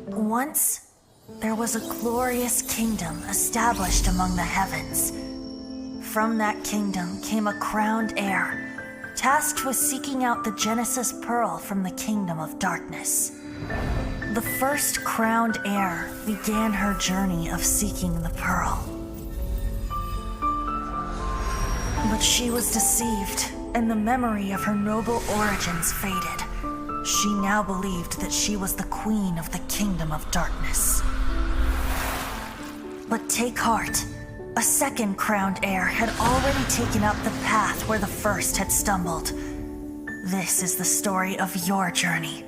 Once, there was a glorious kingdom established among the heavens. From that kingdom came a crowned heir, tasked with seeking out the Genesis Pearl from the kingdom of darkness. The first crowned heir began her journey of seeking the pearl. But she was deceived, and the memory of her noble origins faded. She now believed that she was the queen of the kingdom of darkness. But take heart. A second crowned heir had already taken up the path where the first had stumbled. This is the story of your journey,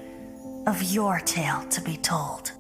of your tale to be told.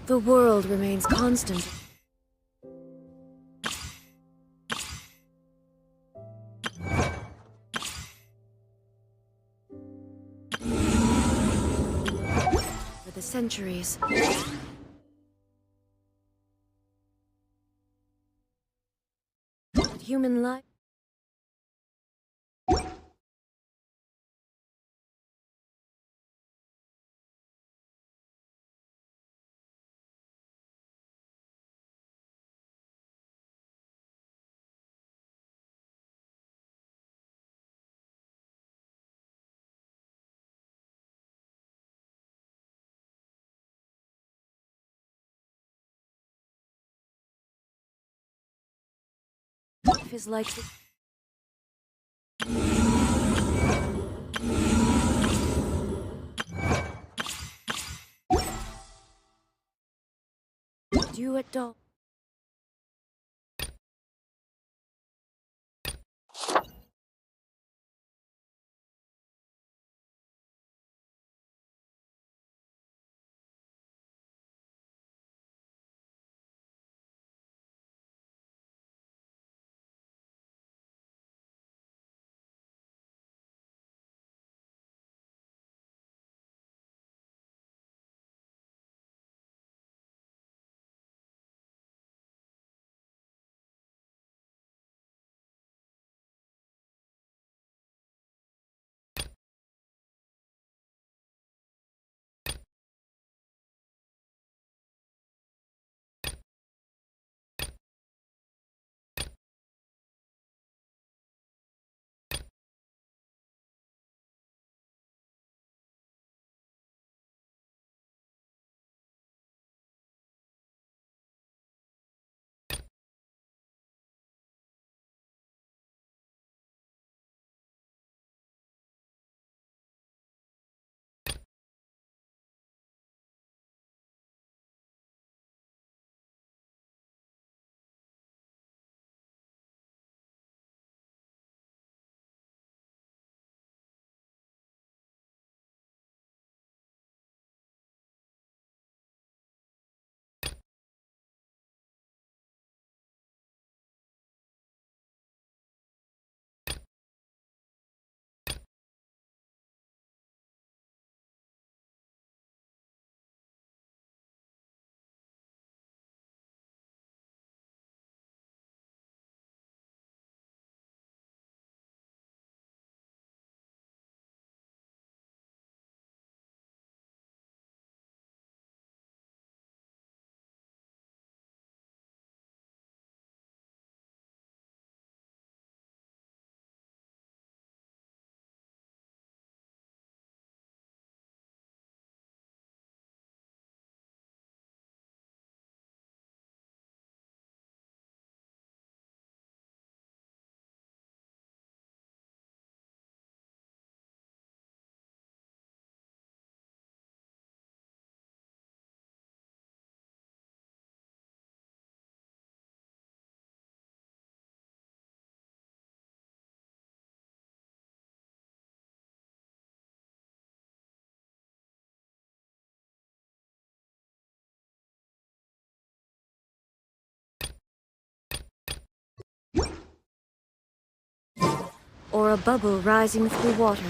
The world remains constant. For the centuries. But human life is like the dew at dawn. or a bubble rising through water.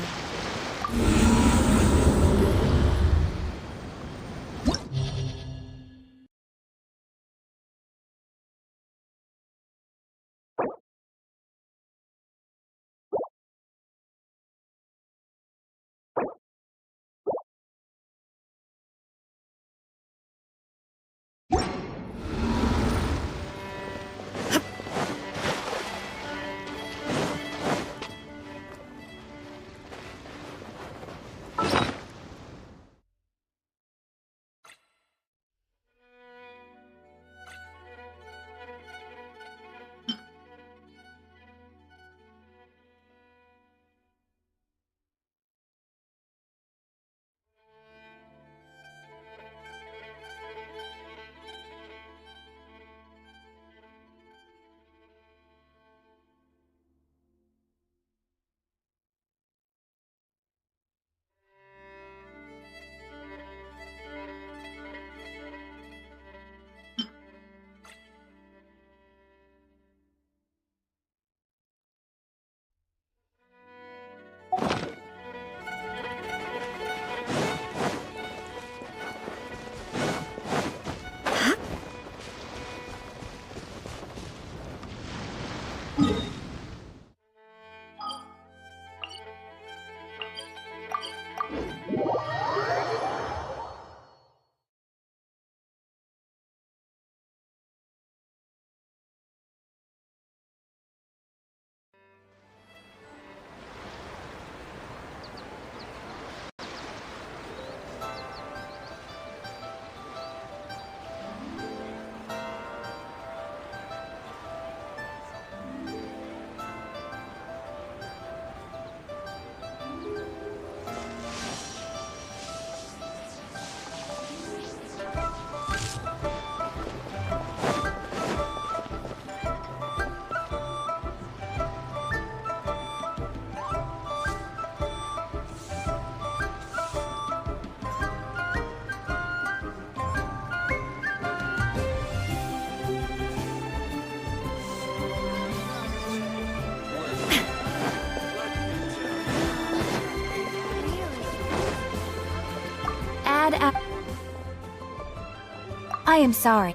I am sorry.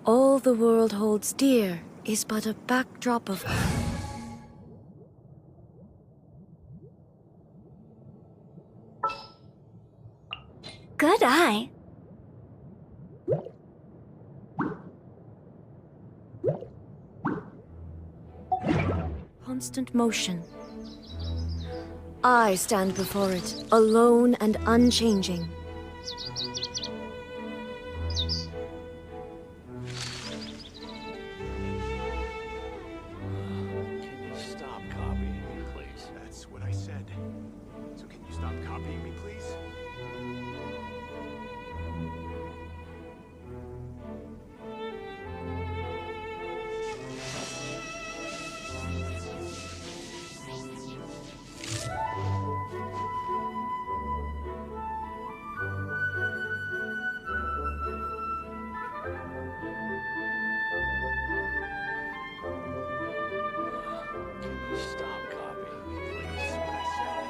All the world holds dear is but a backdrop of... Good eye. Constant motion. I stand before it, alone and unchanging. Can you stop copying me, please? That's what I said. So can you stop copying me, please? Can you stop copying me, please? That's what I said.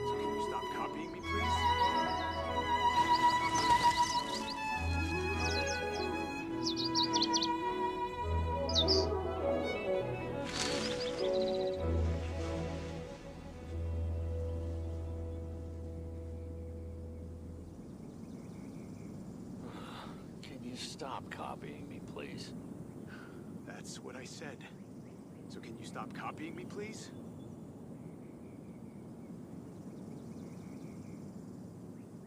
So can you stop copying me, please? Can you stop copying me, please? That's what I said. So can you stop copying me, please?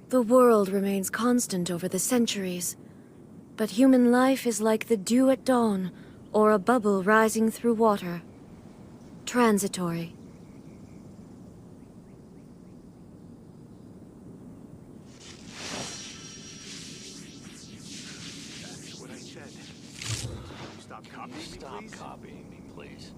The world remains constant over the centuries, but human life is like the dew at dawn, or a bubble rising through water. Transitory. That's what I said. So can you stop Can copying you me, stop please? copying me, please?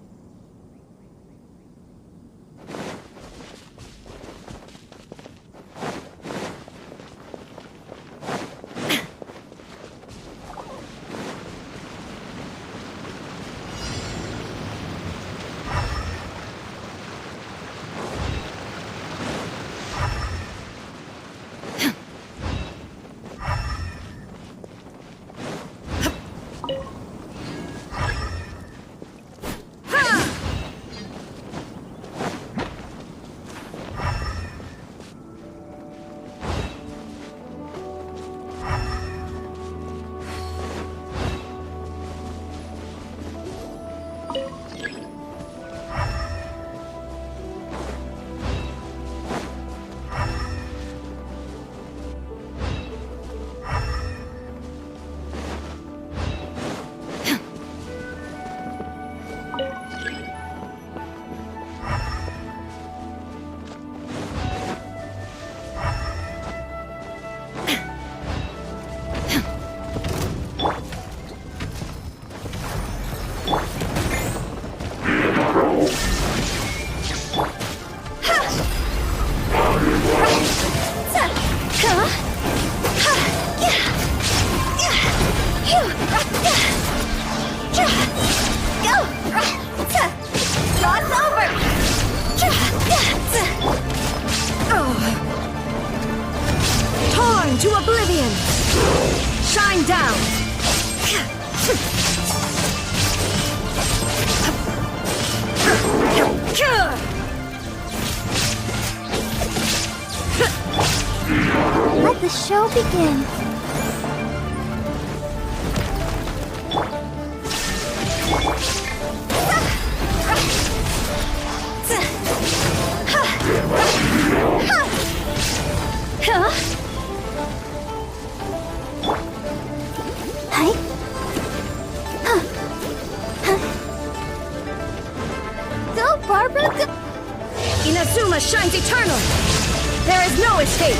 Torn to oblivion! Shine down! Let the show begin. Go, Barbara! Go. Inazuma shines eternal! There is no escape!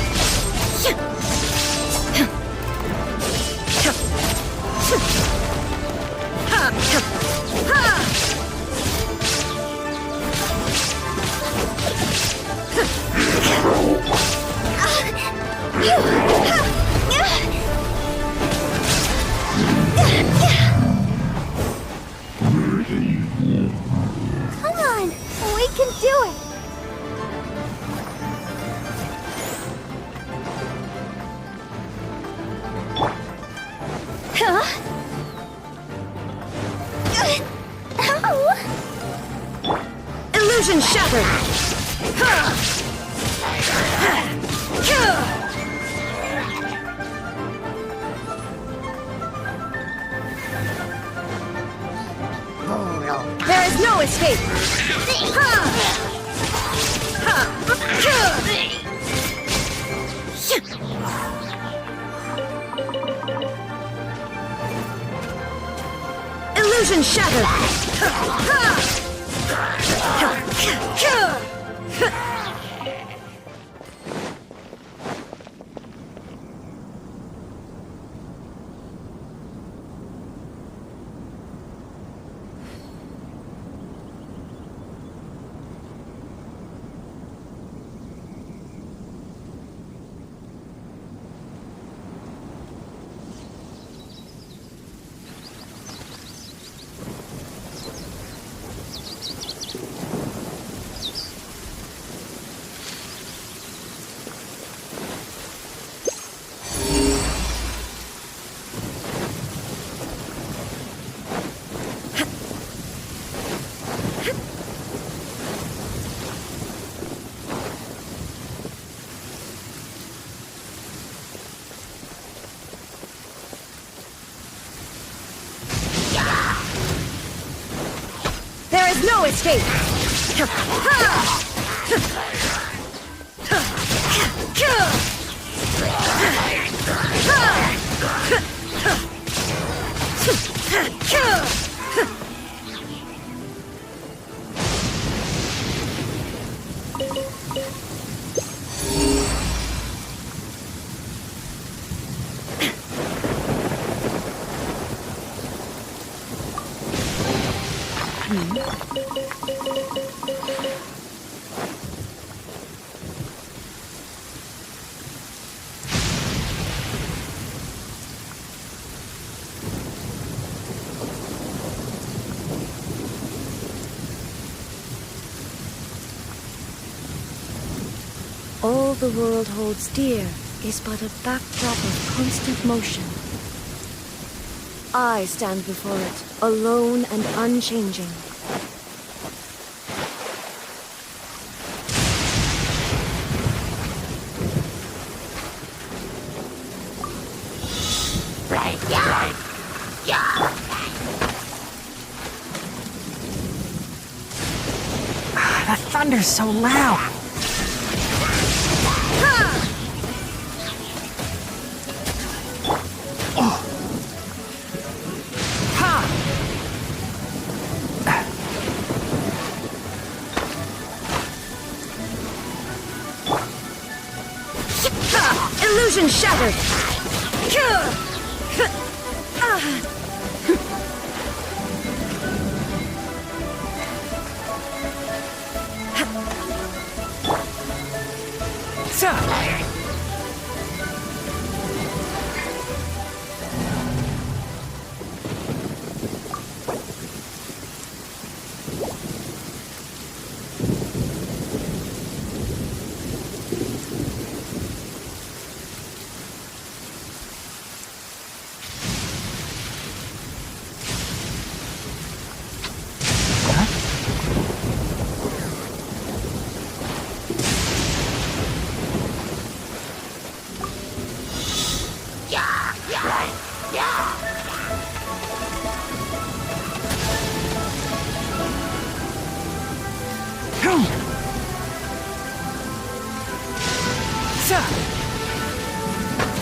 Come on, we can do it. Illusion shattered! There is no escape! Illusion shattered! There is no escape! All the world holds dear is but a backdrop of constant motion. I stand before it, alone and unchanging. The thunder's so loud. Illusion shattered!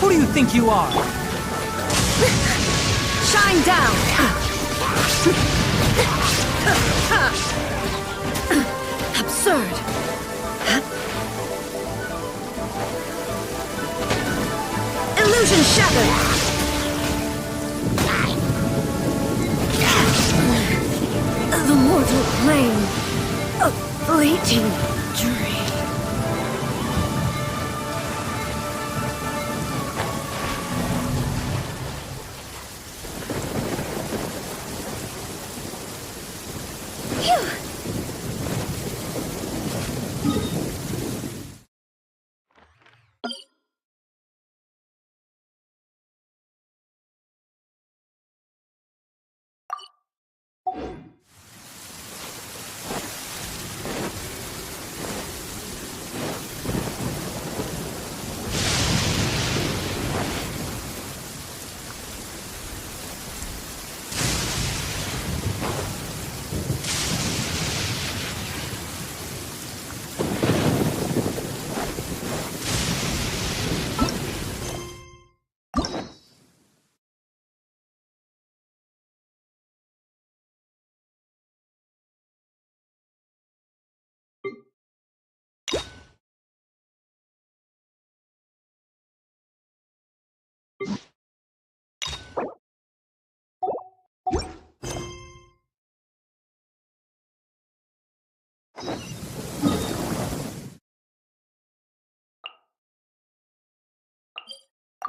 Who do you think you are? Shine down! Absurd! Illusion shattered! The mortal plane, a fleeting dream.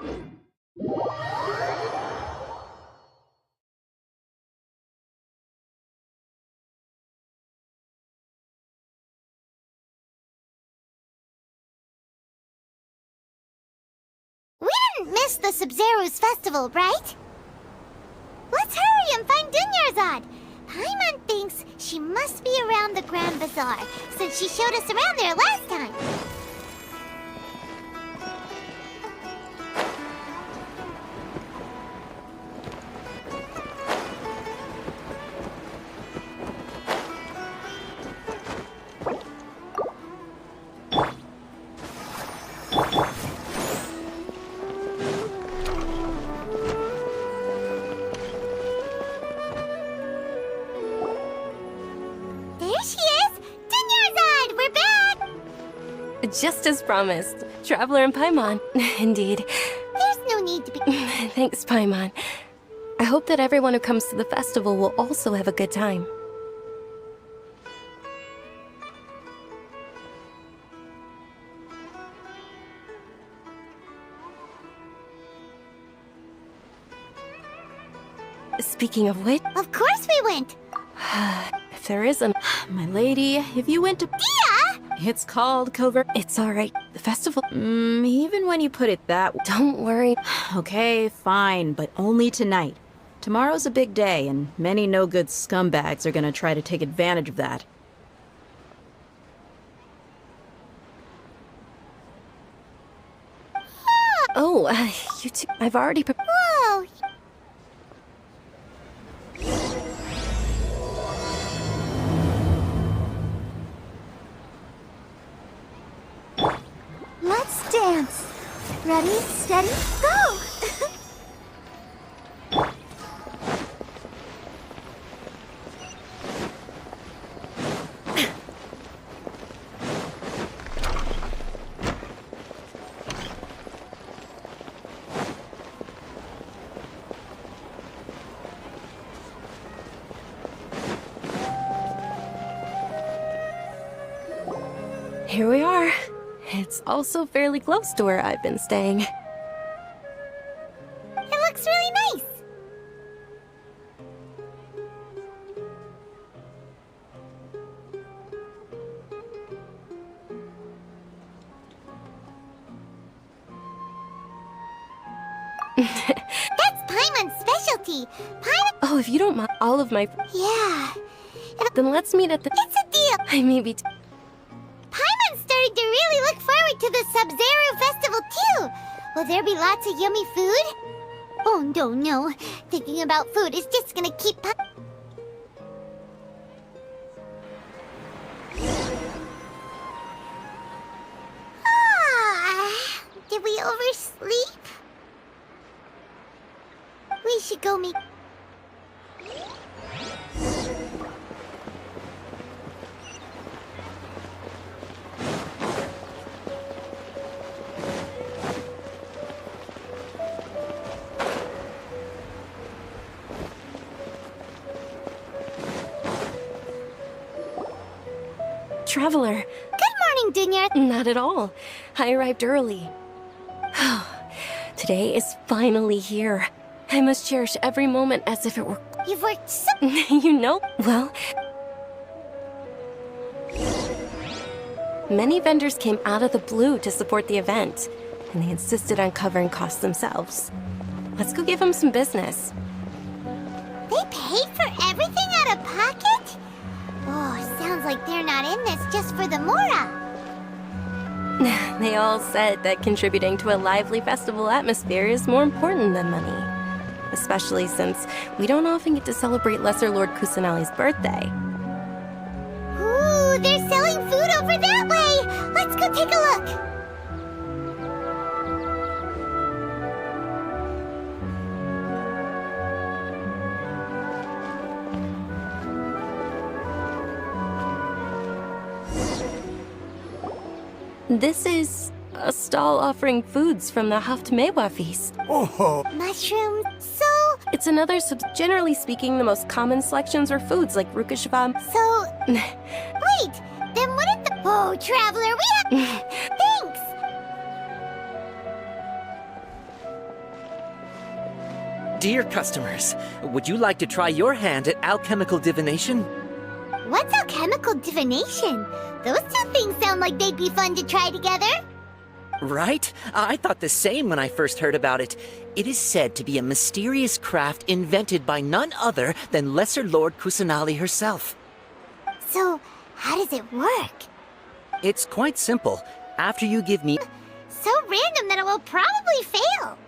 We didn't miss the Sub-Zero's festival, right? Let's hurry and find Dunyarzad. Paimon thinks she must be around the Grand Bazaar, since she showed us around there last time. There she is! Dunyarzad, we're back! Just as promised. Traveler and Paimon. Indeed. There's no need to be... Thanks, Paimon. I hope that everyone who comes to the festival will also have a good time. Speaking of which, Of course we went! if there isn't... My lady, if you went to... Dia! It's called Covert. It's alright. The festival... Even when you put it that way. Don't worry. Okay, fine, but only tonight. Tomorrow's a big day, and many no-good scumbags are gonna try to take advantage of that. Oh, you two... I've already prepared... Whoa! Let's dance. Ready, steady, go! Here we are. It's also fairly close to where I've been staying. It looks really nice. That's Paimon's specialty. Paimon... Oh, if you don't mind, all of my... Yeah. Then let's meet at the... It's a deal. I may be... Paimon's starting to really look forward to the Sub-Zero Festival, too. Will there be lots of yummy food? Oh, no. Thinking about food is just gonna keep... Did we oversleep? We should go meet... Traveler. Good morning, Dunya. Not at all. I arrived early. Today is finally here. I must cherish every moment as if it were... You've worked so... You know? Well... Many vendors came out of the blue to support the event, and they insisted on covering costs themselves. Let's go give them some business. They paid for everything out of pocket? Oh, sounds like they're not in this just for the Mora. They all said that contributing to a lively festival atmosphere is more important than money. Especially since we don't often get to celebrate Lesser Lord Kusanali's birthday. Ooh, they're selling food over that way! Let's go take a look! This is a stall offering foods from the Haft Mewa feast. Mushrooms, so... It's another generally speaking, the most common selections are foods like rukashvam. So... Wait, then what did the... Oh, Traveler, we have... Thanks! dear customers, would you like to try your hand at alchemical divination? What's alchemical divination? Those two things sound like they'd be fun to try together. Right? I thought the same when I first heard about it. It is said to be a mysterious craft invented by none other than Lesser Lord Kusanali herself. So, how does it work? It's quite simple. After you give me... So random that it will probably fail.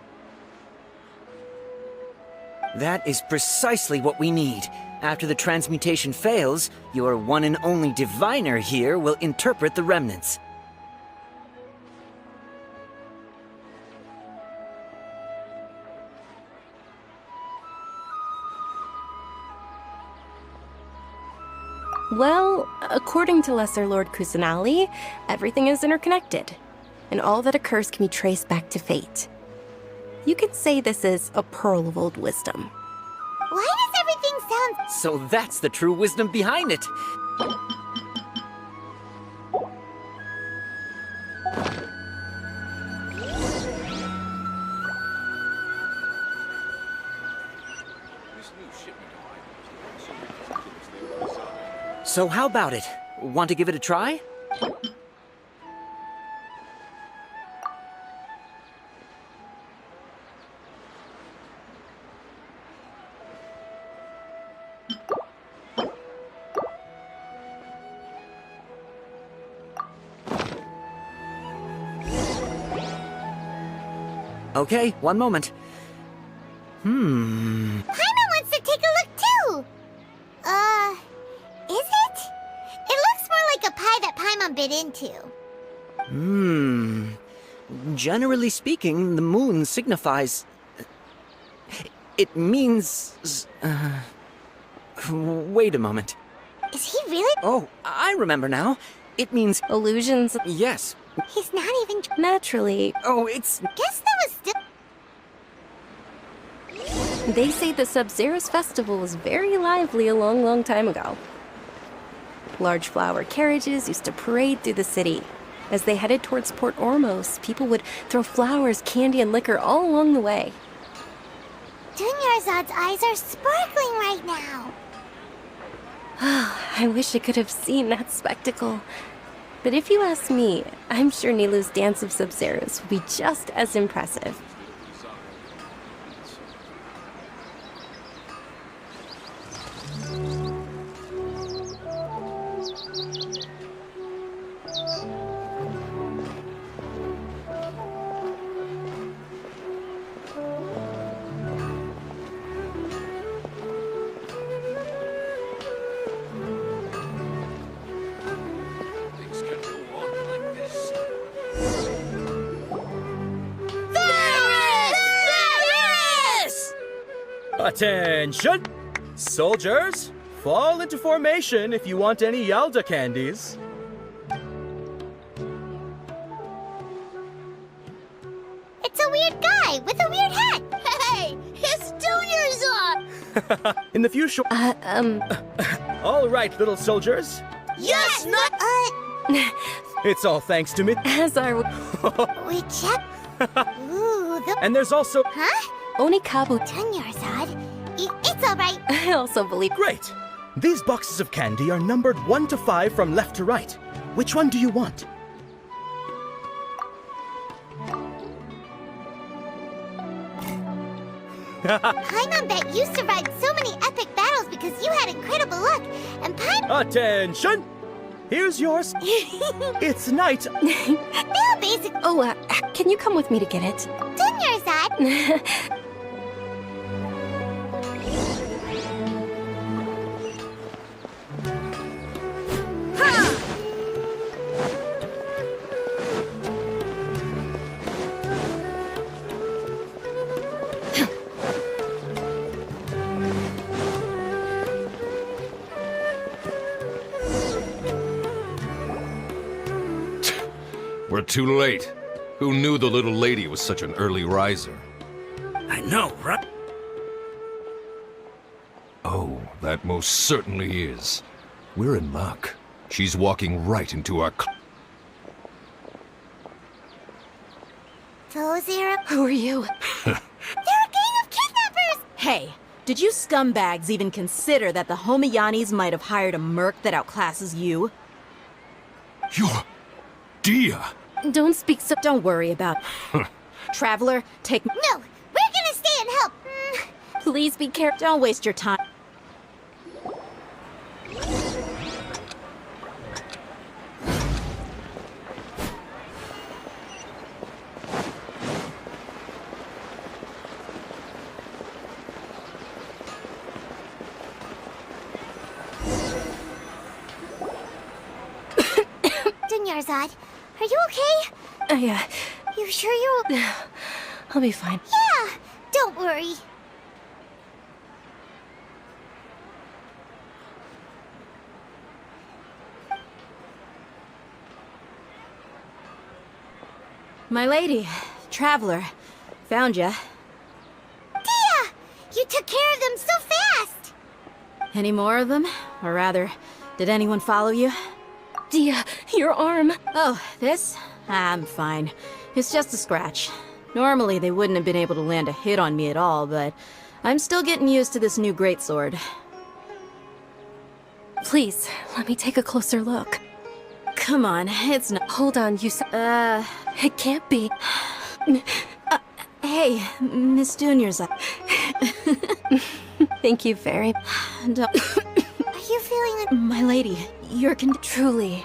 That is precisely what we need. After the transmutation fails, your one and only diviner here will interpret the remnants. Well, according to Lesser Lord Kusanali, everything is interconnected, and all that occurs can be traced back to fate. You could say this is a pearl of old wisdom. Why does everything sound... So that's the true wisdom behind it. So how about it? Want to give it a try? Okay, one moment. Paimon wants to take a look too! Is it? It looks more like a pie that Paimon bit into. Generally speaking, the moon signifies... It means... Wait a moment. Is he really? Oh, I remember now. It means... Illusions, Yes. He's not even... naturally. Oh, it's... Guess that was still... They say the Sub-Zero's festival was very lively a long, long time ago. Large flower carriages used to parade through the city. As they headed towards Port Ormos, people would throw flowers, candy, and liquor all along the way. Dunyarzad's eyes are sparkling right now. I wish I could have seen that spectacle. But if you ask me, I'm sure Nilou's Dance of Sub-Zeros will be just as impressive. Things can go on like this. Attention! Soldiers, fall into formation if you want any Yalda candies. It's a weird guy with a weird hat. Hey, it's Dunyarzad! In the few short... All right, little soldiers. Yes, not... It's all thanks to me. As are we check... Ooh, the... And there's also... Huh? Onikabu. Dunyarzad? It's alright. I also believe. Great! These boxes of candy are numbered 1 to 5 from left to right. Which one do you want? Paimon bet you survived so many epic battles because you had incredible luck, and Paimon... Attention! Here's yours. It's night. They'll basically... Oh, can you come with me to get it? Dunyarzad! We're too late. Who knew the little lady was such an early riser? I know, right? Oh, that most certainly is. We're in luck. She's walking right into our... Those are... Who are you? They're a gang of kidnappers! Hey, did you scumbags even consider that the Homiyanis might have hired a merc that outclasses you? You're... Dia! Don't speak so... Don't worry about it. Traveler, take... No, we're gonna stay and help. Please be careful. Don't waste your time. Dunyarzad, are you okay? Yeah. You sure you're... I'll be fine. Yeah, don't worry. My lady, Traveler, found ya. Dia! You took care of them so fast! Any more of them? Or rather, did anyone follow you? Dia, your arm. Oh, this? I'm fine. It's just a scratch. Normally, they wouldn't have been able to land a hit on me at all, but I'm still getting used to this new greatsword. Please, let me take a closer look. Come on, it's not... Hold on, you said... It can't be. Hey, Miss Dunyarzad. Thank you very... Are you feeling... My lady, you're Truly.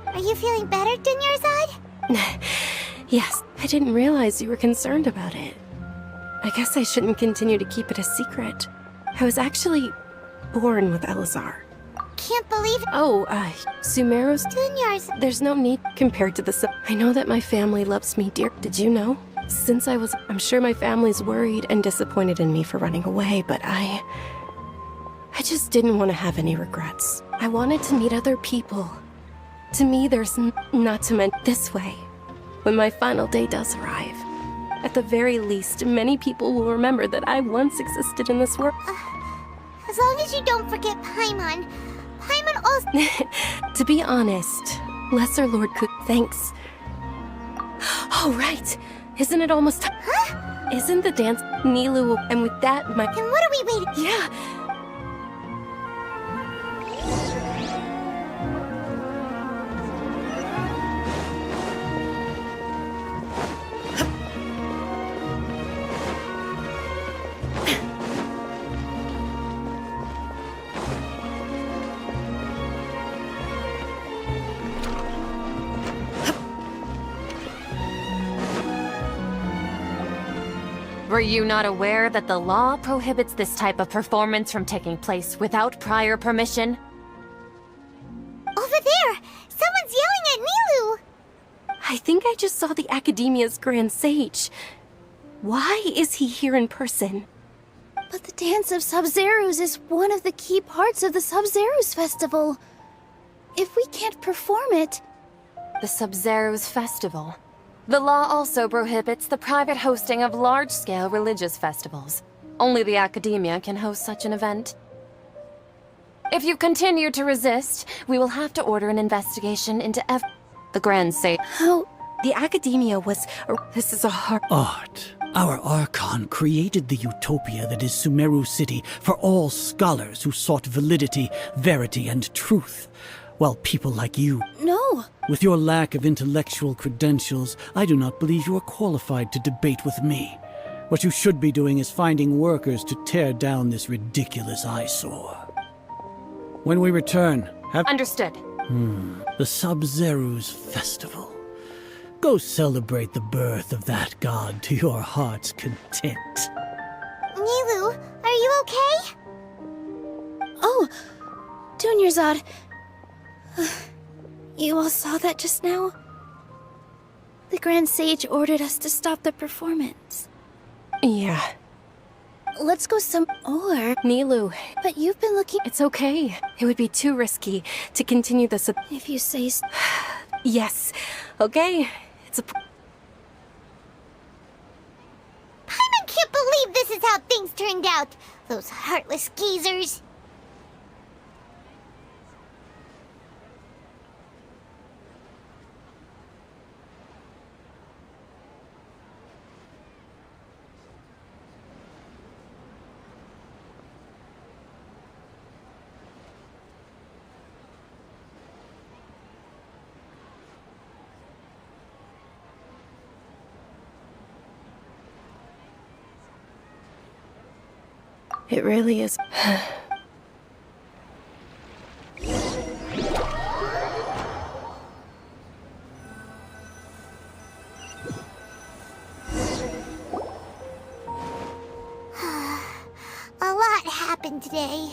Are you feeling better, Dunyarzad? Yes, I didn't realize you were concerned about it. I guess I shouldn't continue to keep it a secret. I was actually born with Elazar. Can't believe it. Oh, Sumeru's... Dunyarzad. There's no need compared to the... I know that my family loves me dear. Did you know? Since I'm sure my family's worried and disappointed in me for running away, but I just didn't want to have any regrets. I wanted to meet other people. To me, there's not to mention this way. When my final day does arrive, at the very least, many people will remember that I once existed in this world. As long as you don't forget Paimon. Paimon also... To be honest, Lesser Lord could... Thanks. Oh, right. Isn't it almost... Huh? Isn't the dance... Nilou... And with that, my... Then what are we waiting... Yeah. Were you not aware that the law prohibits this type of performance from taking place without prior permission? Over there! Someone's yelling at Nilou! I think I just saw the Academia's Grand Sage. Why is he here in person? But the Dance of Sub-Zerus is one of the key parts of the Sub-Zerus Festival. If we can't perform it... The Sub-Zerus Festival. The law also prohibits the private hosting of large-scale religious festivals. Only the Academia can host such an event. If you continue to resist, we will have to order an investigation into the Grand Sage. How? The Academia was... This is a hard... Art. Our Archon created the utopia that is Sumeru City for all scholars who sought validity, verity, and truth. While people like you... No. With your lack of intellectual credentials, I do not believe you are qualified to debate with me. What you should be doing is finding workers to tear down this ridiculous eyesore. When we return, have... Understood. The Sub-Zerus Festival. Go celebrate the birth of that god to your heart's content. Nilou, are you okay? Oh, Dunyarzad. You all saw that just now? The Grand Sage ordered us to stop the performance. Yeah. Let's go some... Or... Nilou. But you've been looking... It's okay. It would be too risky to continue this... If you say... Yes. Okay. It's a... is how things turned out. Those heartless geezers. It really is. A lot happened today.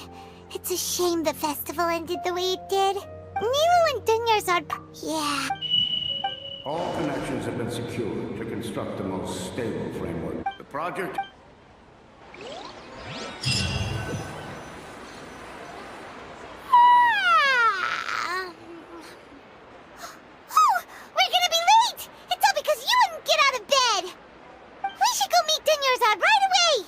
It's a shame the festival ended the way it did. Nero and Dunyarzad... Yeah. All connections have been secured to construct the most stable framework. The project... Oh, we're gonna be late! It's all because you wouldn't get out of bed! We should go meet Dunyarzad right away!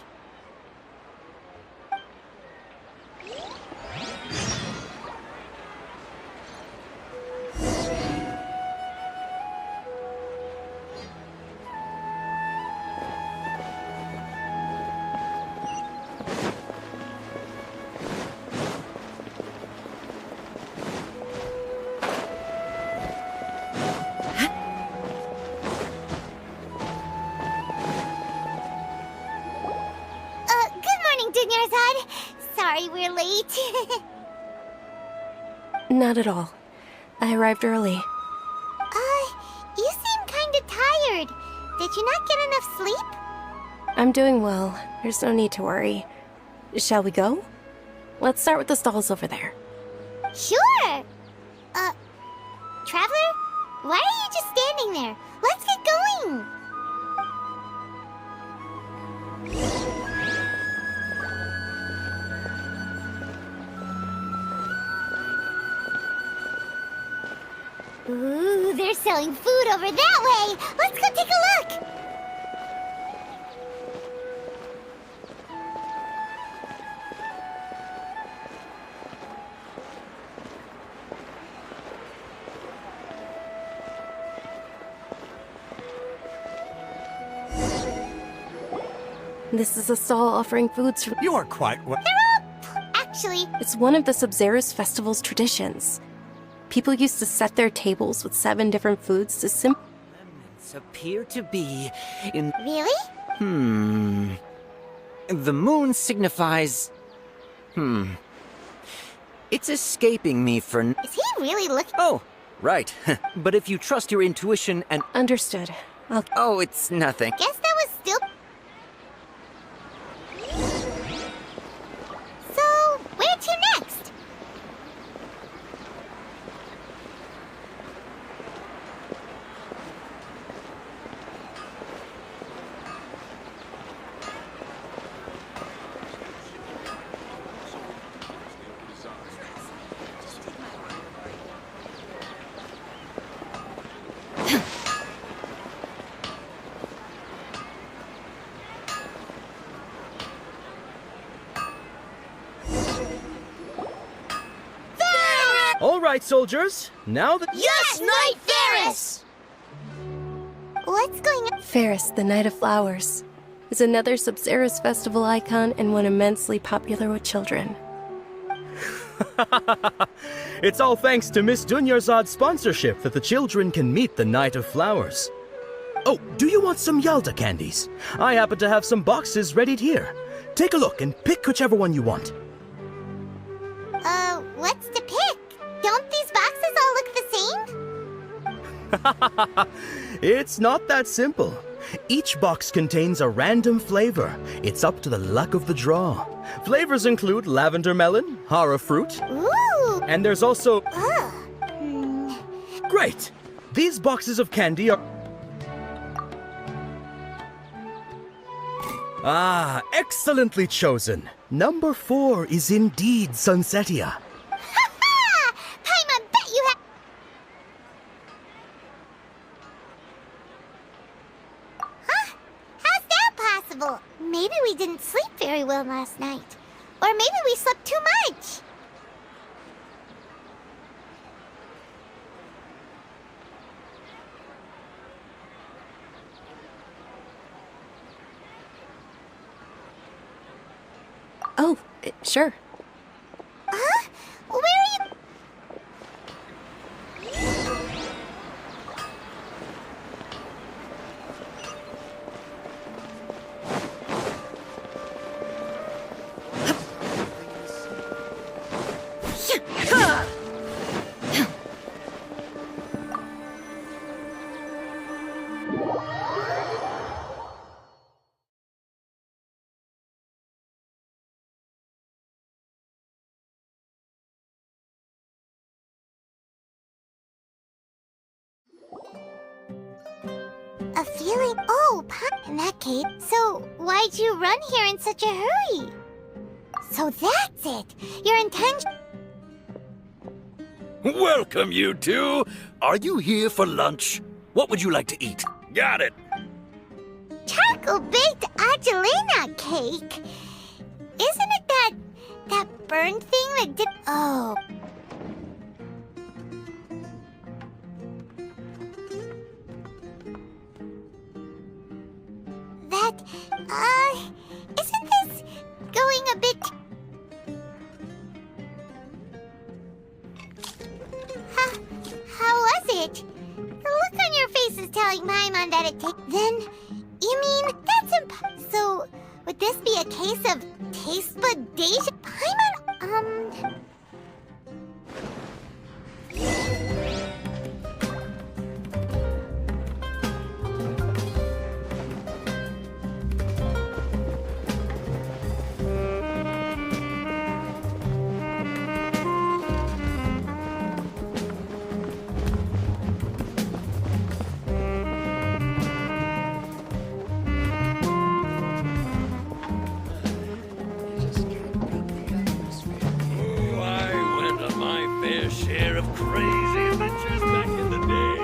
Good morning, Dunyarzad. Sorry we're late. Not at all. I arrived early. You seem kinda tired. Did you not get enough sleep? I'm doing well. There's no need to worry. Shall we go? Let's start with the stalls over there. Sure! Traveler? Why are you just standing there? Let's get going! Ooh, they're selling food over that way! Let's go take a look! This is a stall offering foods from... You are quite well. Actually... It's one of the Sub-Zerus Festival's traditions. People used to set their tables with 7 different foods to Remnants appear to be in... Really? The moon signifies... It's escaping me for... Is he really looking... Oh, right. But if you trust your intuition and... Understood. Oh, it's nothing. Guess that was still... So, where to next? All right, soldiers. Now that... Yes, Knight Ferris! What's going on? Ferris, the Knight of Flowers, is another Sub-Zerus Festival icon and one immensely popular with children. It's all thanks to Miss Dunyarzad's sponsorship that the children can meet the Knight of Flowers. Oh, do you want some Yalda candies? I happen to have some boxes ready here. Take a look and pick whichever one you want. What's to pick? Don't these boxes all look the same? It's not that simple. Each box contains a random flavor. It's up to the luck of the draw. Flavors include lavender melon, hara fruit, Ooh! and there's also... Great! These boxes of candy are... Ah, excellently chosen. Number 4 is indeed Sunsetia. Ha-ha! Paimon, bet you have... Huh? How's that Festival. Maybe we didn't sleep very well last night. Or maybe we slept too much. Oh, sure. Huh? Where are you? A feeling? Oh, in that case. So, why'd you run here in such a hurry? So that's it. Your intention. Welcome, you two. Are you here for lunch? What would you like to eat? Got it. Charcoal baked Angelina cake. Isn't it that burned thing that did? Oh. That, isn't this going a bit... How was it? The look on your face is telling Paimon that it takes... Then, you mean, that's so, would this be a case of taste bud deja? Paimon, Share of crazy adventures back in the day.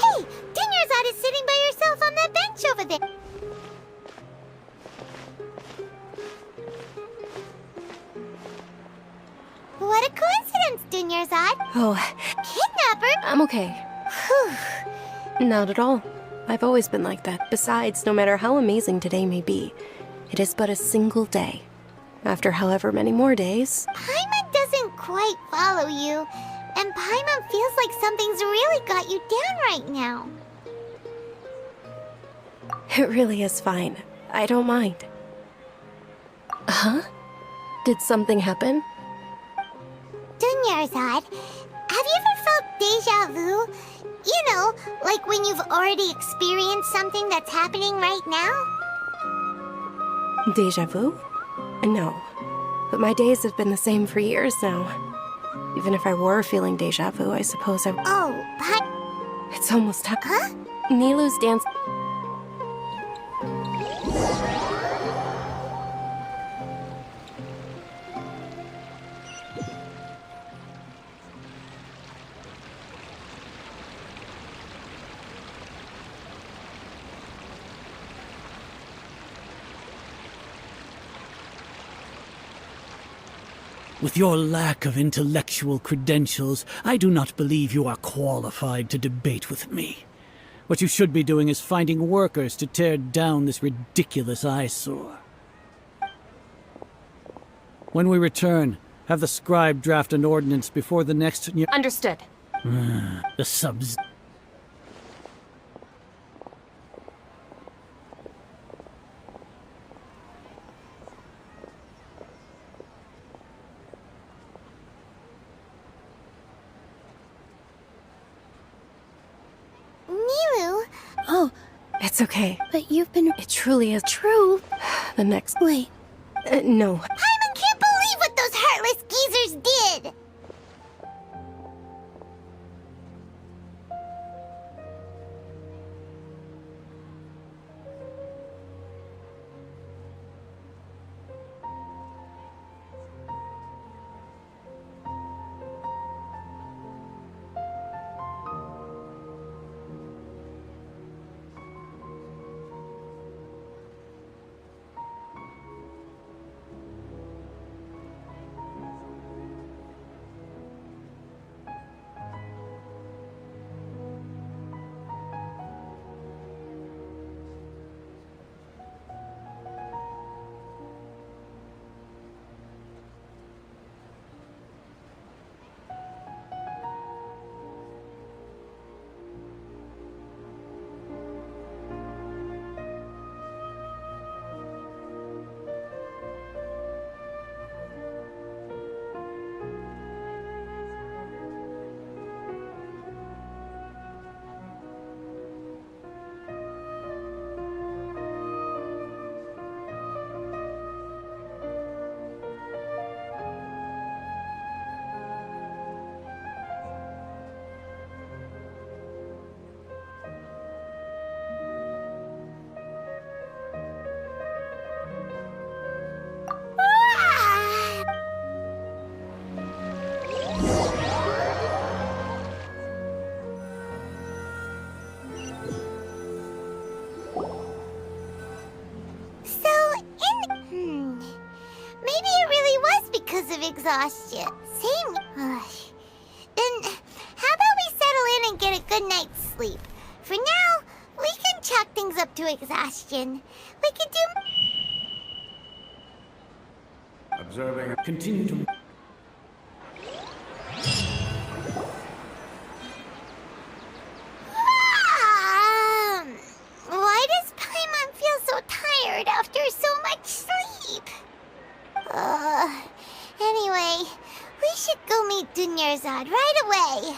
Hey, Dinyarzad is sitting by yourself on that bench over there. What a coincidence, Dinyarzad. Oh, Kidnapper? I'm okay. Not at all. I've always been like that. Besides, no matter how amazing today may be, it is but a single day. After however many more days... Paimon doesn't quite follow you, and Paimon feels like something's really got you down right now. It really is fine. I don't mind. Huh? Did something happen? Dinyarzad, have you ever felt deja vu? You know, like when you've already experienced something that's happening right now? Deja vu? No. But my days have been the same for years now. Even if I were feeling deja vu, I suppose I... Oh, It's almost time. Huh? Nilou's dance... With your lack of intellectual credentials, I do not believe you are qualified to debate with me. What you should be doing is finding workers to tear down this ridiculous eyesore. When we return, have the scribe draft an ordinance before the next... Understood. The subs... Nilou, It's okay. But you've been... It truly is True. the next... Wait. No. Paimon can't believe what those heartless geezers did! Maybe it really was because of exhaustion. Same. Then, how about we settle in and get a good night's sleep? For now, we can chalk things up to exhaustion. We could do... Observing. Continue to... Why does Paimon feel so tired after so much sleep? Anyway, we should go meet Dunyarzad right away.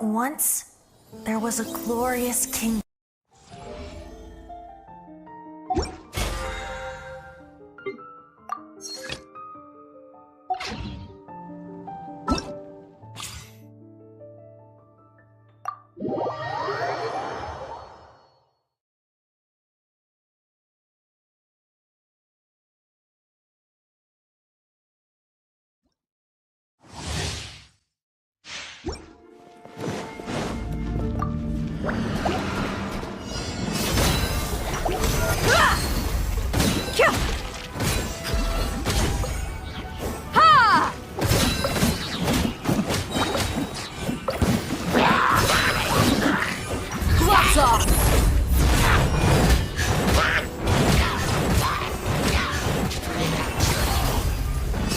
Once, there was a glorious kingdom.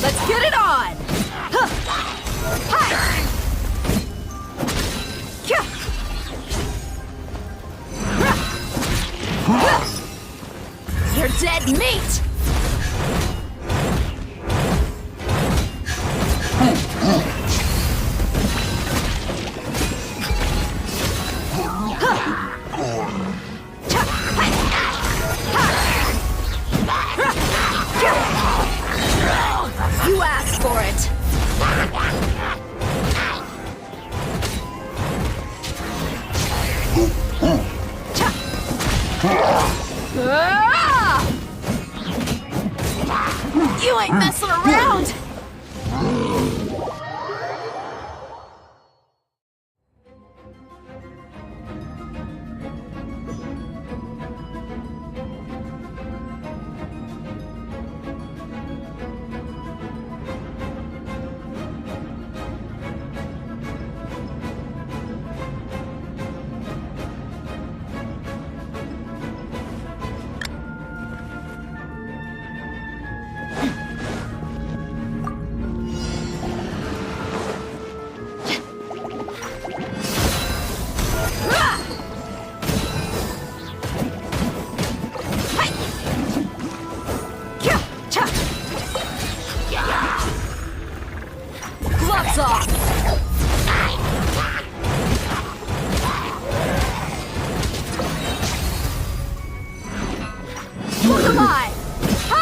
Let's get it on! You're dead meat! You asked for it! You ain't messing around! Gloves off! Look alive! Ha!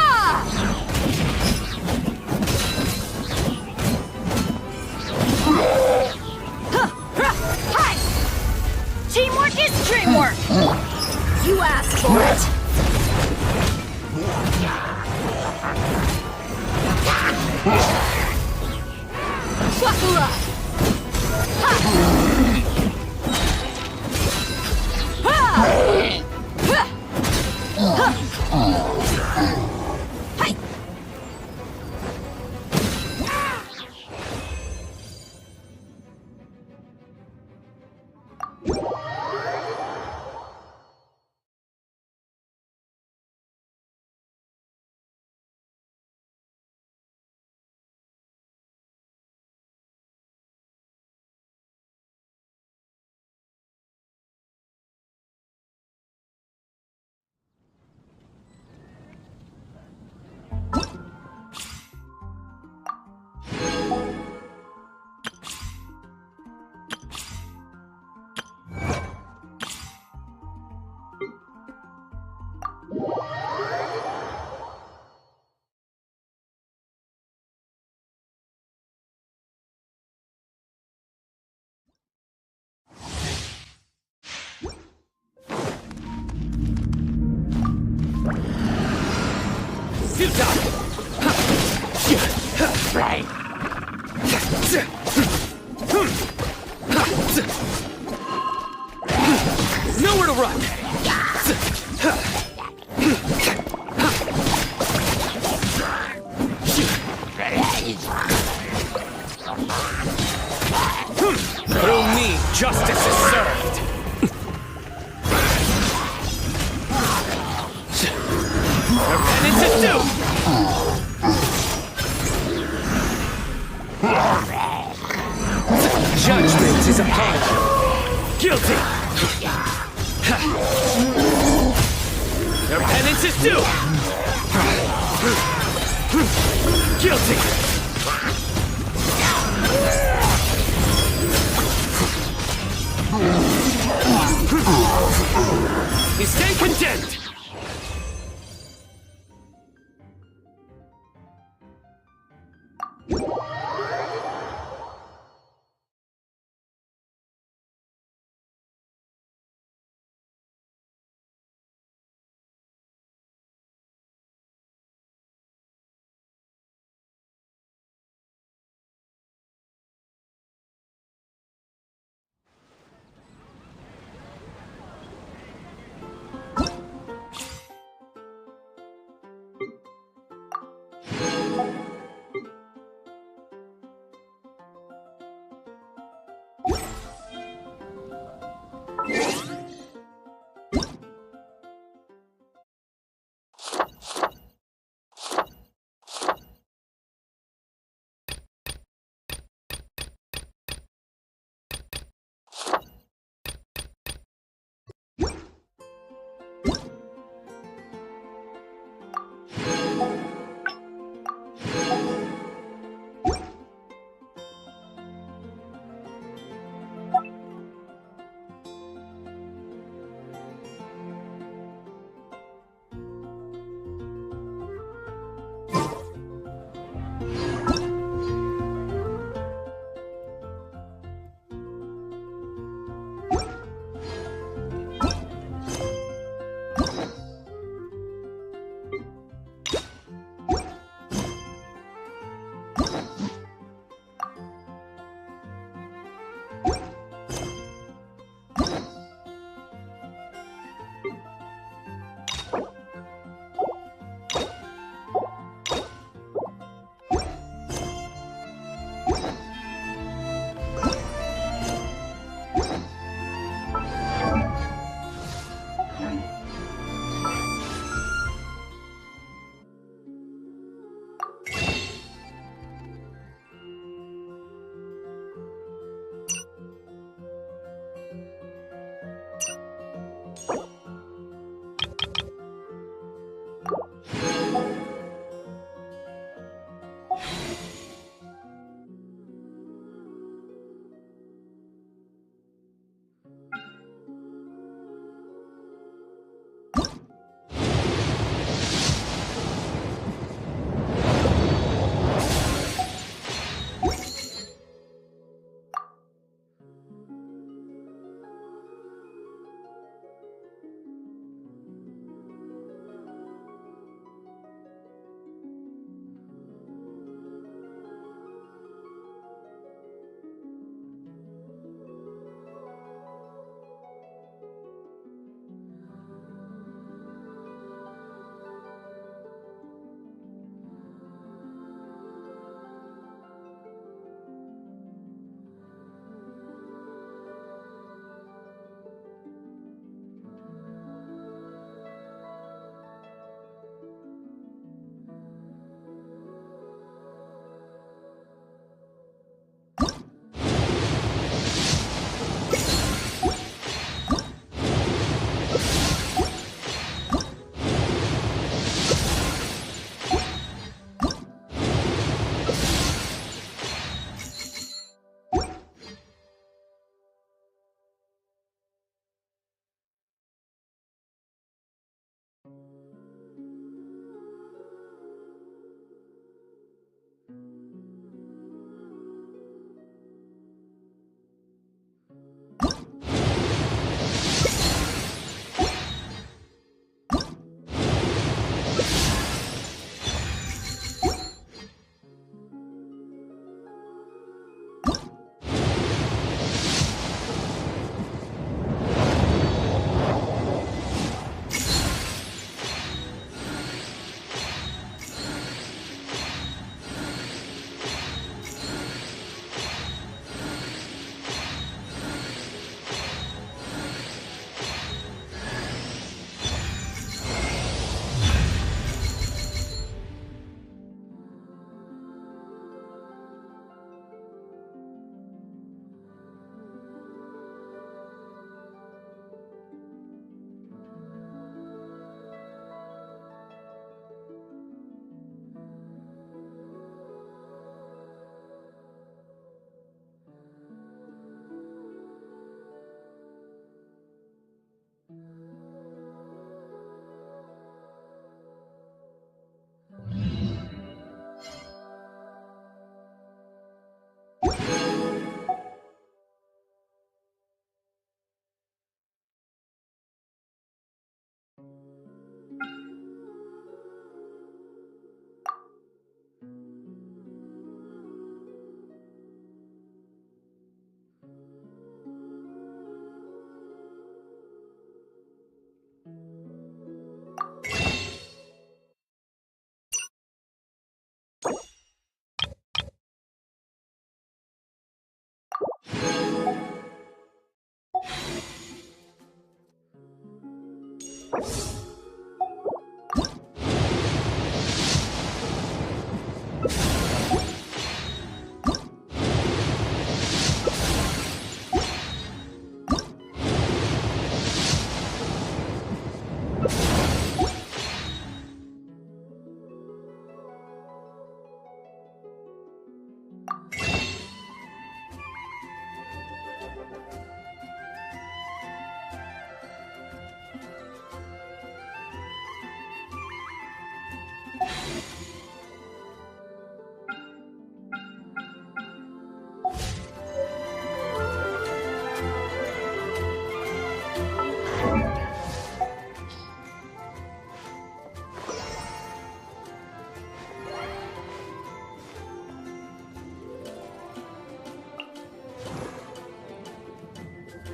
Teamwork is dreamwork! You asked for it! Buckle up! Ha! Ha! Ha! Hi! Nowhere to run! Through me, justice is served! Your penance is due! Judgment is upon you! Guilty! Your penance is due! Guilty! You stay content!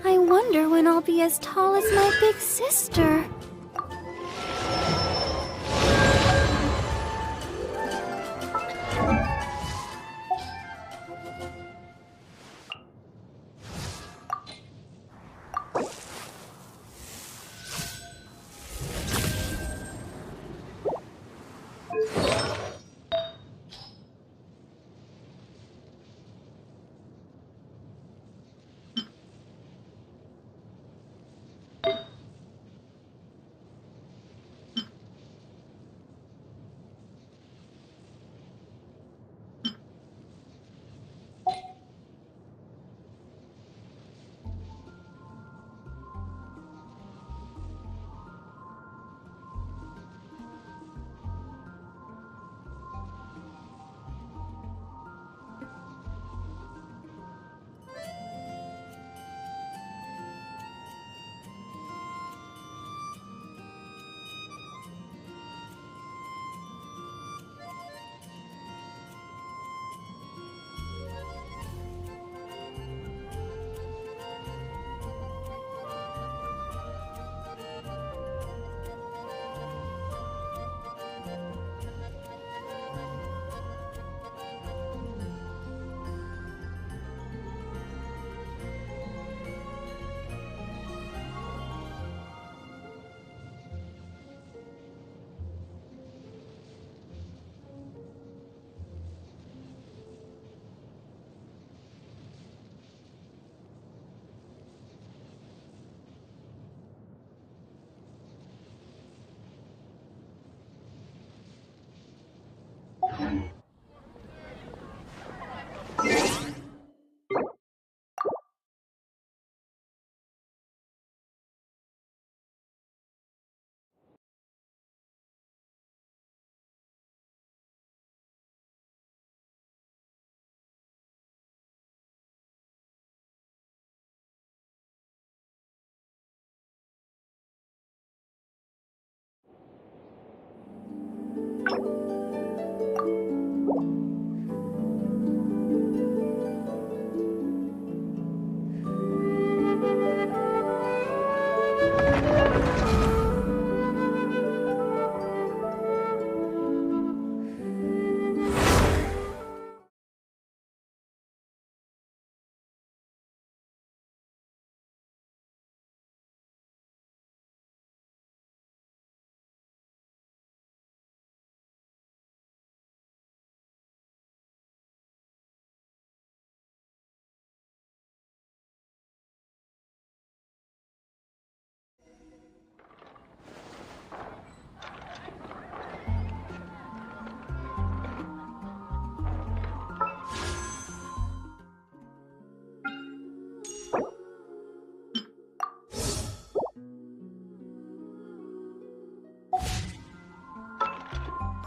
I wonder when I'll be as tall as my big sister.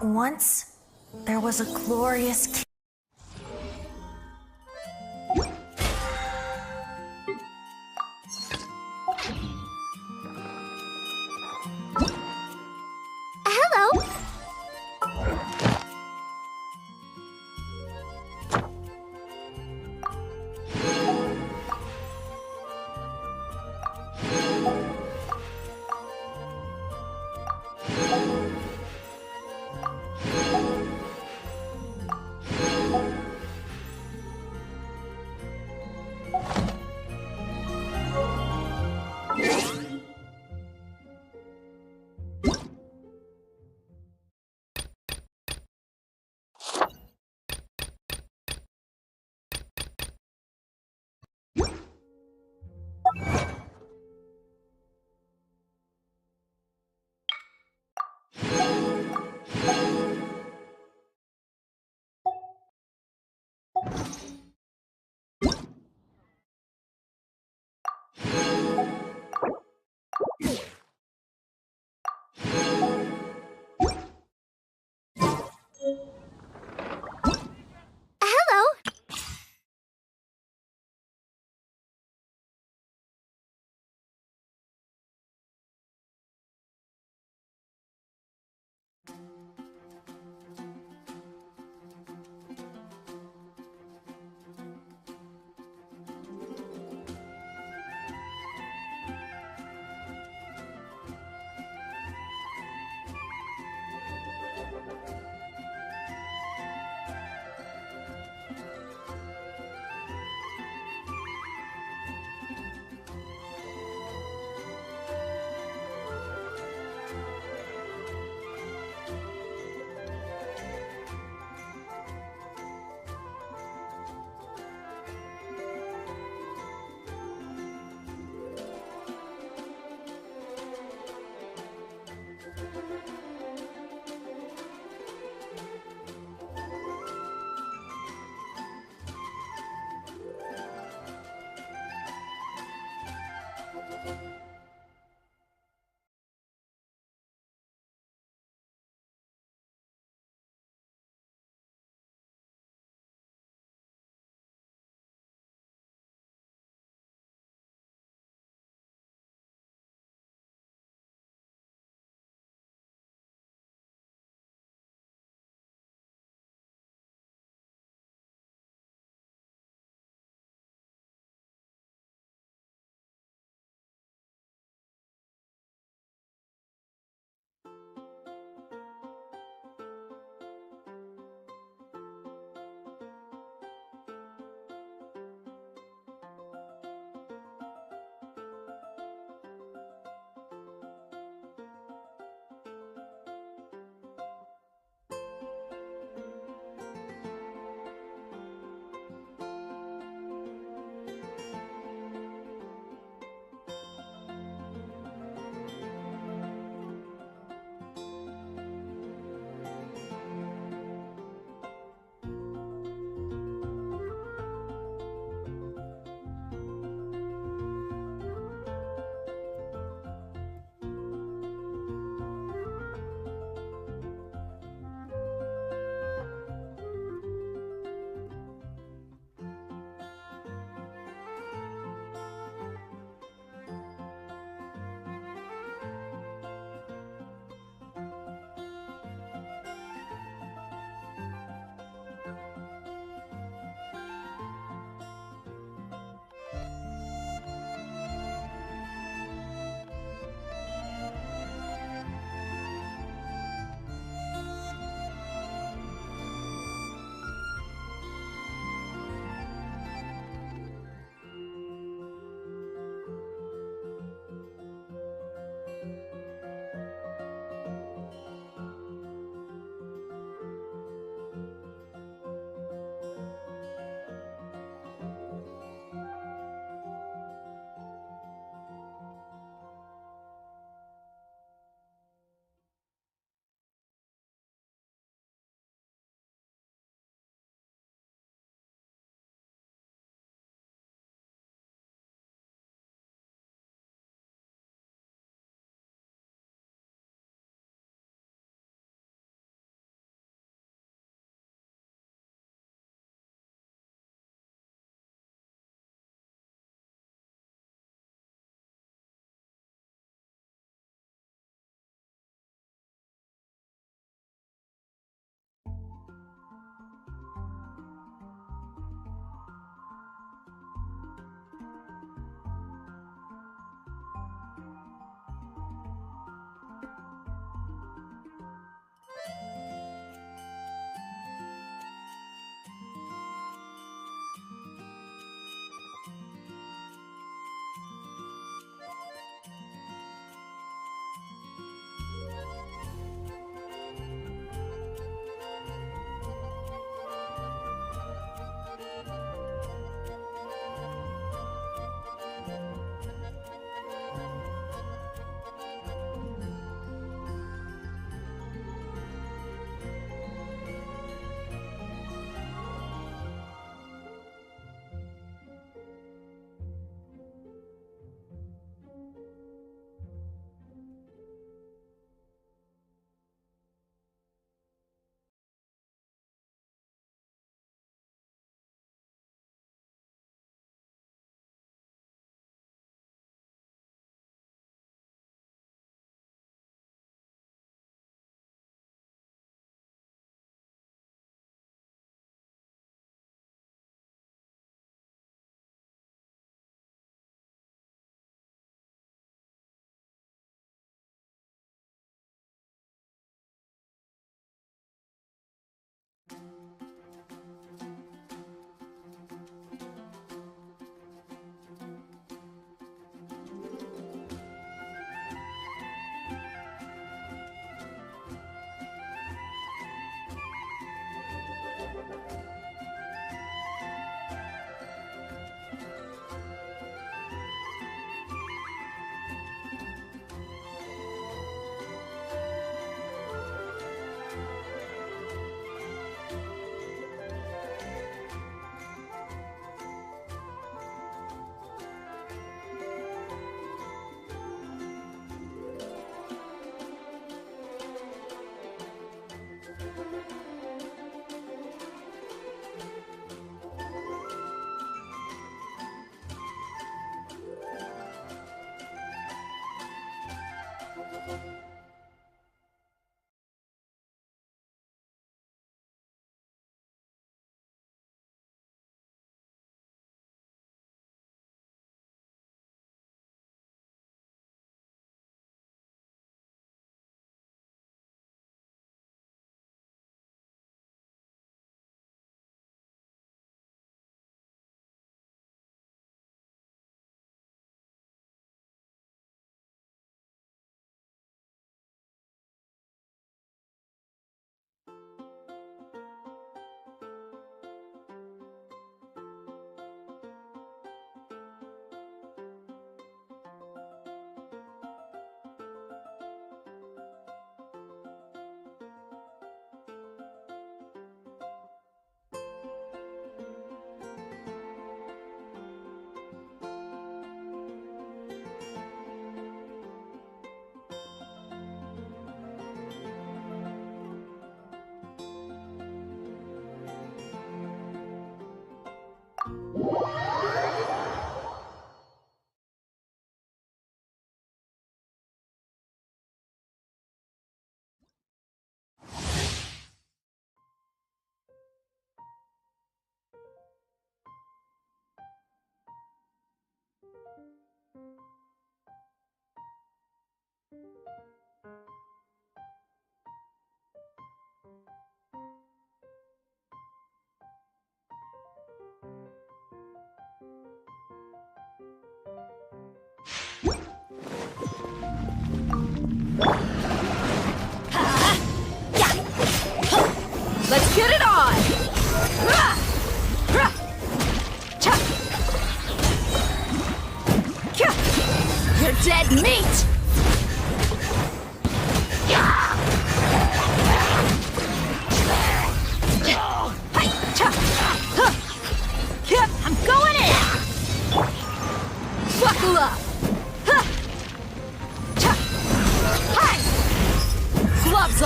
Once, there was a glorious Hello!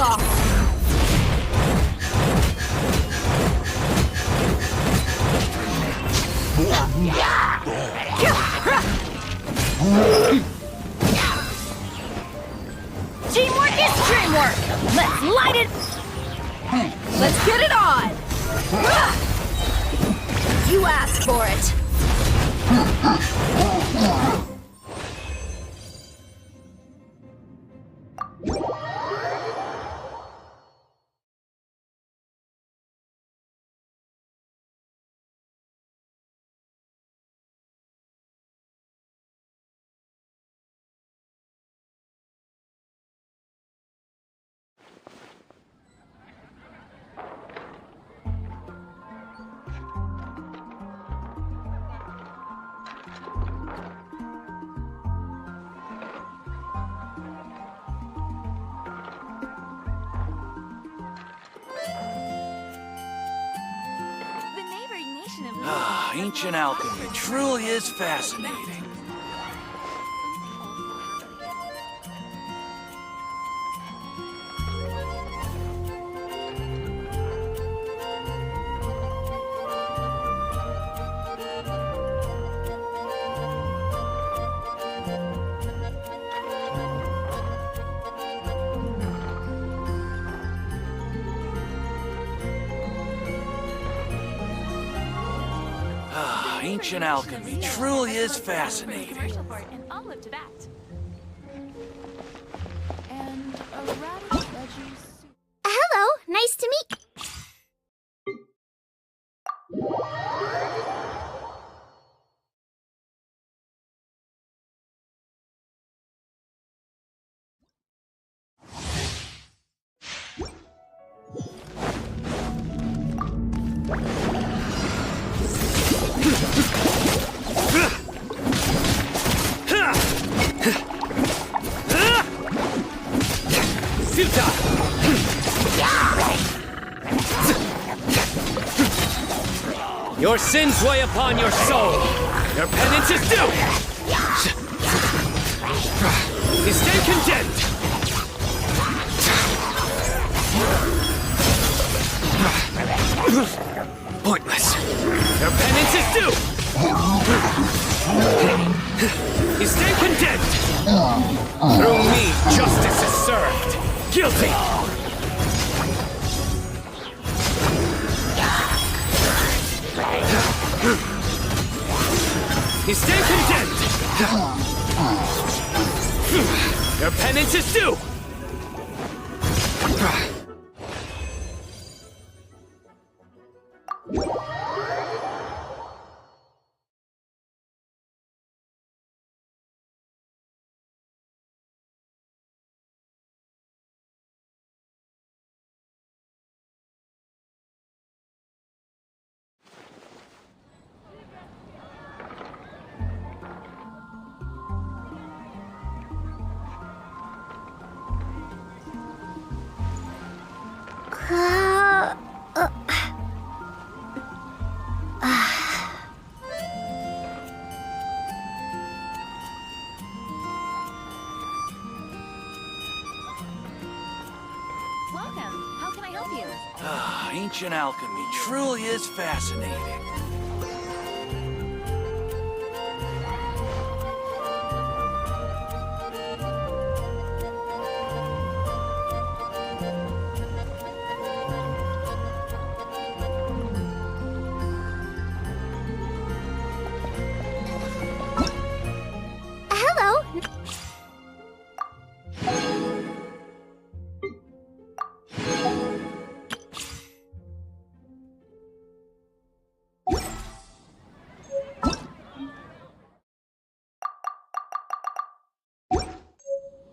off! Teamwork is dreamwork! Let's light it! Let's get it on! You asked for it! Ancient alchemy truly is fascinating. Ancient alchemy truly is fascinating. Hello, nice to meet. Your sins weigh upon your soul. Your penance is due. You stand condemned. Pointless. Your penance is due. You stand condemned. Through me, justice is served. Guilty. You stand condemned! Your penance is due! Welcome. How can I help you? Ancient alchemy truly is fascinating. Hello.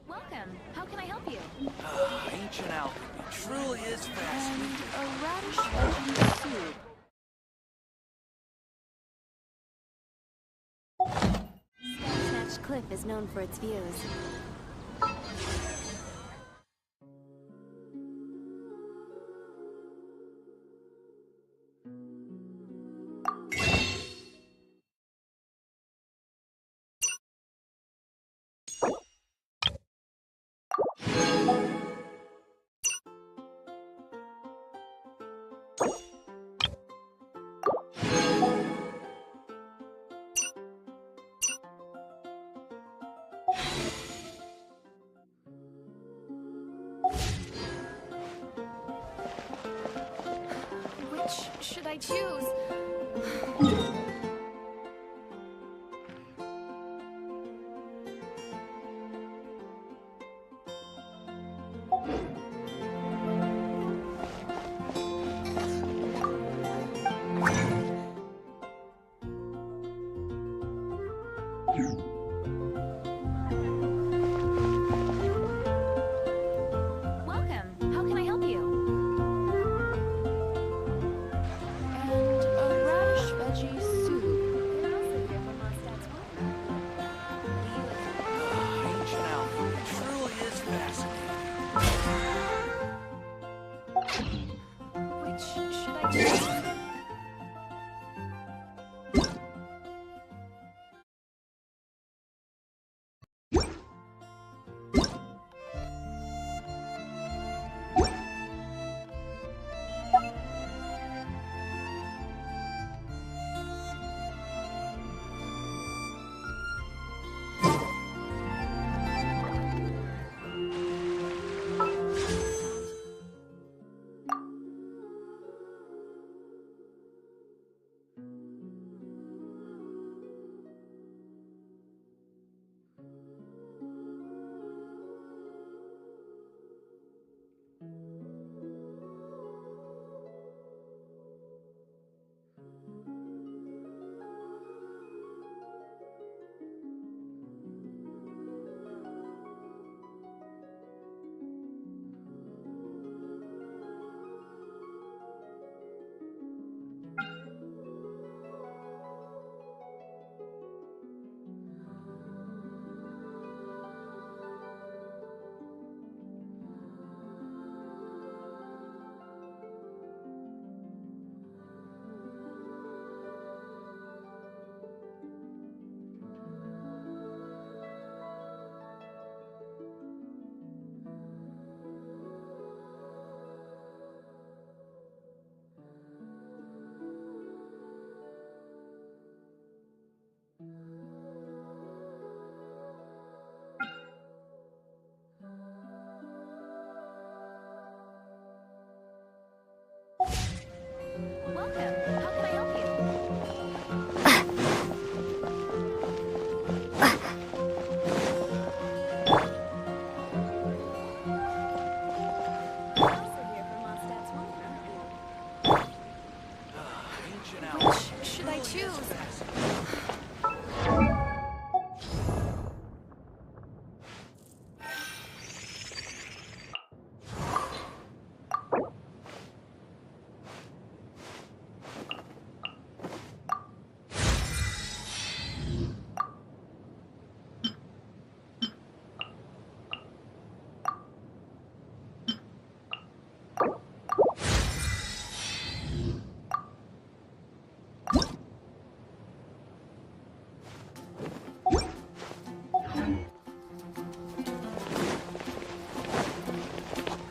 Welcome. How can I help you? Ancient alchemy truly is fascinating. A radish veggie soup. Snatch Cliff is known for its views. should I choose? Welcome. How can I help you? And a radish veggie soup. Ancient Alpha, it truly is fascinating. Which should I choose? Welcome. How can I help you? Ancient Alpha. Which should I choose?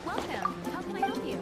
Welcome. How can I help you?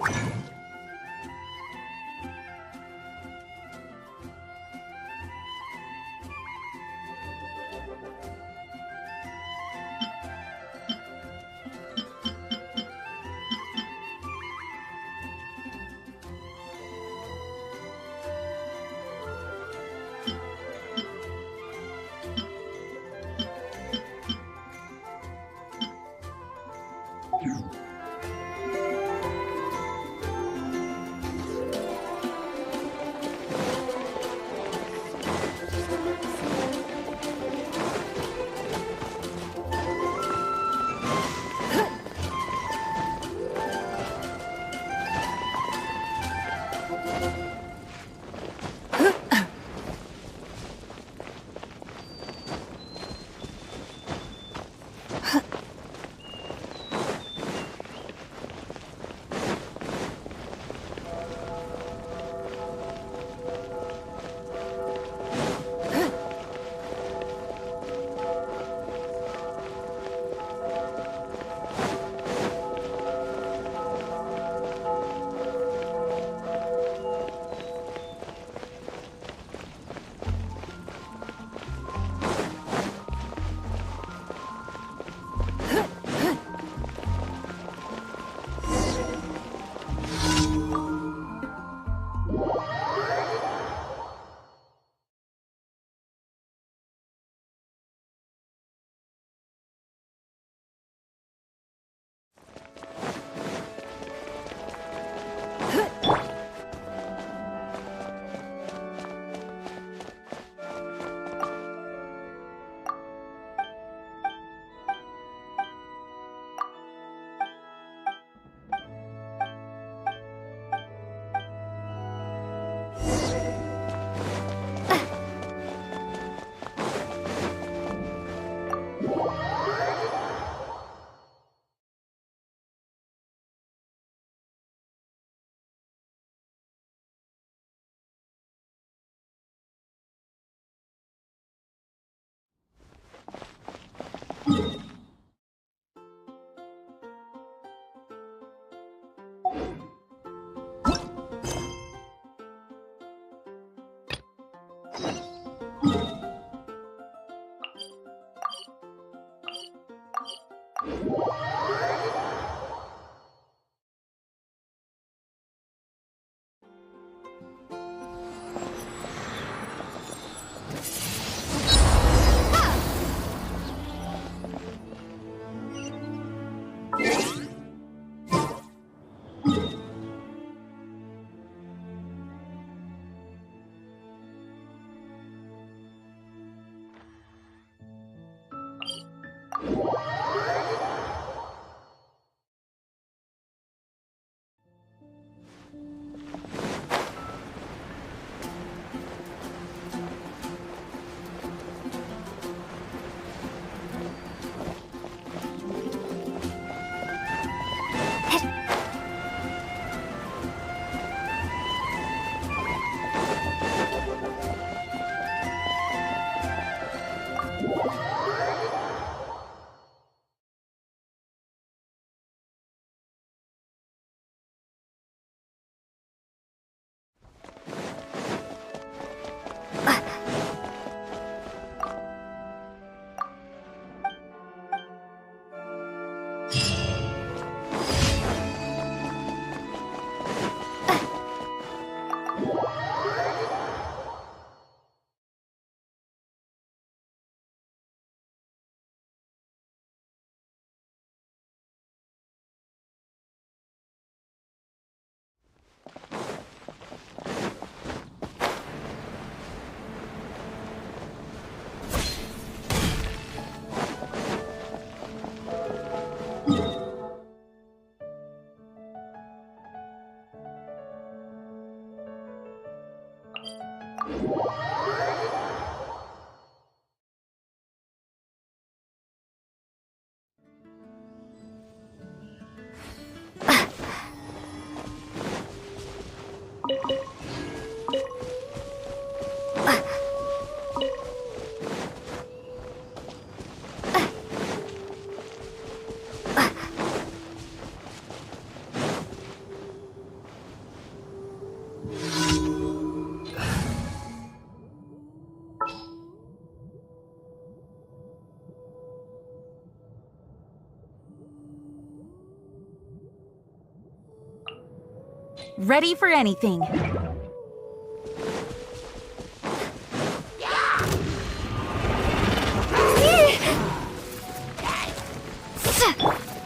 Ready for anything.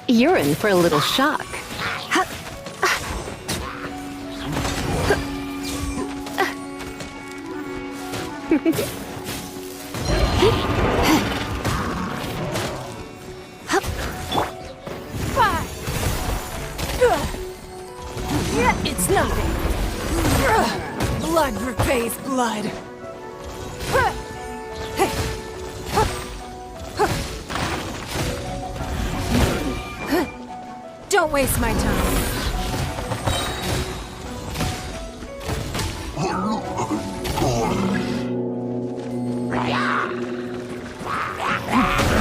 You're in for a little shock. It's nothing. Blood repays blood. Don't waste my time.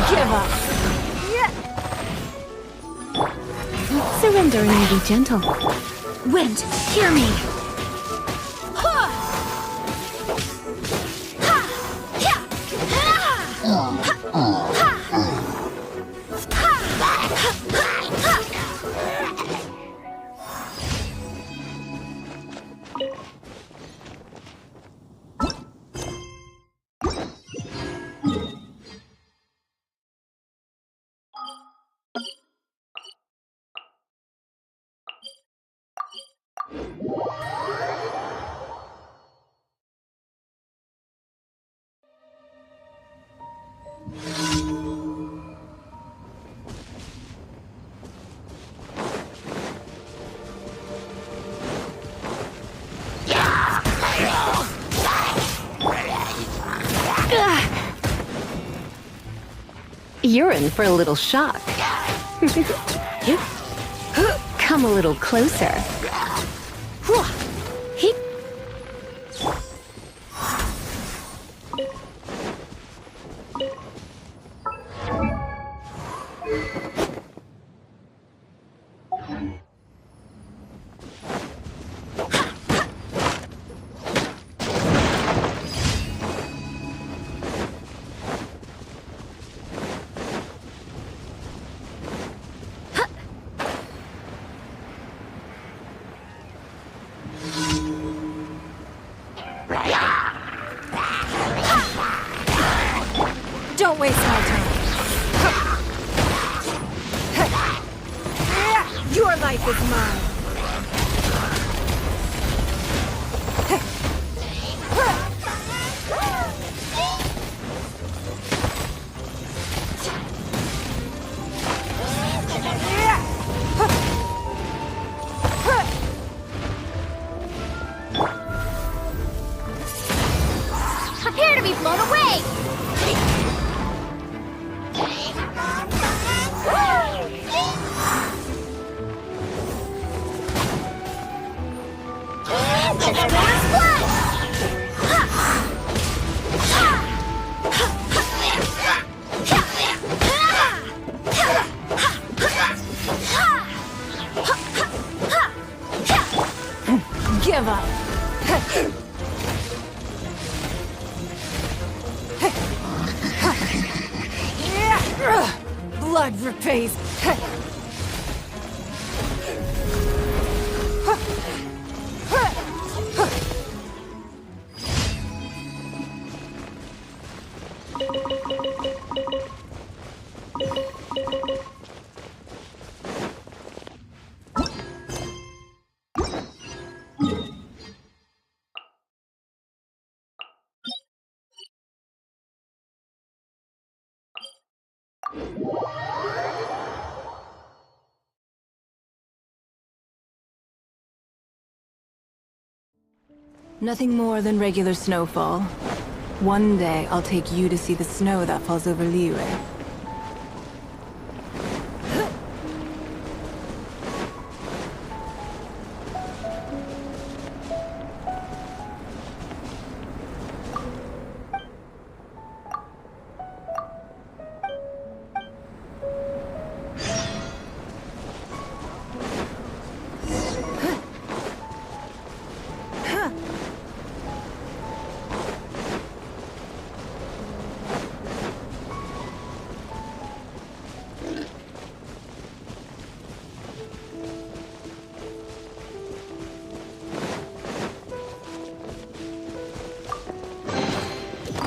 Give up. Surrender and be gentle. Wind, hear me. You're in for a little shock. Come a little closer. life is mine. Prepare to be blown away! Give up. Blood repays. Nothing more than regular snowfall. One day, I'll take you to see the snow that falls over Liyue.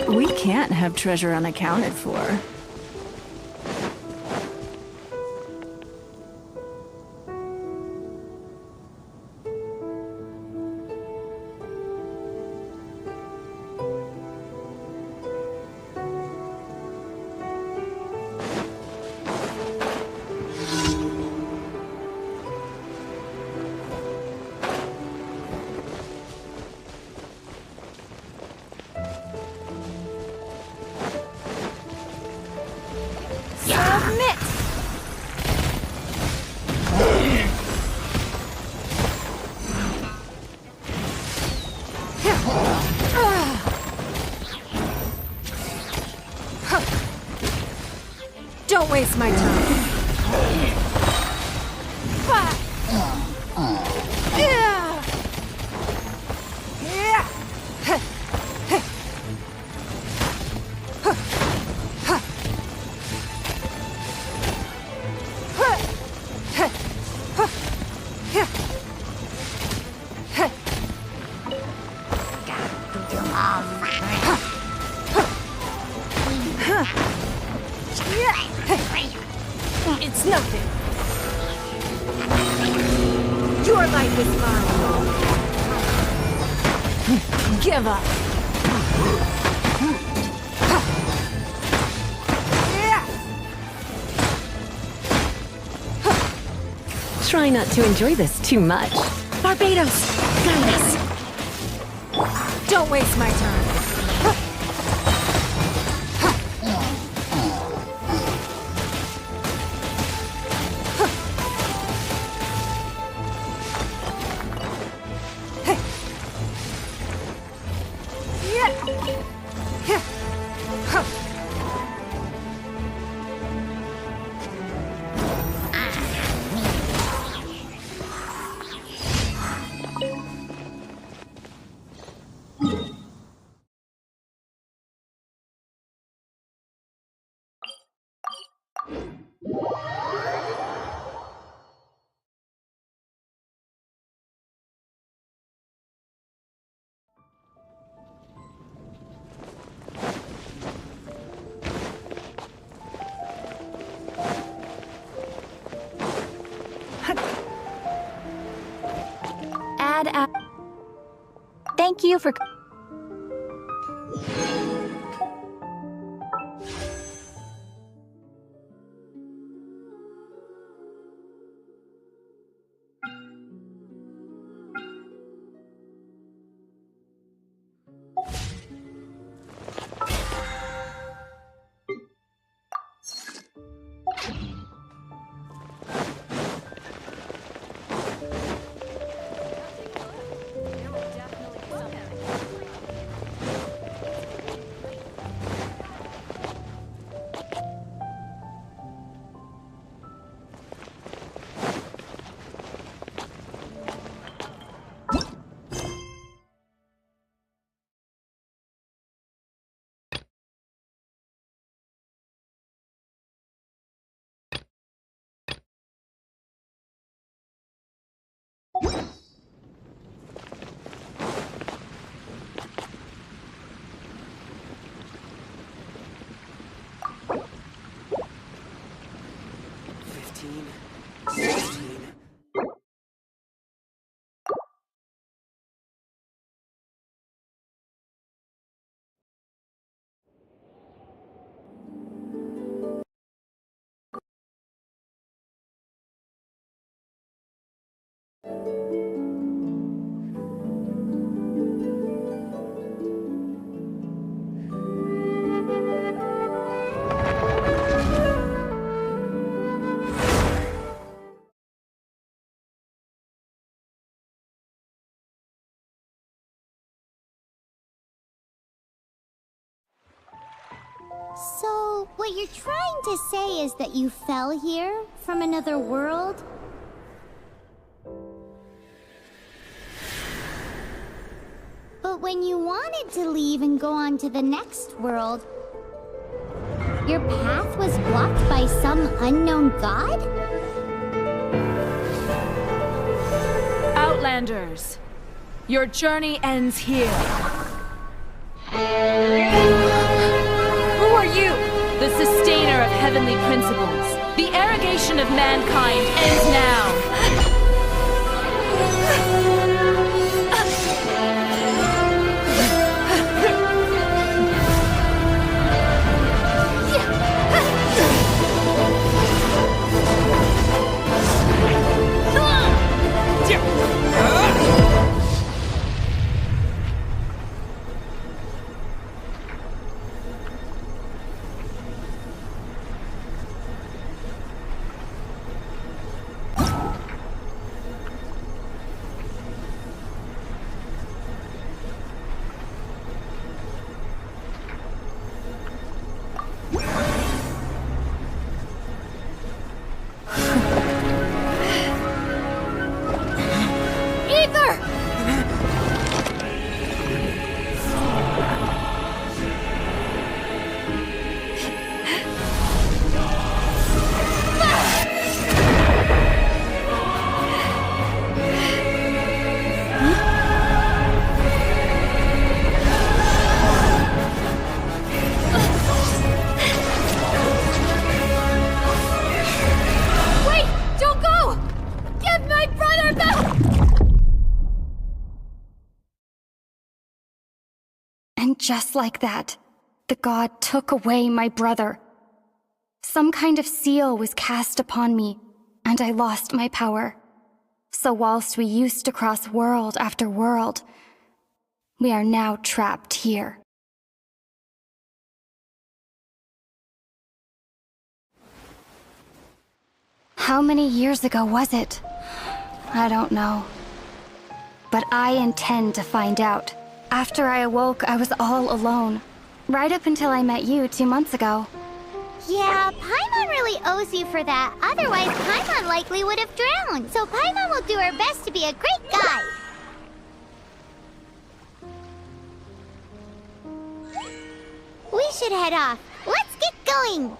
We can't have treasure unaccounted for. Submit! Don't waste my time. It's nothing. Your life is mine. Give up. Try not to enjoy this too much. Barbados, guide us. Don't waste my time. Thank you for... So, what you're trying to say is that you fell here from another world? But when you wanted to leave and go on to the next world, your path was blocked by some unknown god? Outlanders, your journey ends here. Who are you? The sustainer of heavenly principles. The arrogation of mankind ends now. Just like that, the god took away my brother. Some kind of seal was cast upon me, and I lost my power. So whilst we used to cross world after world, we are now trapped here. How many years ago was it? I don't know. But I intend to find out. After I awoke, I was all alone. Right up until I met you 2 months ago. Yeah, Paimon really owes you for that. Otherwise, Paimon likely would have drowned. So Paimon will do her best to be a great guide. We should head off. Let's get going.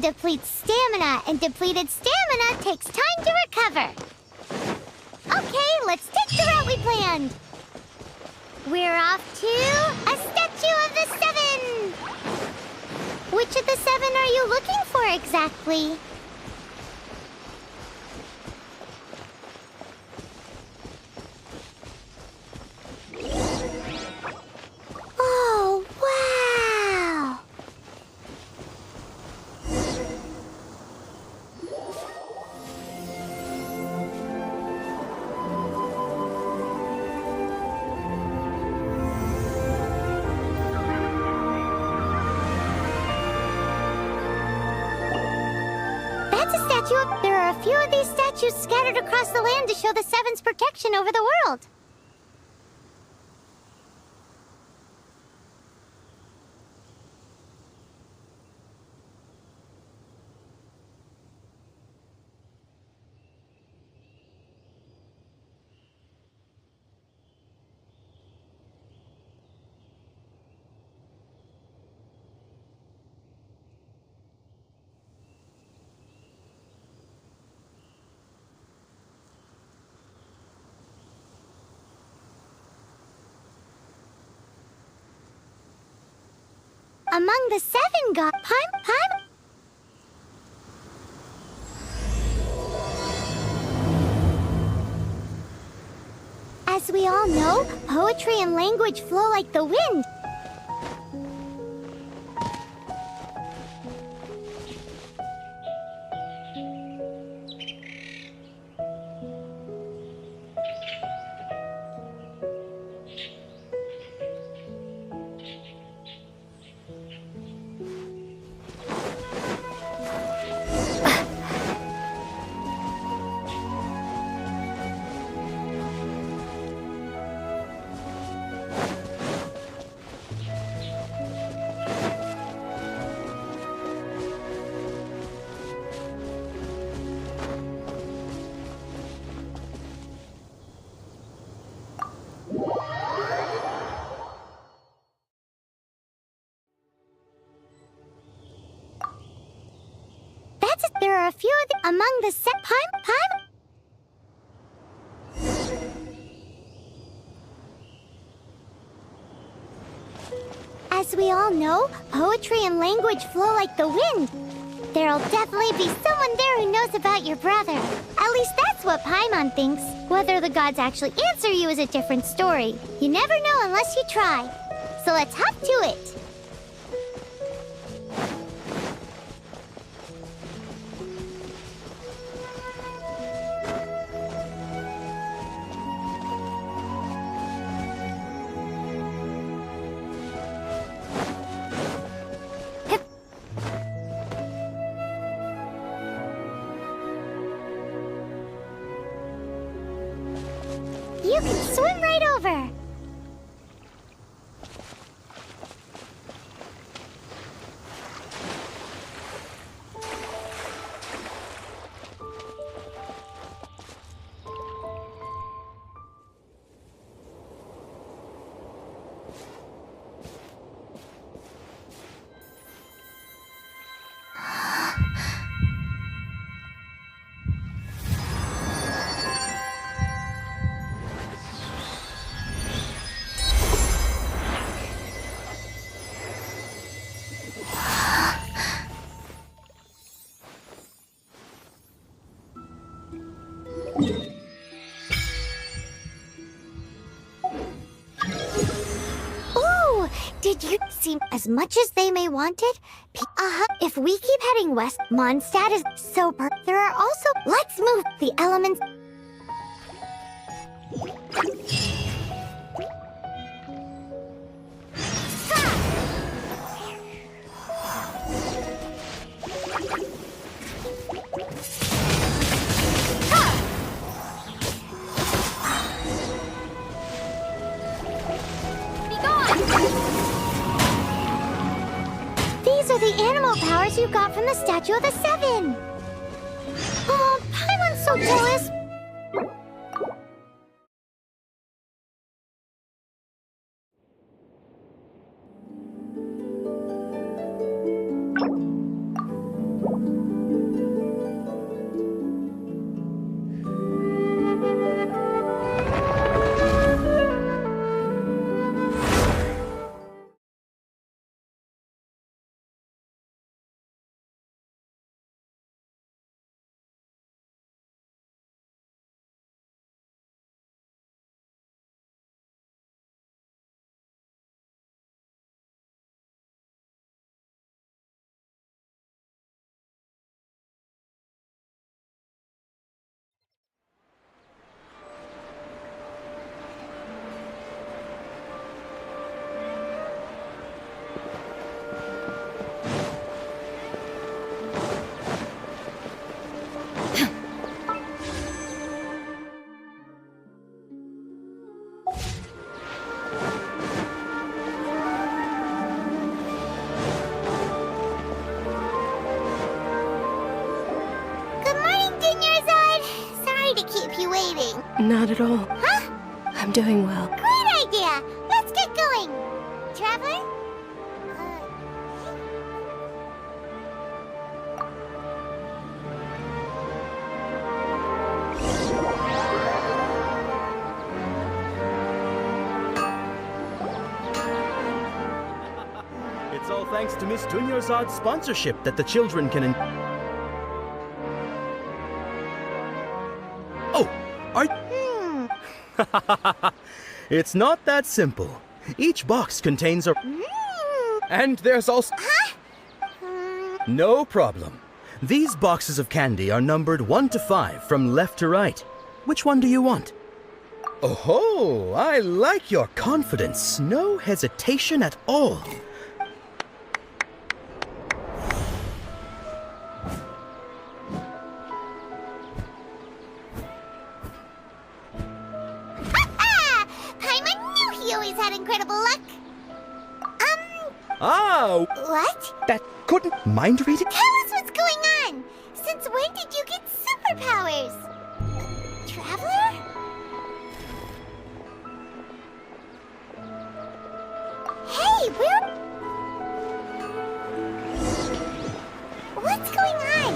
depletes stamina, and depleted stamina takes time to recover. Okay, let's take the route we planned. We're off to a statue of the seven. Which of the seven are you looking for exactly? Oh, wow! That's a statue of... There are a few of these statues scattered across the land to show the Seven's protection over the world. Among the seven gods... Paimon? As we all know, poetry and language flow like the wind. There are a few of the... Among the Paimon? As we all know, poetry and language flow like the wind. There'll definitely be someone there who knows about your brother. At least that's what Paimon thinks. Whether the gods actually answer you is a different story. You never know unless you try. So let's hop to it. You can swim right over. Ooh, did you see? As much as they may want it, if we keep heading west, Mondstadt is sober. There are also... Let's move the elements... These are the animal powers you got from the Statue of the Seven! Oh, Paimon's so jealous! Not at all. Huh? I'm doing well. Great idea! Let's get going! Traveler? It's all thanks to Miss Dunyarzad's sponsorship that the children can Oh! It's not that simple. Each box contains a... And there's also... No problem. These boxes of candy are numbered 1 to 5 from left to right. Which one do you want? Oh, I like your confidence. No hesitation at all. Paimon knew he always had incredible luck. Oh! What? That couldn't mind reading? Tell us what's going on! Since when did you get superpowers? Traveler? Hey, what's going on?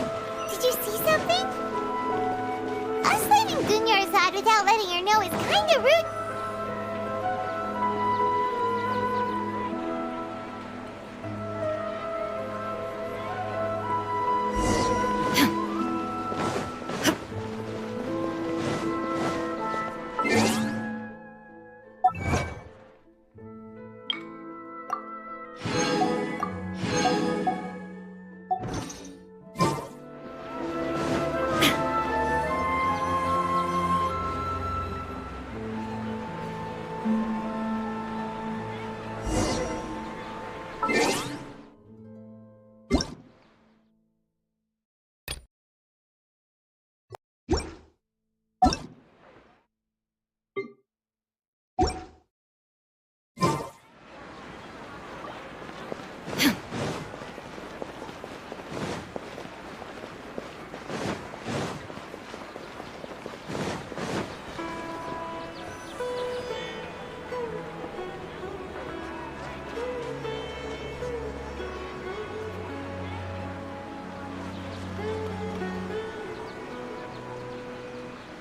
Did you see something? Us leaving Dunyarzad without letting her know is kinda rude.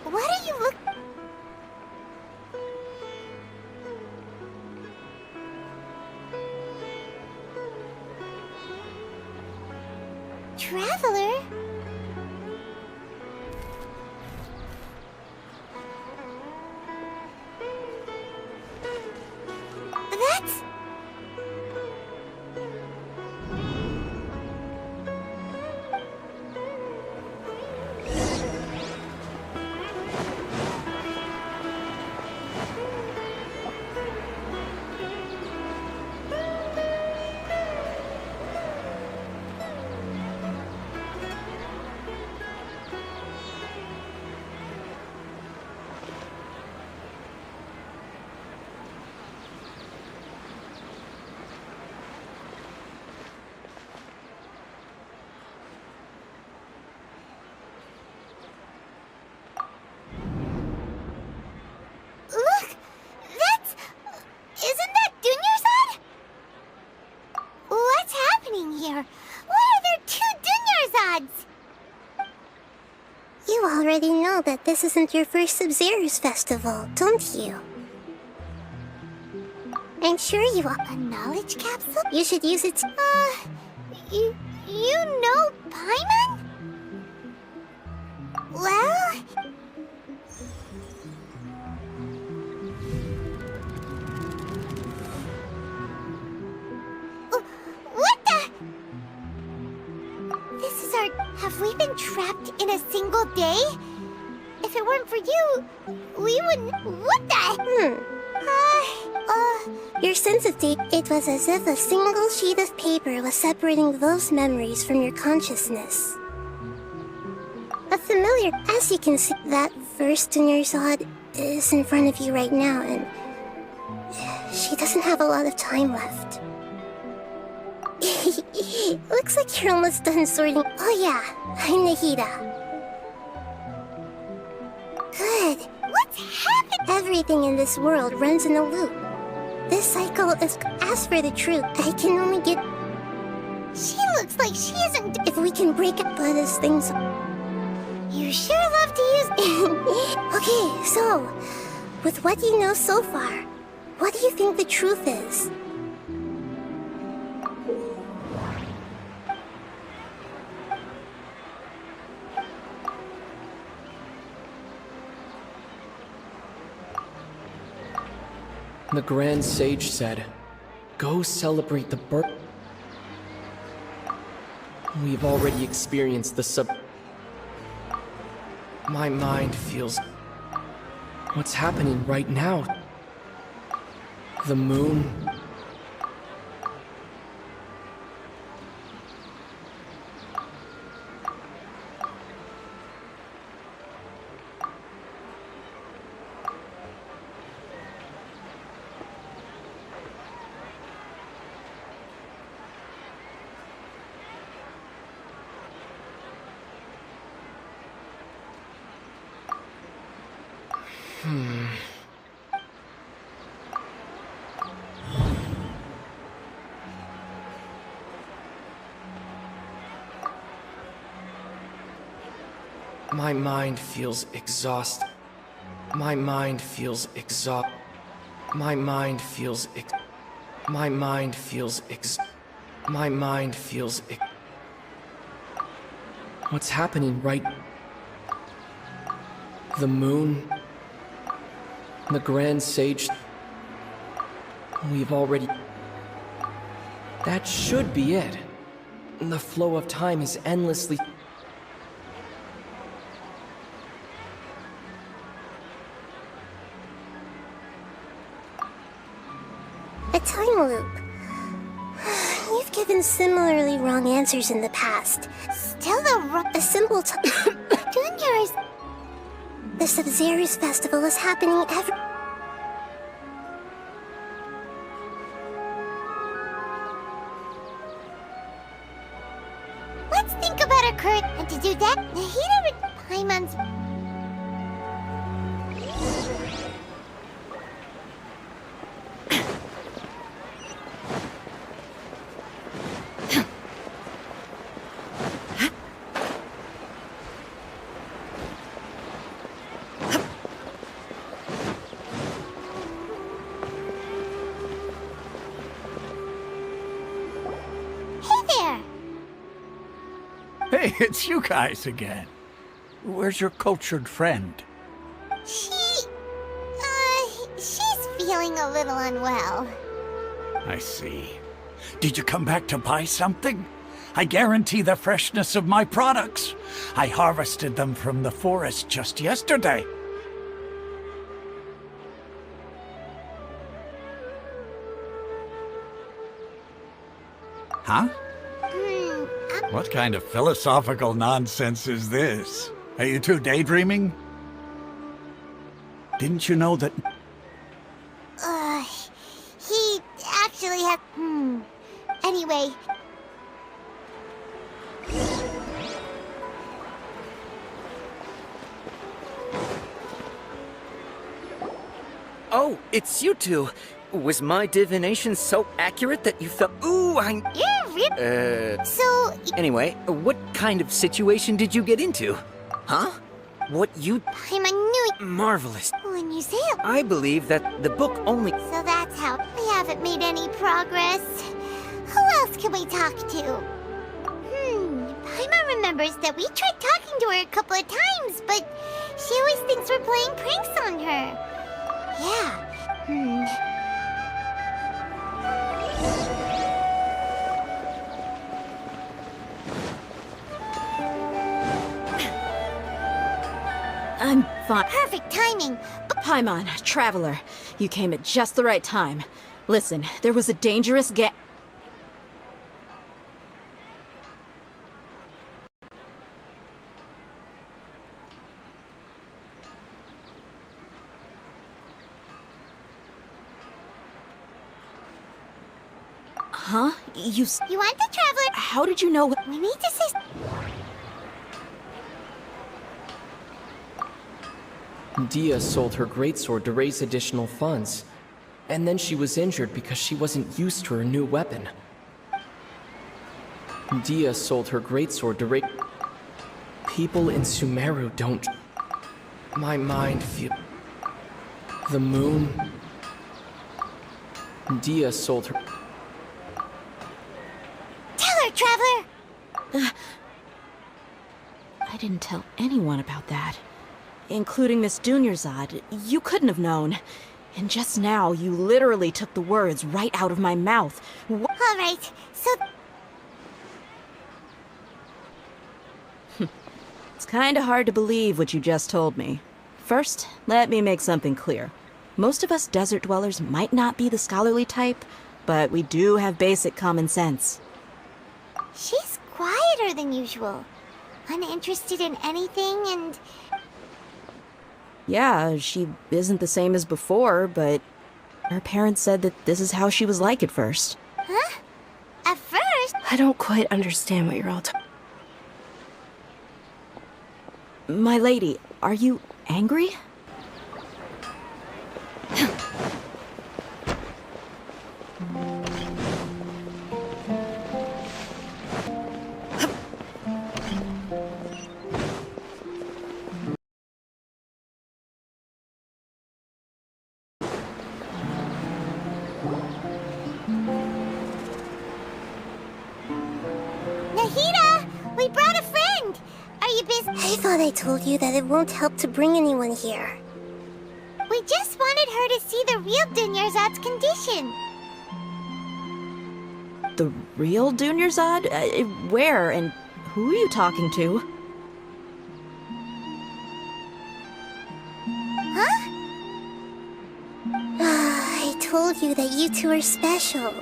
What are you look... Traveler? That's... Look! That's... Isn't that Dunyarzad? What's happening here? Why are there 2 Dunyarzads? You already know that this isn't your first Sub-Zero's festival, don't you? I'm sure you want a knowledge capsule? You should use it. You know Paimon? Well... What the? This is our... Have we been trapped in a single day? If it weren't for you, we wouldn't... What the? Your sense of date, it was as if a single sheet of paper was separating those memories from your consciousness. A familiar, as you can see, that first Dunyarzad is in front of you right now, and she doesn't have a lot of time left. Looks like you're almost done sorting. Oh yeah, I'm Nahida. Good. What's Everything in this world runs in a loop. This cycle is... As for the truth, I can only get... She looks like she isn't... If we can break up by this thing... You sure love to use... Okay, so... With what you know so far, what do you think the truth is? The Grand Sage said, "Go celebrate the birth." We've already experienced the My mind feels... What's happening right now? The moon... My mind feels exhausted. My mind feels exhausted. My mind feels My mind feels My mind feels What's happening right... The moon... The Grand Sage... We've already... That should be it. The flow of time is endlessly... A time loop. You've given similarly wrong answers in the past. Still a simple Juniors! The Sub-Zero's festival is happening every... Let's think about a Kurt, and to do that, Paimon's... Hey, it's you guys again. Where's your cultured friend? She's feeling a little unwell. I see. Did you come back to buy something? I guarantee the freshness of my products. I harvested them from the forest just yesterday. Huh? What kind of philosophical nonsense is this? Are you two daydreaming? Didn't you know that... He actually had... Anyway... Oh, it's you two. Was my divination so accurate that you felt... Ooh, So... Anyway, what kind of situation did you get into? Huh? What you... I'm a new... Marvelous. When you say it... I believe that the book only... So that's how... We haven't made any progress. Who else can we talk to? Paimon remembers that we tried talking to her a couple of times, but she always thinks we're playing pranks on her. Yeah. I'm fine. Perfect timing. Paimon, Traveler, you came at just the right time. Listen, there was a dangerous Huh? You want the Traveler? How did you know? We need to say... Dia sold her greatsword to raise additional funds, and then she was injured because she wasn't used to her new weapon. Dia sold her greatsword to raise... People in Sumeru don't... My mind feel... The moon... Dia sold her... Tell her, Traveler! I didn't tell anyone about that. Including Miss Dunyarzad. You couldn't have known. And just now, you literally took the words right out of my mouth. Alright, so... It's kinda hard to believe what you just told me. First, let me make something clear. Most of us desert dwellers might not be the scholarly type, but we do have basic common sense. She's quieter than usual. Uninterested in anything and... Yeah, she isn't the same as before, but her parents said that this is how she was like at first. Huh? At first? I don't quite understand what you're all talking. My lady, are you angry? Nahida! We brought a friend! Are you busy? I thought I told you that it won't help to bring anyone here. We just wanted her to see the real Dunyarzad's condition. The real Dunyarzad? Where and who are you talking to? Huh? I told you that you two are special.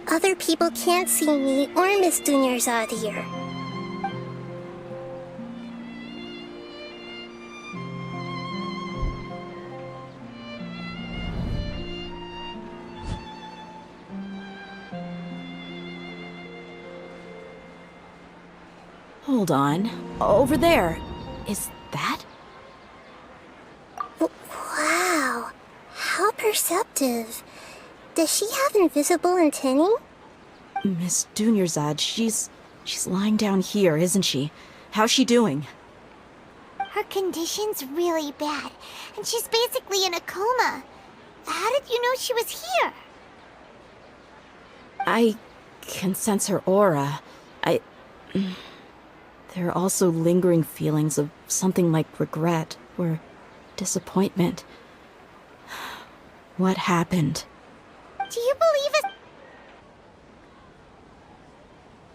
Other people can't see me or Miss Dunyarzad here. Hold on. Over there. Is that? Wow. How perceptive. Does she have invisible antennae? Miss Dunyarzad, she's lying down here, isn't she? How's she doing? Her condition's really bad, and she's basically in a coma. How did you know she was here? I can sense her aura. There are also lingering feelings of something like regret or disappointment. What happened? Do you believe it?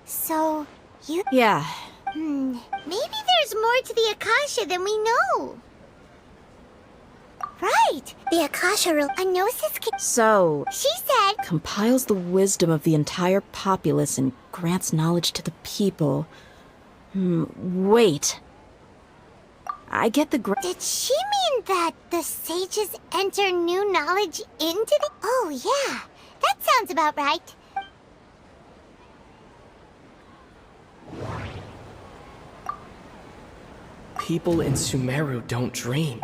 So, you... Yeah. Maybe there's more to the Akasha than we know. Right! The Akasha a gnosis can... So... She said... Compiles the wisdom of the entire populace and grants knowledge to the people. Wait. I get the Did she mean that the sages enter new knowledge into the... Oh, yeah. That sounds about right. People in Sumeru don't dream.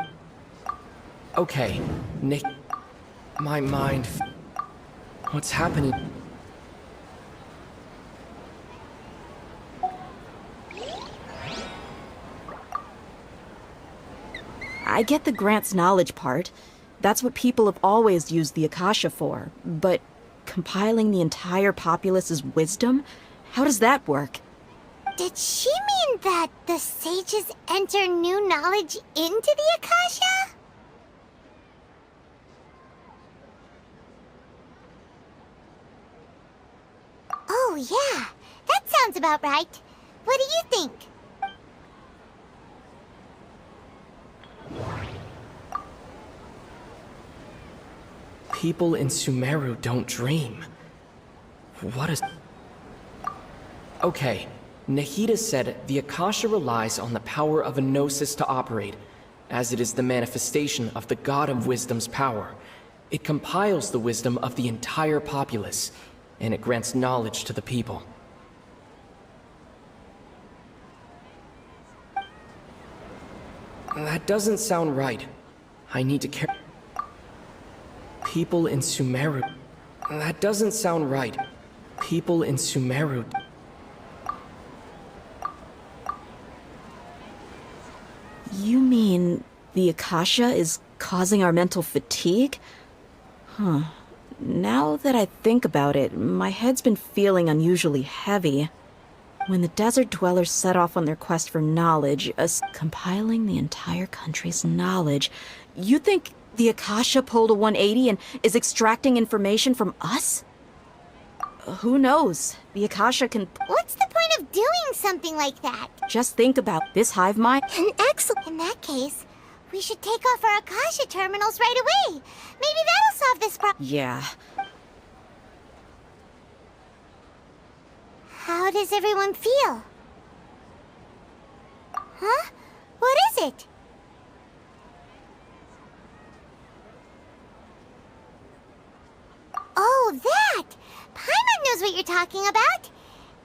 Okay, Nick... My mind... What's happening? I get the grants knowledge part. That's what people have always used the Akasha for. But compiling the entire populace's wisdom? How does that work? Did she mean that the sages enter new knowledge into the Akasha? Oh, yeah. That sounds about right. What do you think? People in Sumeru don't dream. What is... Okay, Nahida said the Akasha relies on the power of a gnosis to operate, as it is the manifestation of the God of Wisdom's power. It compiles the wisdom of the entire populace, and it grants knowledge to the people. That doesn't sound right. I need to care. People in Sumeru. That doesn't sound right. People in Sumeru. You mean the Akasha is causing our mental fatigue? Huh. Now that I think about it, my head's been feeling unusually heavy. When the desert dwellers set off on their quest for knowledge, us compiling the entire country's knowledge, you think the Akasha pulled a 180 and is extracting information from us? Who knows? The Akasha can... What's the point of doing something like that? Just think about this hive mind. Excellent. In that case, we should take off our Akasha terminals right away. Maybe that'll solve this problem. Yeah. How does everyone feel? Huh? What is it? Oh, that! Paimon knows what you're talking about.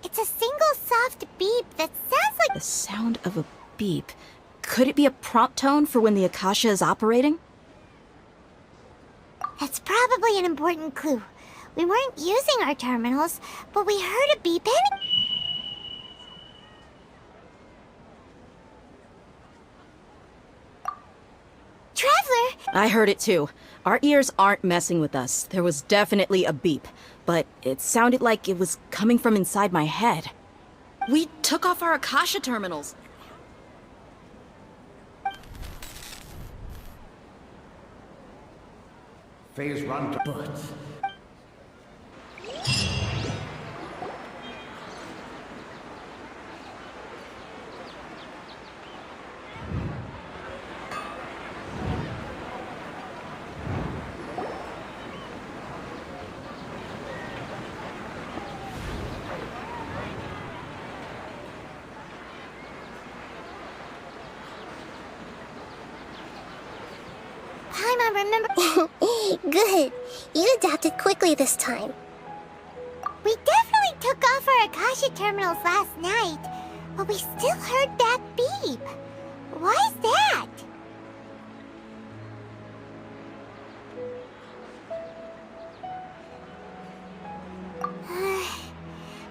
It's a single soft beep that sounds like... The sound of a beep. Could it be a prompt tone for when the Akasha is operating? That's probably an important clue. We weren't using our terminals, but we heard a beep and... Traveler! I heard it too. Our ears aren't messing with us. There was definitely a beep, but it sounded like it was coming from inside my head. We took off our Akasha terminals. Phase run to but. Paimon, remember... Good. You adapted quickly this time. We definitely took off our Akasha terminals last night, but we still heard that beep. Why is that?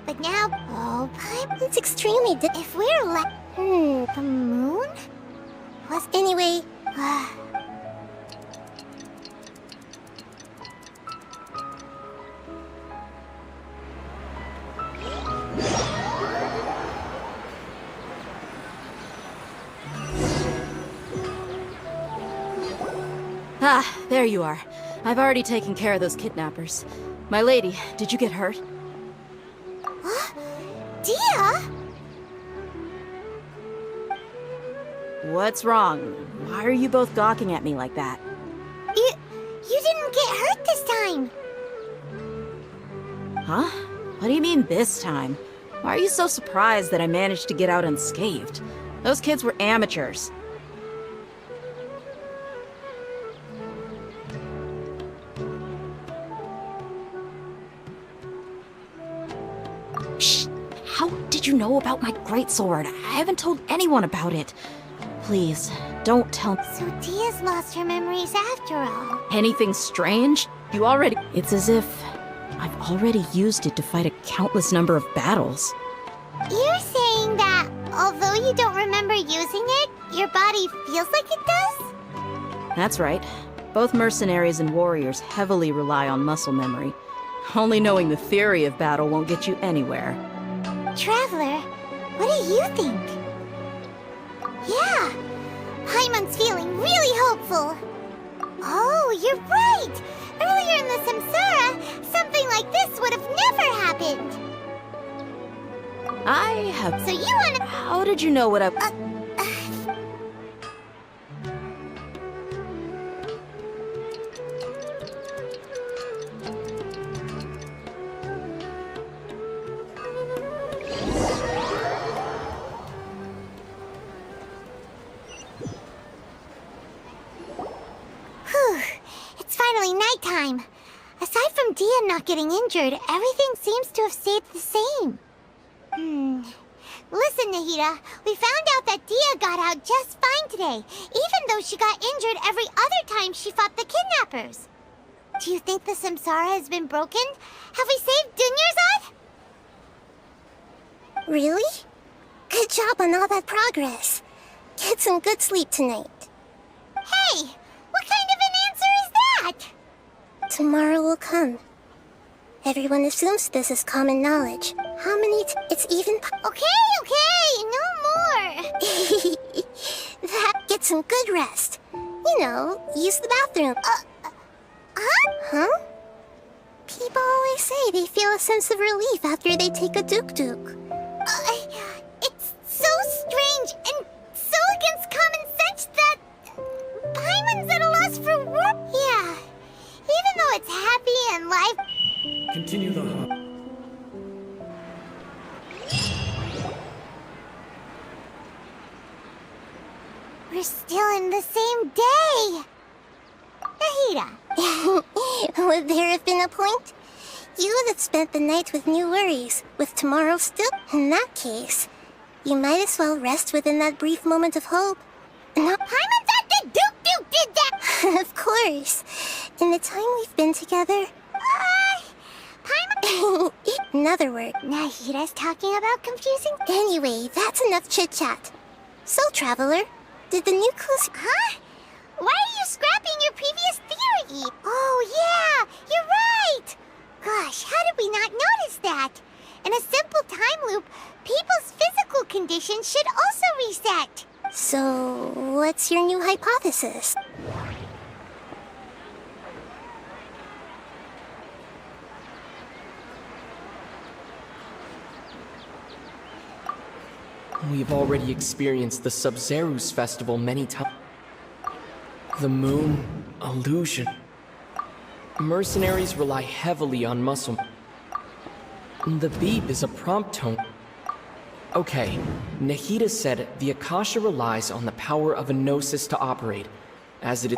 But now... Oh, Paimon... It's extremely If we're the moon? Was... Anyway... Ah, there you are. I've already taken care of those kidnappers. My lady, did you get hurt? Dia? What's wrong? Why are you both gawking at me like that? You didn't get hurt this time. Huh? What do you mean this time? Why are you so surprised that I managed to get out unscathed? Those kids were amateurs. Shh! How did you know about my greatsword? I haven't told anyone about it. Please, don't tell me. So Dia's lost her memories after all. Anything strange? You already... It's as if I've already used it to fight a countless number of battles. You're saying that, although you don't remember using it, your body feels like it does? That's right. Both mercenaries and warriors heavily rely on muscle memory. Only knowing the theory of battle won't get you anywhere. Traveler, what do you think? Yeah, Paimon's feeling really hopeful. Oh, you're right! Earlier in the Samsara, something like this would have never happened. I have... So you wanna... How did you know what I... Whew, it's finally nighttime. Aside from Dia not getting injured, everything seems to have stayed the same. Listen, Nahida, we found out that Dia got out just fine today, even though she got injured every other time she fought the kidnappers. Do you think the Samsara has been broken? Have we saved Dunyarzad? Really? Good job on all that progress. Get some good sleep tonight. Hey, what kind of an answer is that? Tomorrow will come. Everyone assumes this is common knowledge. How many it's even Okay, no more. Get some good rest. You know, use the bathroom. Huh? People always say they feel a sense of relief after they take a duk-duk. It's so strange and so against common sense that Paimon's at a loss for words. Yeah, even though it's happy and life. Continue the hunt. We're still in the same day. Nahida. Would there have been a point? You would have spent the night with new worries, with tomorrow still. In that case, you might as well rest within that brief moment of hope. No, Paimon's at the Duke did that! Of course. In the time we've been together... Paimon... Another word. Nahida's talking about confusing... Anyway, that's enough chit-chat. So, Traveler, did the new clues... Huh? Why are you scrapping your previous theory? Oh, yeah, you're right! Gosh, how did we not notice that? In a simple time loop, people's physical conditions should also reset. So, what's your new hypothesis? We've already experienced the Sub-Zerus festival many times. The moon, illusion. Mercenaries rely heavily on muscle. The beep is a prompt tone. Okay, Nahida said the Akasha relies on the power of a gnosis to operate, as it is...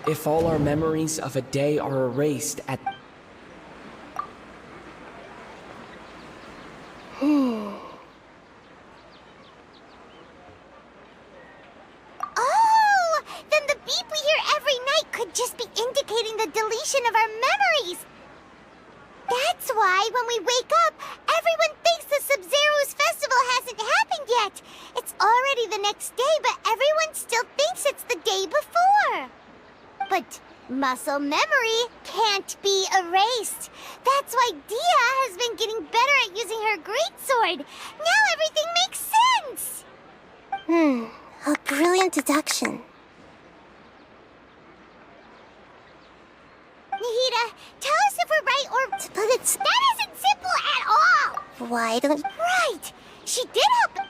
If all our memories of a day are erased at... Oh! Then the beep we hear every night could just be indicating the deletion of our memories! That's why when we wake up, everyone thinks the Sub-Zero's festival hasn't happened yet! It's already the next day, but everyone still thinks it's the day before! But muscle memory can't be erased. That's why Dia has been getting better at using her greatsword. Now everything makes sense! A brilliant deduction. Nahida, tell us if we're right or... But it's... That isn't simple at all! Why don't you... Right! She did help...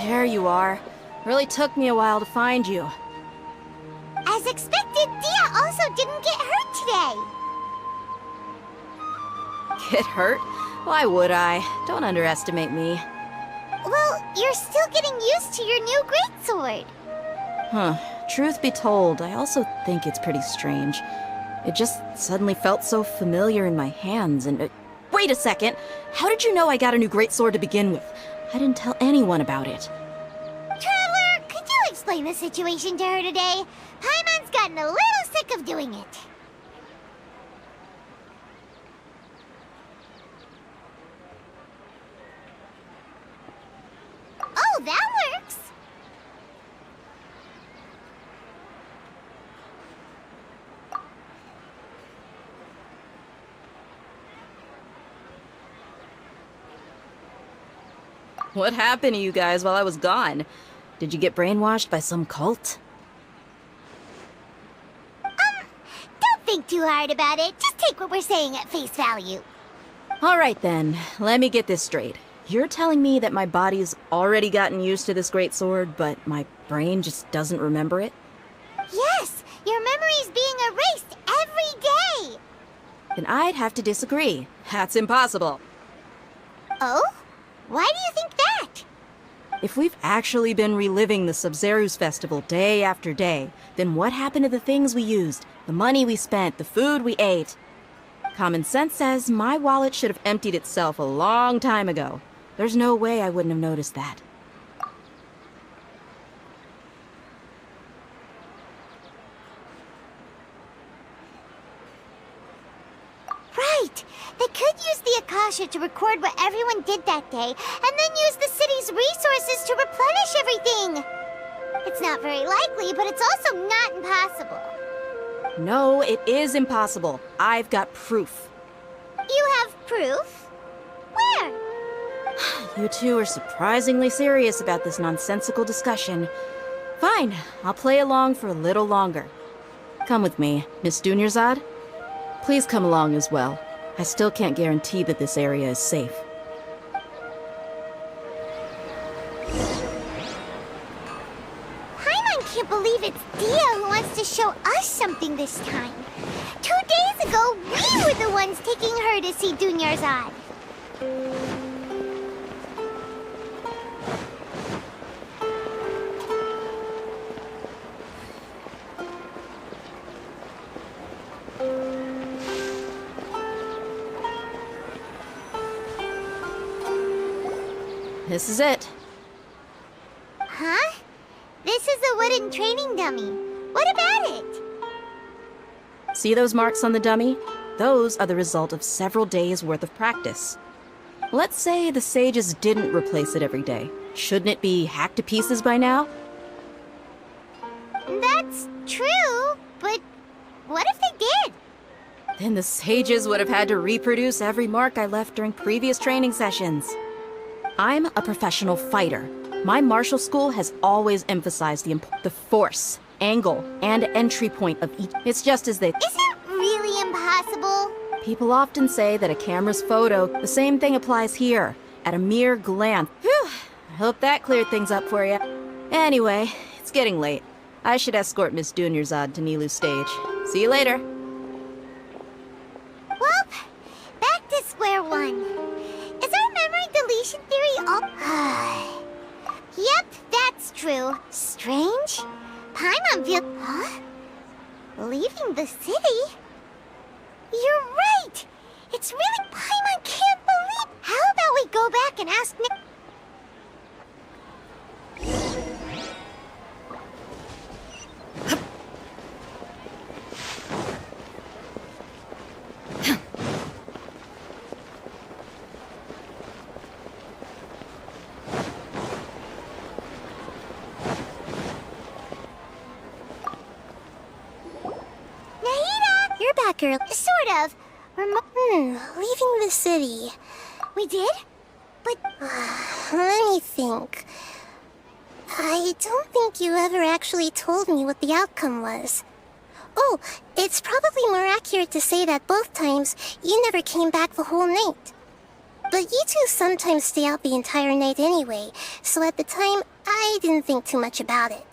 There you are. Really took me a while to find you. As expected, Dia also didn't get hurt today. Get hurt? Why would I? Don't underestimate me. Well, you're still getting used to your new greatsword. Huh. Truth be told, I also think it's pretty strange. It just suddenly felt so familiar in my hands and... wait a second! How did you know I got a new greatsword to begin with? I didn't tell anyone about it. Traveler, could you explain the situation to her today? Paimon's gotten a little sick of doing it. Oh, that works! What happened to you guys while I was gone? Did you get brainwashed by some cult? Don't think too hard about it. Just take what we're saying at face value. Alright then, let me get this straight. You're telling me that my body's already gotten used to this great sword, but my brain just doesn't remember it? Yes, your memory's being erased every day. Then I'd have to disagree. That's impossible. Oh? Why do you think that? If we've actually been reliving the Sub-Zeru's festival day after day, then what happened to the things we used, the money we spent, the food we ate? Common sense says my wallet should have emptied itself a long time ago. There's no way I wouldn't have noticed that. Right! They could use the Akasha to record what everyone did that day, and then use the city's resources to replenish everything! It's not very likely, but it's also not impossible. No, it is impossible. I've got proof. You have proof? Where? You two are surprisingly serious about this nonsensical discussion. Fine, I'll play along for a little longer. Come with me, Miss Dunyarzad. Please come along as well. I still can't guarantee that this area is safe. Paimon can't believe it's Dia who wants to show us something this time. 2 days ago, we were the ones taking her to see Dunyarzad. This is it. Huh? This is a wooden training dummy. What about it? See those marks on the dummy? Those are the result of several days' worth of practice. Let's say the sages didn't replace it every day. Shouldn't it be hacked to pieces by now? That's true, but what if they did? Then the sages would have had to reproduce every mark I left during previous training sessions. I'm a professional fighter. My martial school has always emphasized the force, angle, and entry point of each. It's just as they... Is it really impossible? People often say that a camera's photo, the same thing applies here. At a mere glance. Whew, I hope that cleared things up for you. Anyway, it's getting late. I should escort Miss Dunyarzad to Nilu's stage. See you later. Well, back to square one. Is our memory deletion theory all... Yep, that's true. Strange. Paimon feel... Huh? Leaving the city? You're right! It's really Paimon can't believe... How about we go back and ask Nick... Girl, sort of. Leaving the city. We did? But... Let me think. I don't think you ever actually told me what the outcome was. Oh, it's probably more accurate to say that both times you never came back the whole night. But you two sometimes stay out the entire night anyway, so at the time, I didn't think too much about it.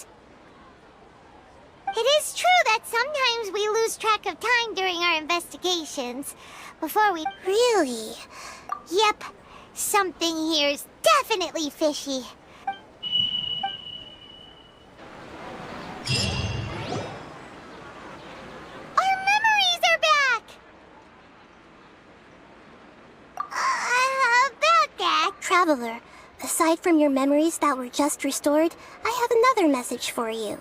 It is true that sometimes we lose track of time during our investigations. Before we... Really? Yep. Something here's definitely fishy. Our memories are back! About that... Traveler, aside from your memories that were just restored, I have another message for you.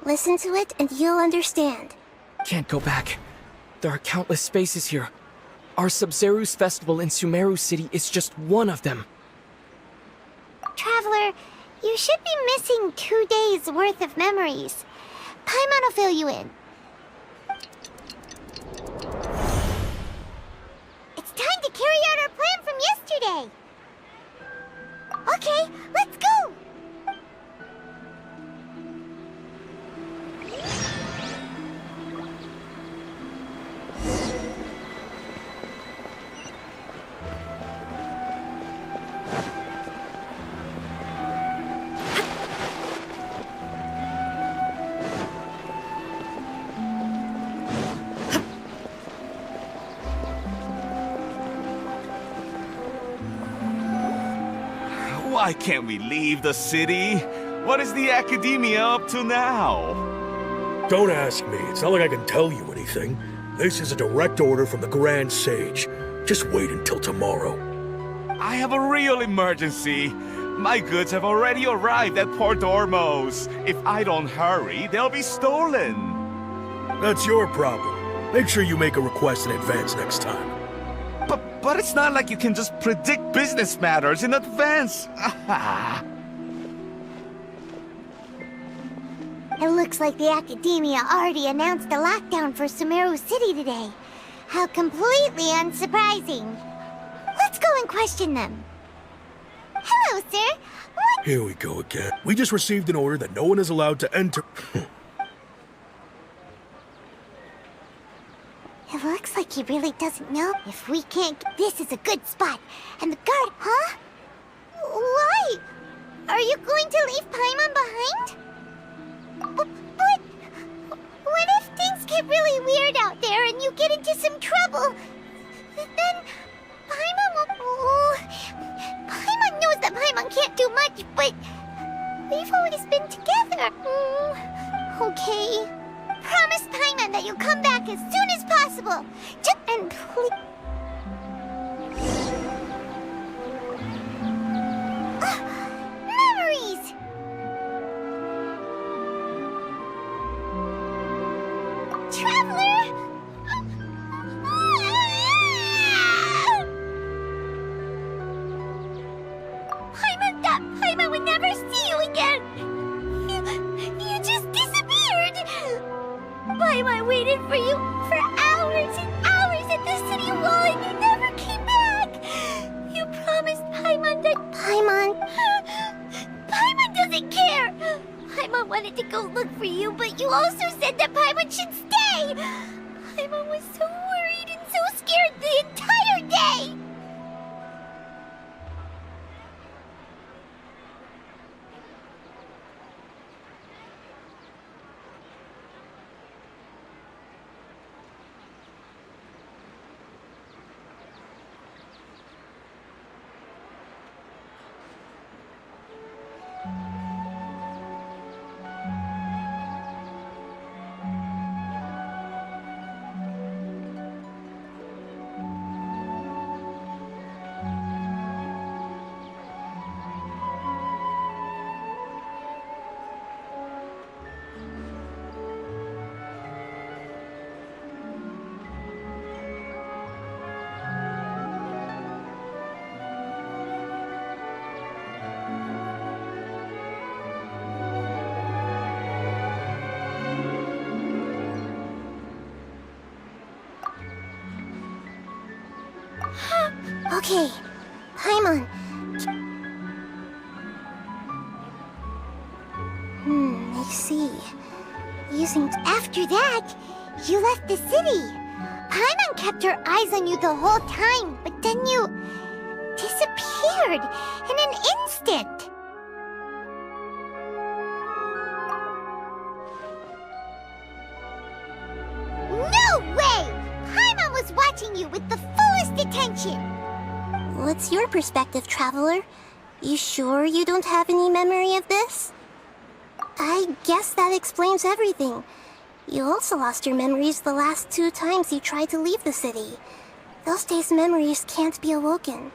Listen to it and you'll understand. Can't go back. There are countless spaces here. Our Sub-Zeru's festival in Sumeru City is just one of them. Traveler, you should be missing 2 days' worth of memories. Paimon will fill you in. It's time to carry out our plan from yesterday. Okay, let's go! Why can't we leave the city? What is the Academia up to now? Don't ask me. It's not like I can tell you anything. This is a direct order from the Grand Sage. Just wait until tomorrow. I have a real emergency. My goods have already arrived at Port Ormos. If I don't hurry, they'll be stolen. That's your problem. Make sure you make a request in advance next time. But it's not like you can just predict business matters in advance. It looks like the Academia already announced a lockdown for Sumeru City today. How completely unsurprising. Let's go and question them. Hello, sir. What? Here we go again. We just received an order that no one is allowed to enter. It looks like he really doesn't know. If we can't, this is a good spot. And the guard, huh? Why? Are you going to leave Paimon behind? But what if things get really weird out there and you get into some trouble? Then Paimon will... Oh, Paimon knows that Paimon can't do much, but we've always been together. Okay. Promise Paimon that you'll come back as soon as possible. And please... Memories! Traveler! Paimon would never see you again! You just disappeared! Paimon waited for you for hours and hours at the city wall and you never came back! You promised Paimon that... Paimon doesn't care! Paimon wanted to go look for you, but you also said that Paimon should stay! Paimon was so worried and so scared the entire day! Okay, Paimon. I see. After that, you left the city. Paimon kept her eyes on you the whole time, but then you disappeared in an instant. No way! Paimon was watching you with the fullest attention. What's your perspective, Traveler? You sure you don't have any memory of this? I guess that explains everything. You also lost your memories the last 2 times you tried to leave the city. Those days' memories can't be awoken.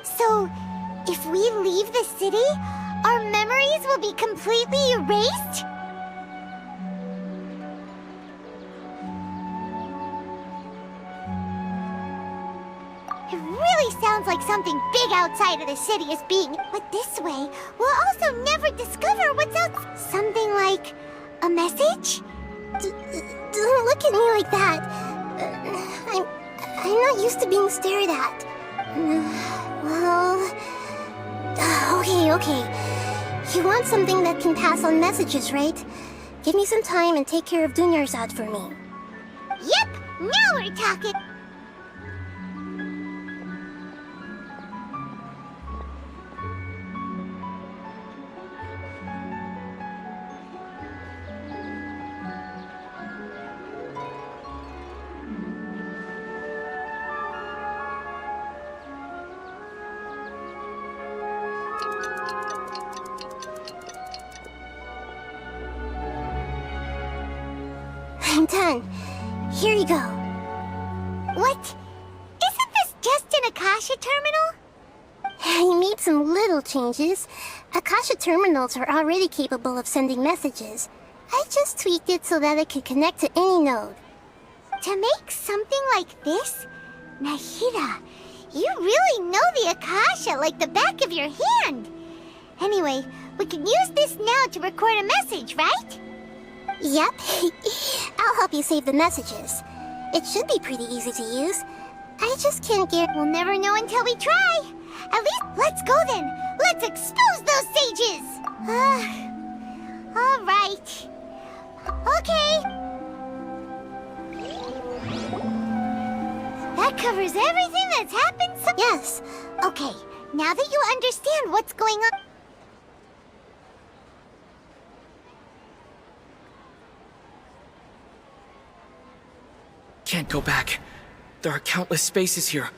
So, if we leave the city, our memories will be completely erased? It really sounds like something big outside of the city is being... But this way, we'll also never discover what's out... Something like... a message? Don't look at me like that. I'm not used to being stared at. Well... Okay. You want something that can pass on messages, right? Give me some time and take care of Dunyarzad for me. Yep, now we're talking. I'm done. Here you go. What? Isn't this just an Akasha terminal? I made some little changes. Akasha terminals are already capable of sending messages. I just tweaked it so that it could connect to any node. To make something like this? Nahida, you really know the Akasha like the back of your hand. Anyway, we can use this now to record a message, right? Yep. I'll help you save the messages. It should be pretty easy to use. I just can't get... We'll never know until we try. At least, let's go then. Let's expose those sages. All right. Okay. That covers everything that's happened so... Yes. Okay, now that you understand what's going on... Can't go back. There are countless spaces here.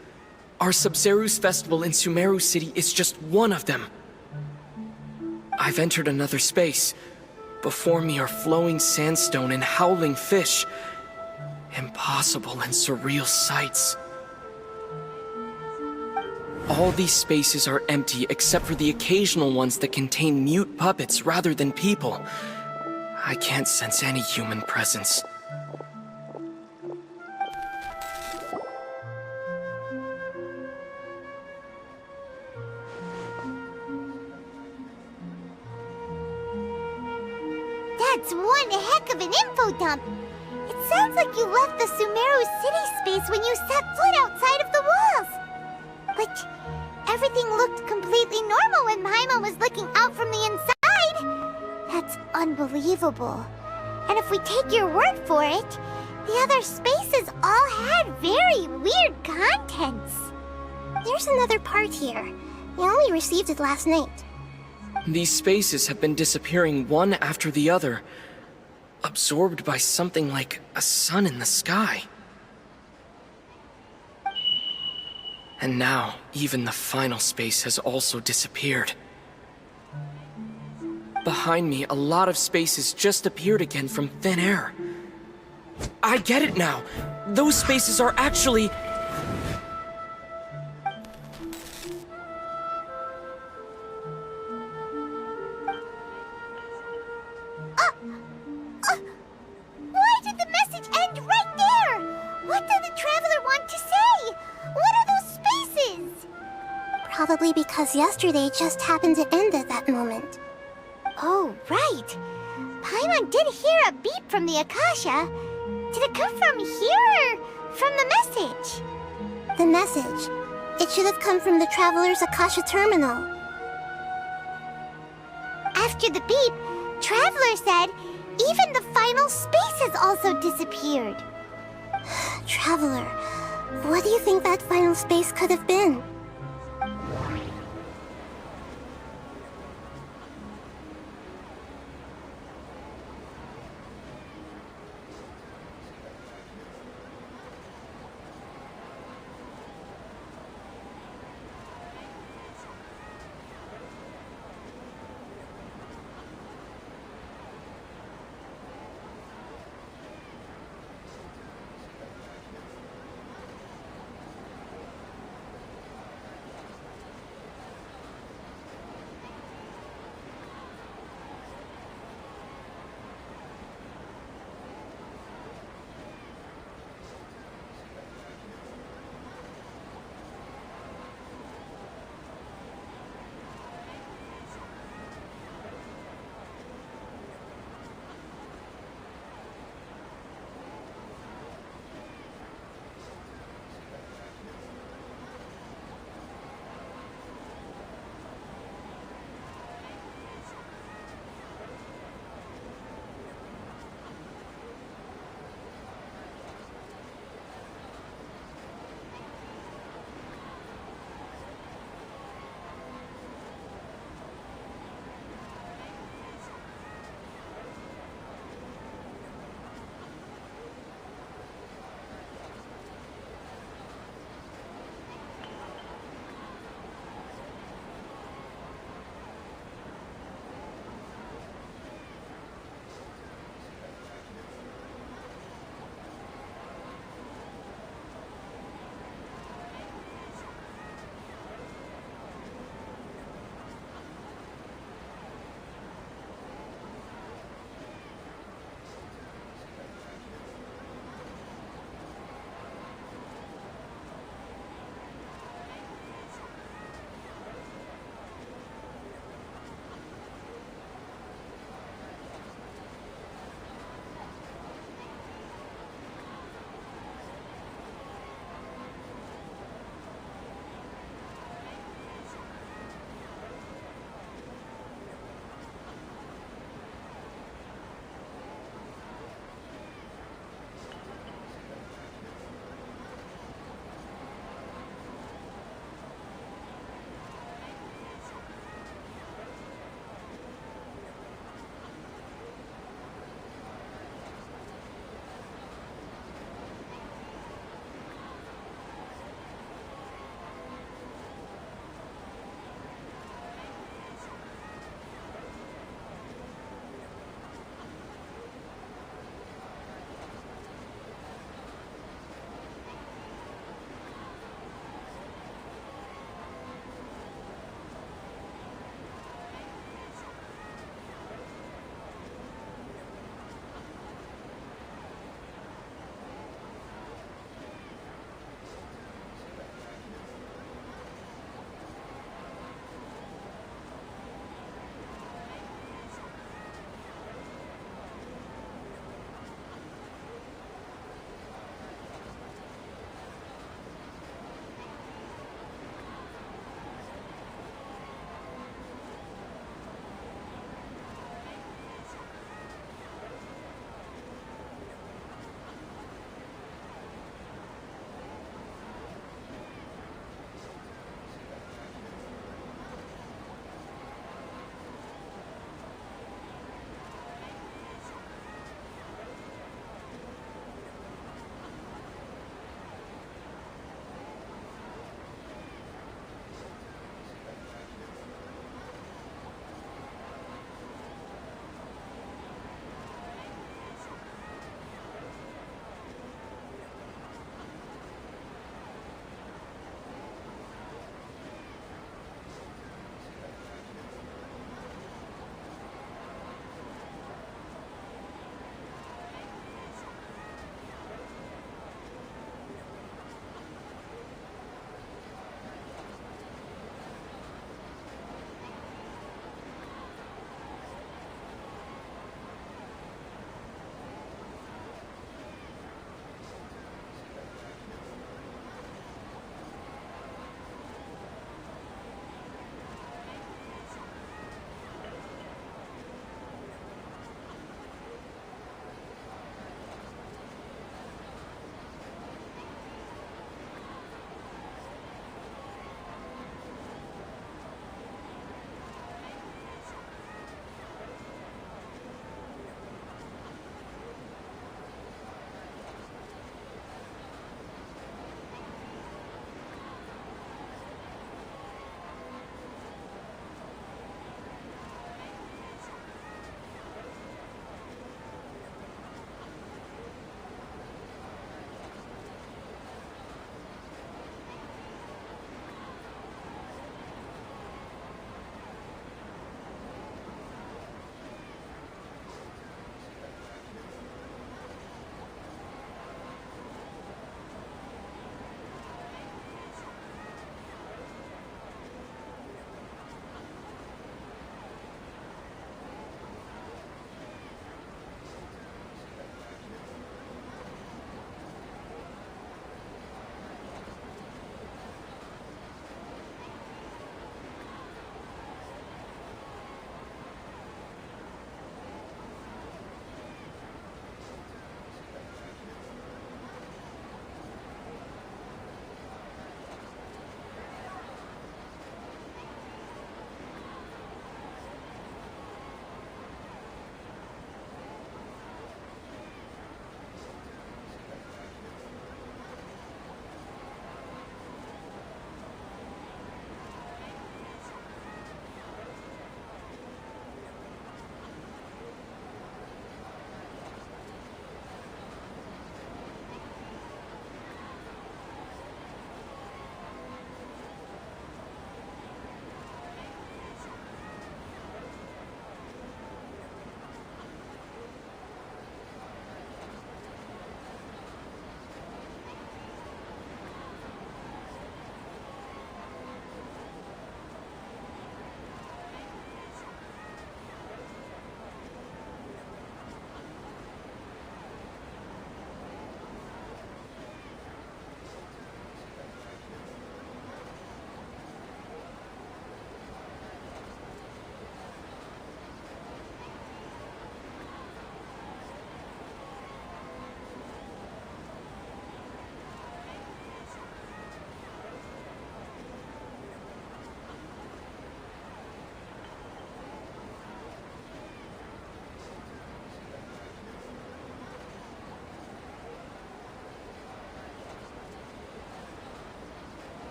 Our Sub-Zeru's festival in Sumeru City is just one of them. I've entered another space. Before me are flowing sandstone and howling fish. Impossible and surreal sights. All these spaces are empty except for the occasional ones that contain mute puppets rather than people. I can't sense any human presence. That's one heck of an info dump. It sounds like you left the Sumeru city space when you set foot outside of the walls. But everything looked completely normal when Paimon was looking out from the inside. That's unbelievable. And if we take your word for it, the other spaces all had very weird contents. There's another part here. We only received it last night. These spaces have been disappearing one after the other, absorbed by something like a sun in the sky. And now, even the final space has also disappeared. Behind me, a lot of spaces just appeared again from thin air. I get it now! Those spaces are actually... Why did the message end right there? What did the Traveler want to say? What are those spaces? Probably because yesterday just happened to end at that moment. Oh, right. Paimon did hear a beep from the Akasha. Did it come from here or from the message? The message. It should have come from the Traveler's Akasha terminal. After the beep, Traveler said even the final spaces also disappeared. Traveler, what do you think that final space could have been?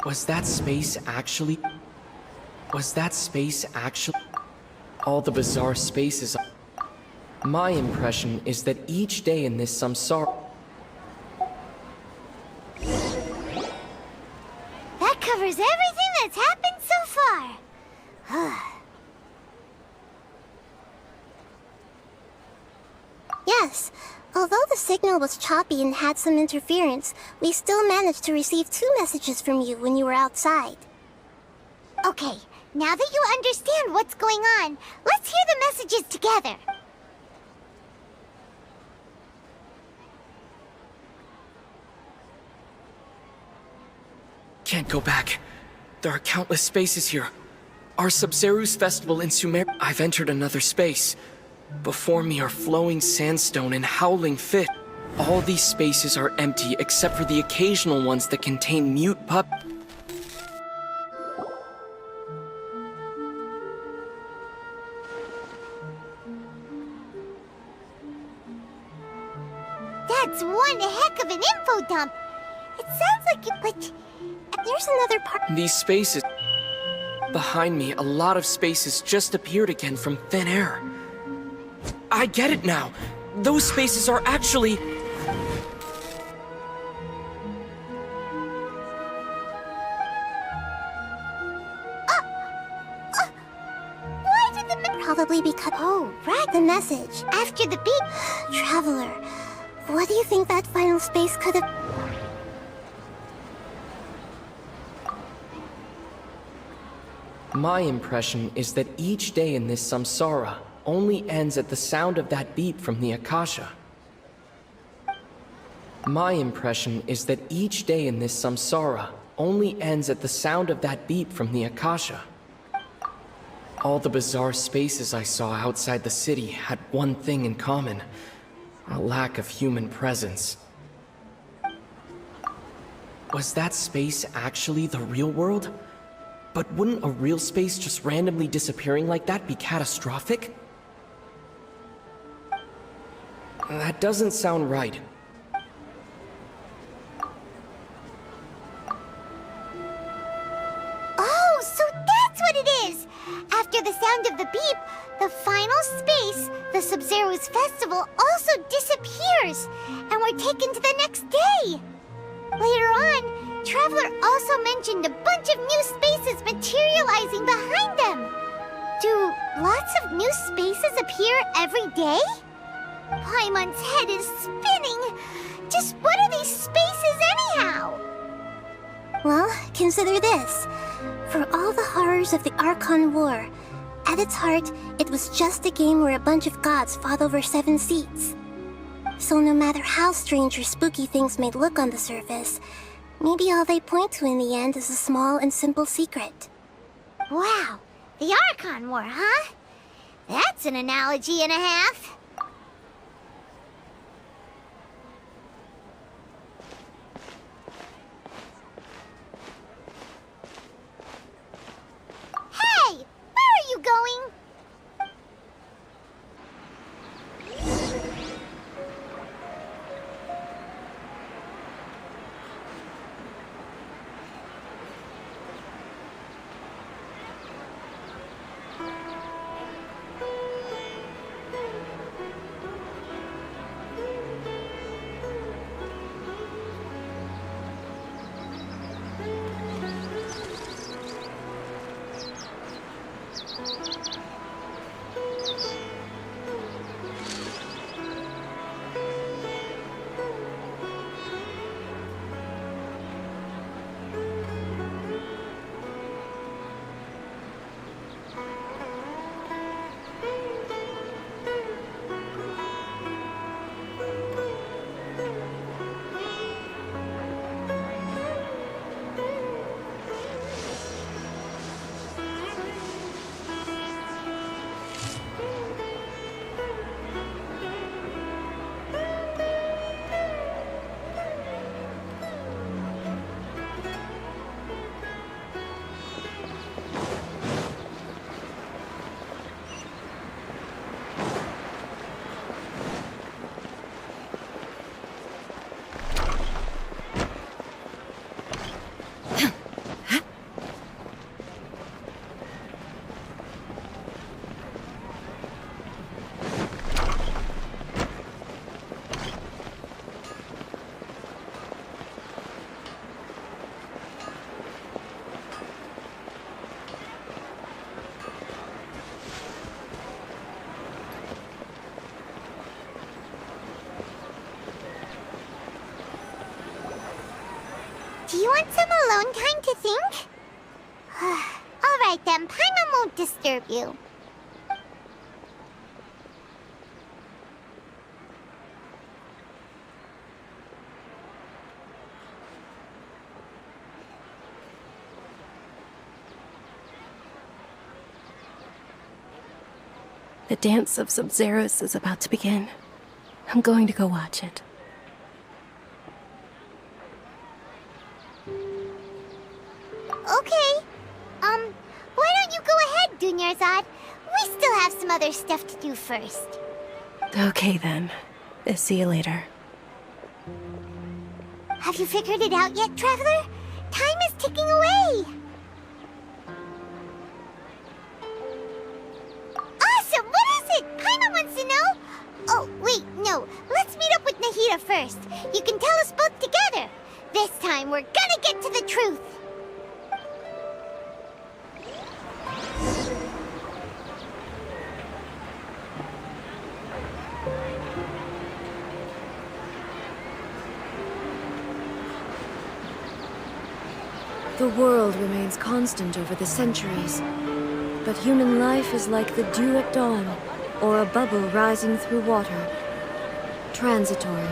Was that space actually... all the bizarre spaces... My impression is that each day in this samsara... That covers everything that's happened so far. Yes, although the signal was choppy and had some interference, we still managed to receive 2 messages from you when you were outside. Okay, now that you understand what's going on, let's hear the messages together. Can't go back. There are countless spaces here. Our Sub-Zeru's festival in Sumer... I've entered another space. Before me are flowing sandstone and howling fish. All these spaces are empty except for the occasional ones that contain mute pup... That's one heck of an info dump. It sounds like you... But there's another part... These spaces... Behind me, a lot of spaces just appeared again from thin air. I get it now. Those spaces are actually... Why did the... Probably because... Oh, right, the message. After the beep... Traveler, what do you think that final space could have... My impression is that each day in this samsara only ends at the sound of that beep from the Akasha. My impression is that each day in this samsara only ends at the sound of that beep from the Akasha. All the bizarre spaces I saw outside the city had one thing in common: a lack of human presence. Was that space actually the real world? But wouldn't a real space just randomly disappearing like that be catastrophic? That doesn't sound right. Oh, so that's what it is! After the sound of the beep, the final space, the Sub-Zeru's festival, also disappears, and we're taken to the next day! Later on, Traveler also mentioned a bunch of new spaces materializing behind them. Do lots of new spaces appear every day? Paimon's head is spinning. Just what are these spaces anyhow? Well, consider this. For all the horrors of the Archon War, at its heart, it was just a game where a bunch of gods fought over 7 seats. So no matter how strange or spooky things may look on the surface, maybe all they point to in the end is a small and simple secret. Wow, the Archon War, huh? That's an analogy and a half. Hey, where are you going? Do you want some alone time to think? Alright then, Paimon won't disturb you. The dance of Sub-Zeros is about to begin. I'm going to go watch it. Okay. Why don't you go ahead, Dunyarzad? We still have some other stuff to do first. Okay then. See you later. Have you figured it out yet, Traveler? Time is ticking away! Awesome! What is it? Paimon wants to know! Oh, wait, no. Let's meet up with Nahida first. You can tell us both together. This time, we're gonna get to the truth. The world remains constant over the centuries, but human life is like the dew at dawn, or a bubble rising through water. Transitory.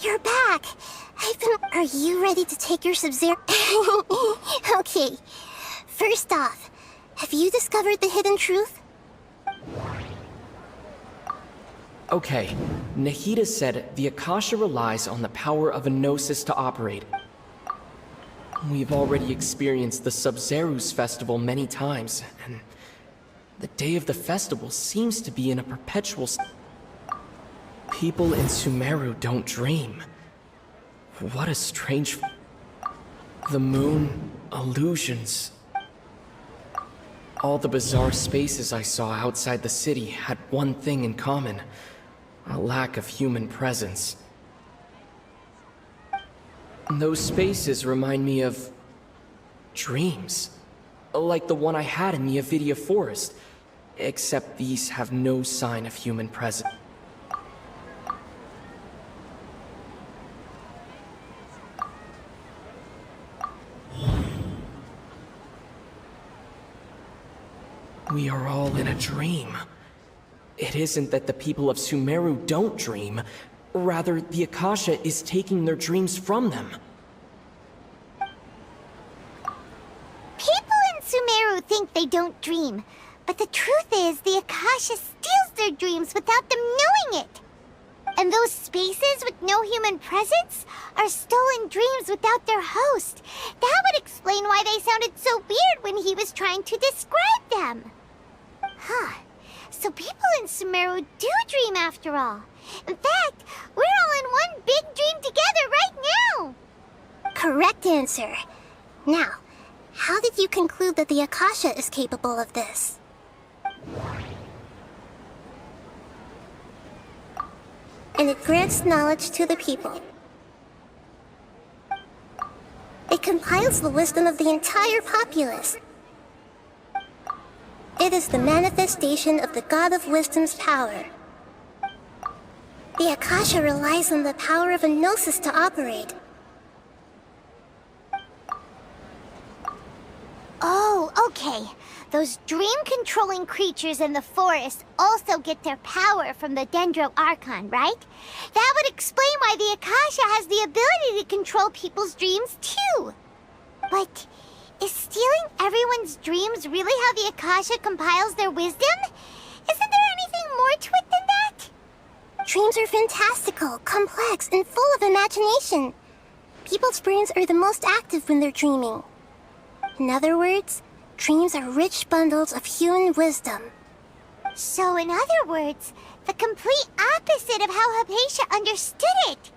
You're back! Are you ready to take your Sub-Zero? Okay. First off, have you discovered the hidden truth? Okay, Nahida said the Akasha relies on the power of a Gnosis to operate. We've already experienced the Sub-Zero's festival many times, and the day of the festival seems to be in a perpetual... People in Sumeru don't dream. What a strange... The moon, illusions... All the bizarre spaces I saw outside the city had one thing in common. A lack of human presence. Those spaces remind me of... dreams. Like the one I had in the Avidia Forest. Except these have no sign of human presence. We are all in a dream. It isn't that the people of Sumeru don't dream. Rather, the Akasha is taking their dreams from them. People in Sumeru think they don't dream. But the truth is, the Akasha steals their dreams without them knowing it. And those spaces with no human presence are stolen dreams without their host. That would explain why they sounded so weird when he was trying to describe them. Huh. So people in Sumeru do dream after all. In fact, we're all in one big dream together right now. Correct answer. Now, how did you conclude that the Akasha is capable of this? And it grants knowledge to the people. It compiles the wisdom of the entire populace. It is the manifestation of the God of Wisdom's power. The Akasha relies on the power of a Gnosis to operate. Oh, okay. Those dream-controlling creatures in the forest also get their power from the Dendro Archon, right? That would explain why the Akasha has the ability to control people's dreams, too. But is stealing everyone's dreams really how the Akasha compiles their wisdom? Isn't there anything more to it than that? Dreams are fantastical, complex, and full of imagination. People's brains are the most active when they're dreaming. In other words, dreams are rich bundles of human wisdom. So in other words, the complete opposite of how Hypatia understood it.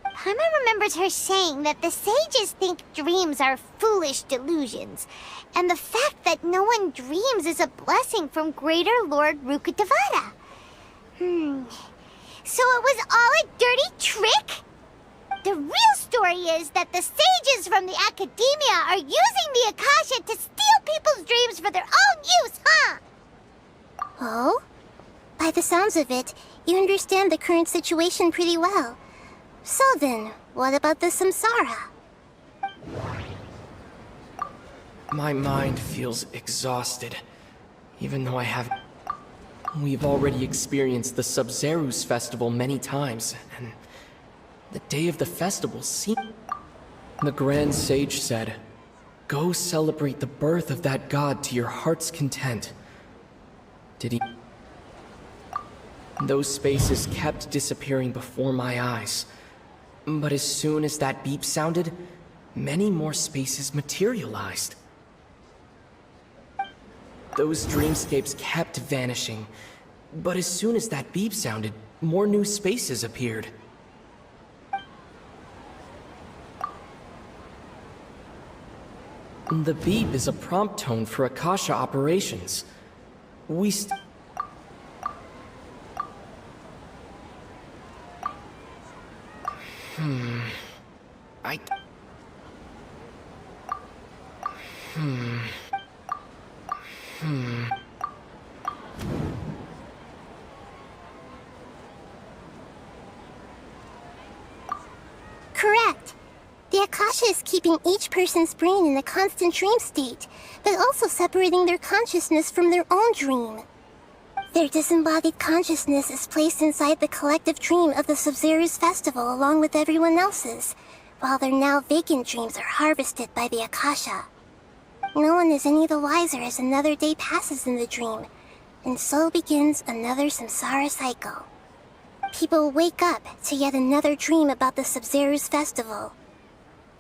Paimon remembers her saying that the sages think dreams are foolish delusions, and the fact that no one dreams is a blessing from Greater Lord Rukkhadevata. So it was all a dirty trick? The real story is that the sages from the Academia are using the Akasha to steal people's dreams for their own use, huh? Oh? By the sounds of it, you understand the current situation pretty well. So then, what about the samsara? My mind feels exhausted, even though We've already experienced the Sub-Zerus festival many times, and the day of the festival seemed... The Grand Sage said, "Go celebrate the birth of that god to your heart's content." Did he... Those spaces kept disappearing before my eyes. But as soon as that beep sounded, many more spaces materialized. Those dreamscapes kept vanishing, but as soon as that beep sounded, more new spaces appeared. The beep is a prompt tone for Akasha operations. Correct. The Akasha is keeping each person's brain in a constant dream state, but also separating their consciousness from their own dream. Their disembodied consciousness is placed inside the collective dream of the Sub-Zerus festival along with everyone else's, while their now vacant dreams are harvested by the Akasha. No one is any the wiser as another day passes in the dream, and so begins another samsara cycle. People wake up to yet another dream about the Sub-Zerus festival.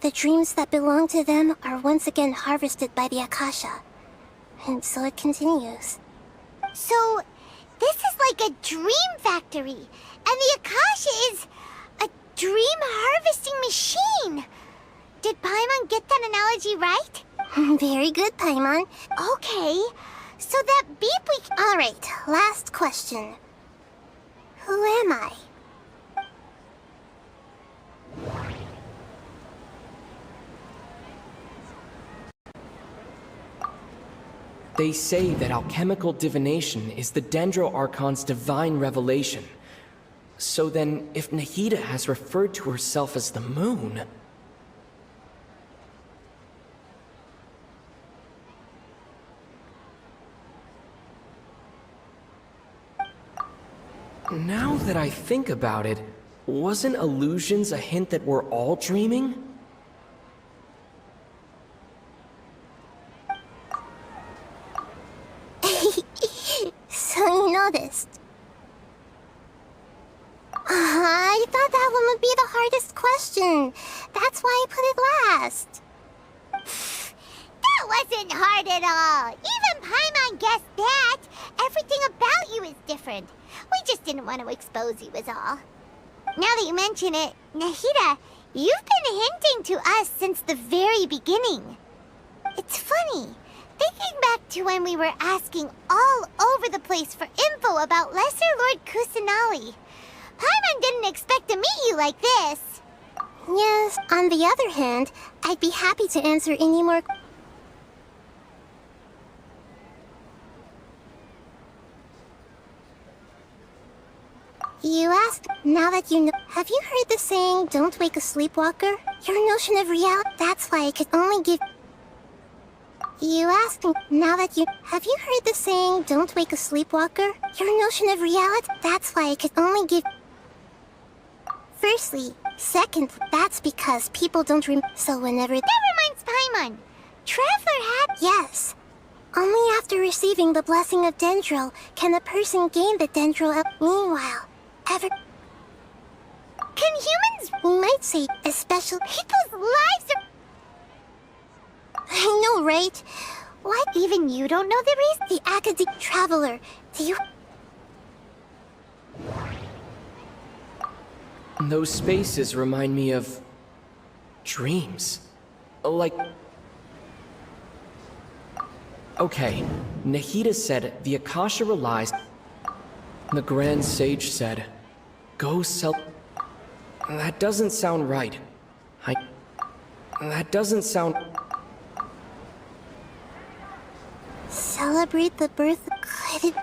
The dreams that belong to them are once again harvested by the Akasha, and so it continues. So, this is like a dream factory, and the Akasha is a dream harvesting machine. Did Paimon get that analogy right? Very good, Paimon. Okay, so that beep we... Alright, last question. Who am I? They say that alchemical divination is the Dendro Archon's divine revelation. So then, if Nahida has referred to herself as the moon... Now that I think about it, wasn't illusions a hint that we're all dreaming? So you noticed. I thought that one would be the hardest question. That's why I put it last. That wasn't hard at all. Even Paimon guessed that. Everything about you is different. We just didn't want to expose you is all. Now that you mention it, Nahida, you've been hinting to us since the very beginning. It's funny, thinking back to when we were asking all over the place for info about Lesser Lord Kusanali. Paimon didn't expect to meet you like this. Yes, on the other hand, I'd be happy to answer any more... You asked, now that you know... Have you heard the saying, don't wake a sleepwalker? Your notion of reality, that's why I could only give... You asked, now that you... Have you heard the saying, don't wake a sleepwalker? Your notion of reality, that's why I could only give... Firstly, second, that's because people don't so whenever... That reminds Paimon. Traveler had... Yes. Only after receiving the blessing of Dendro can a person gain the Dendro. Meanwhile, Can humans, we might say, especially people's lives are... I know, right? Why even you don't know the reason? The academic traveler. Do you... Those spaces remind me of... dreams. Like... Okay, Nahida said the Akasha relies... The Grand Sage said, go sell... That doesn't sound right. That doesn't sound... Celebrate the birth of good...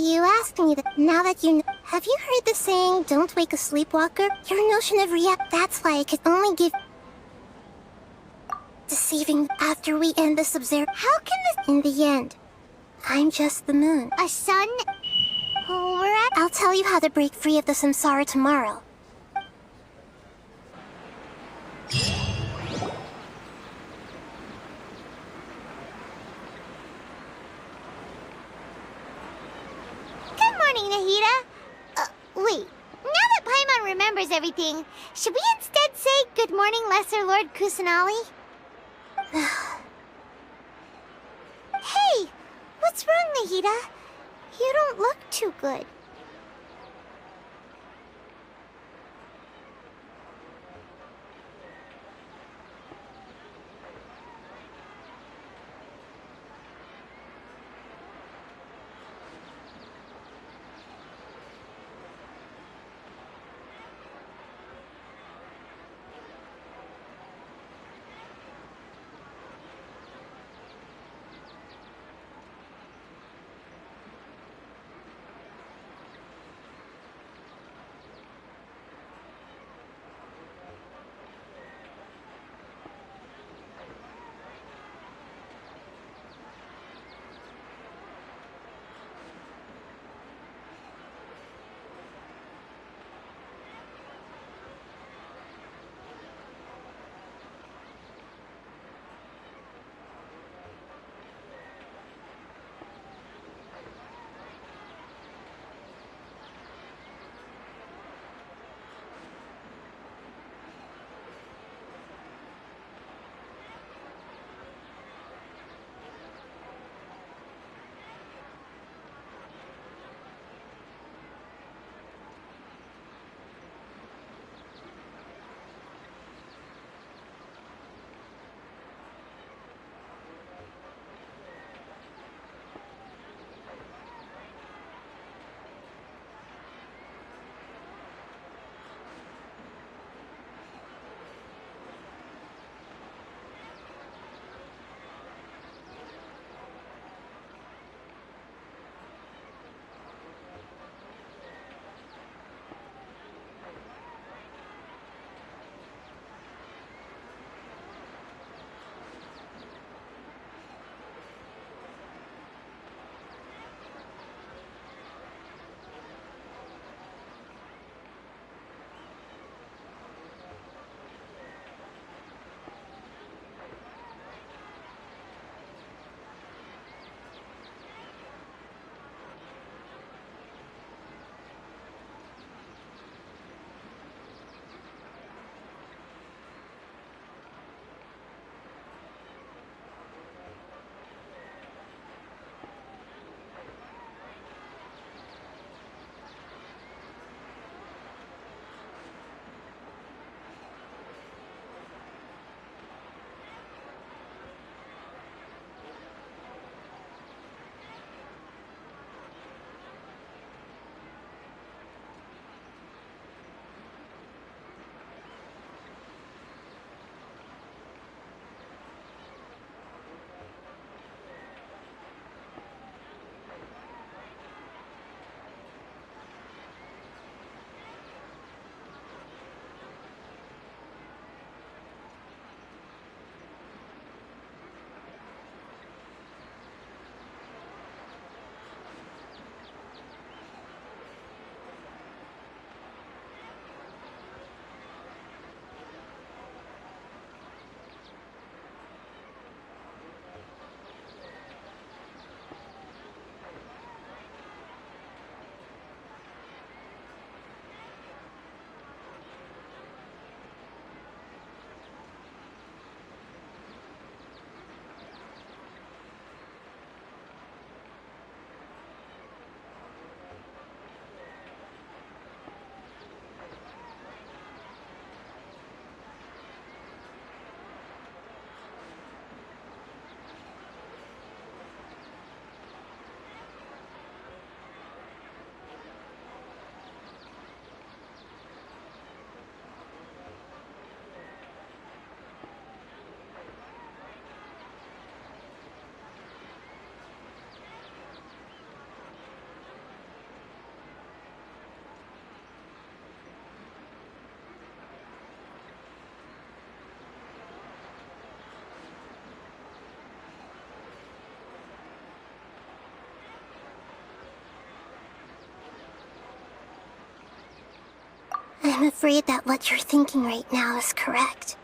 You asked me that. Now that you know. Have you heard the saying, don't wake a sleepwalker? Your notion of that's why I could only give... Deceiving after we end the Sub-Zero. How can this... In the end, I'm just the moon. A sun? Oh, we're at... I'll tell you how to break free of the samsara tomorrow. Good morning, Nahida. Wait. Now that Paimon remembers everything, should we instead say good morning, Lesser Lord Kusanali? Hey! What's wrong, Nahida? You don't look too good. I'm afraid that what you're thinking right now is correct.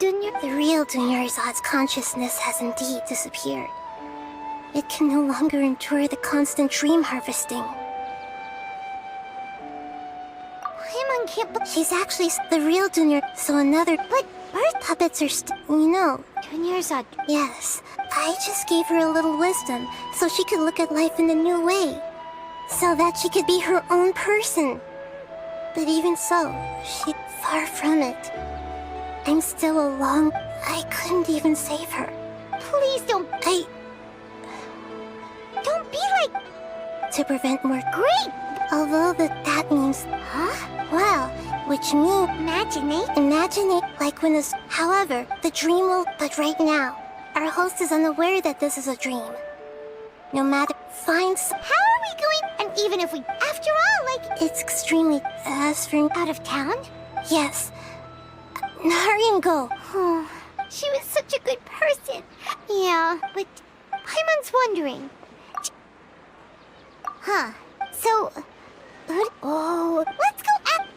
The real Dunyarzad's consciousness has indeed disappeared. It can no longer endure the constant dream harvesting. Paimon can't. She's actually the real Dunyar. So another. But birth puppets are Dunyarzad. Yes. I just gave her a little wisdom so she could look at life in a new way. So that she could be her own person. But even so, she's far from it. I'm still alone. I couldn't even save her. Please don't. Don't be like. To prevent more. Great! Although that means. Huh? Well, which means. Imagine like when it's. However, the dream will. But right now, our host is unaware that this is a dream. No matter. Finds. How are we going? And even if we. After all, it's extremely. As for. Out of town? Yes. Hurry and go. She was such a good person. Yeah, but Paimon's wondering. Huh. So, let's go at...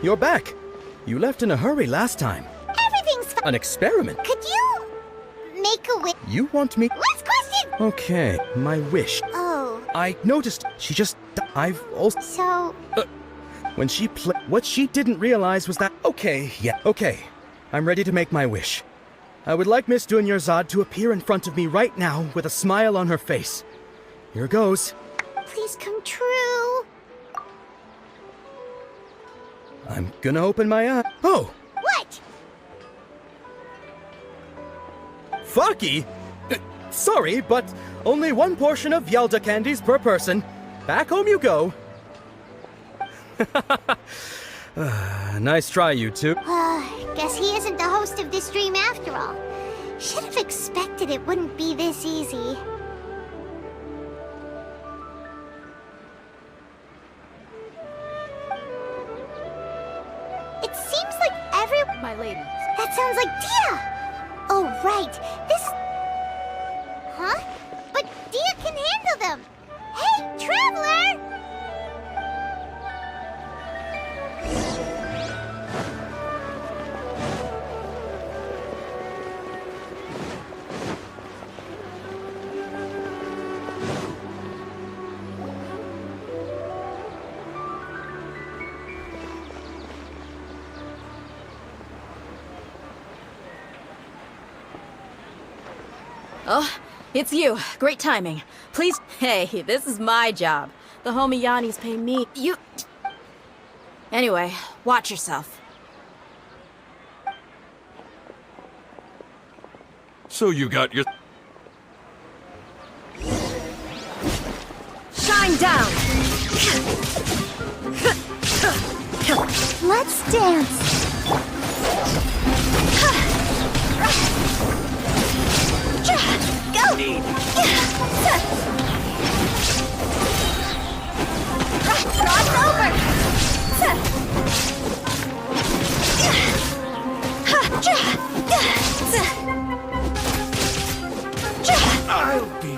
You're back. You left in a hurry last time. Everything's fine. An experiment? Could you make a wish? You want me... Last question! Okay, my wish. Oh. I noticed she just... I've also... So... when she what she didn't realize was that... Okay, yeah, okay. I'm ready to make my wish. I would like Miss Dunyarzad to appear in front of me right now with a smile on her face. Here goes. Please come true. I'm gonna open my eye. Oh! What? Faki? Sorry, but only one portion of Yalda candies per person. Back home you go. Nice try, you two. Guess he isn't the host of this dream after all. Should have expected it wouldn't be this easy. It seems like My lady. That sounds like Dia! Oh, right. This... Huh? But Dia can handle them! Hey, Traveler! Oh, it's you. Great timing. Please. Hey, this is my job. The homie Yanni's paying me. You. Anyway, watch yourself. So you got your... Shine down! Let's dance! Go! Cross over!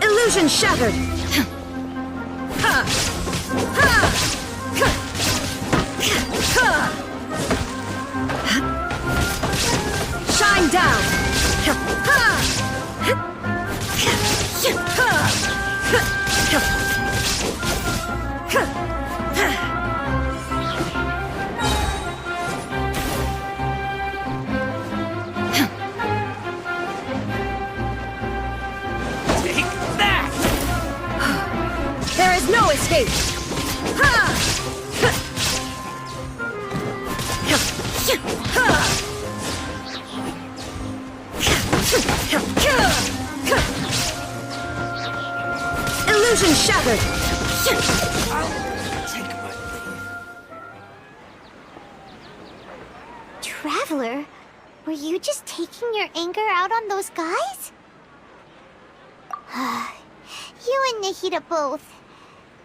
Illusion shattered! Shine down! Take that! Traveler, were you just taking your anger out on those guys? You and Nahida both.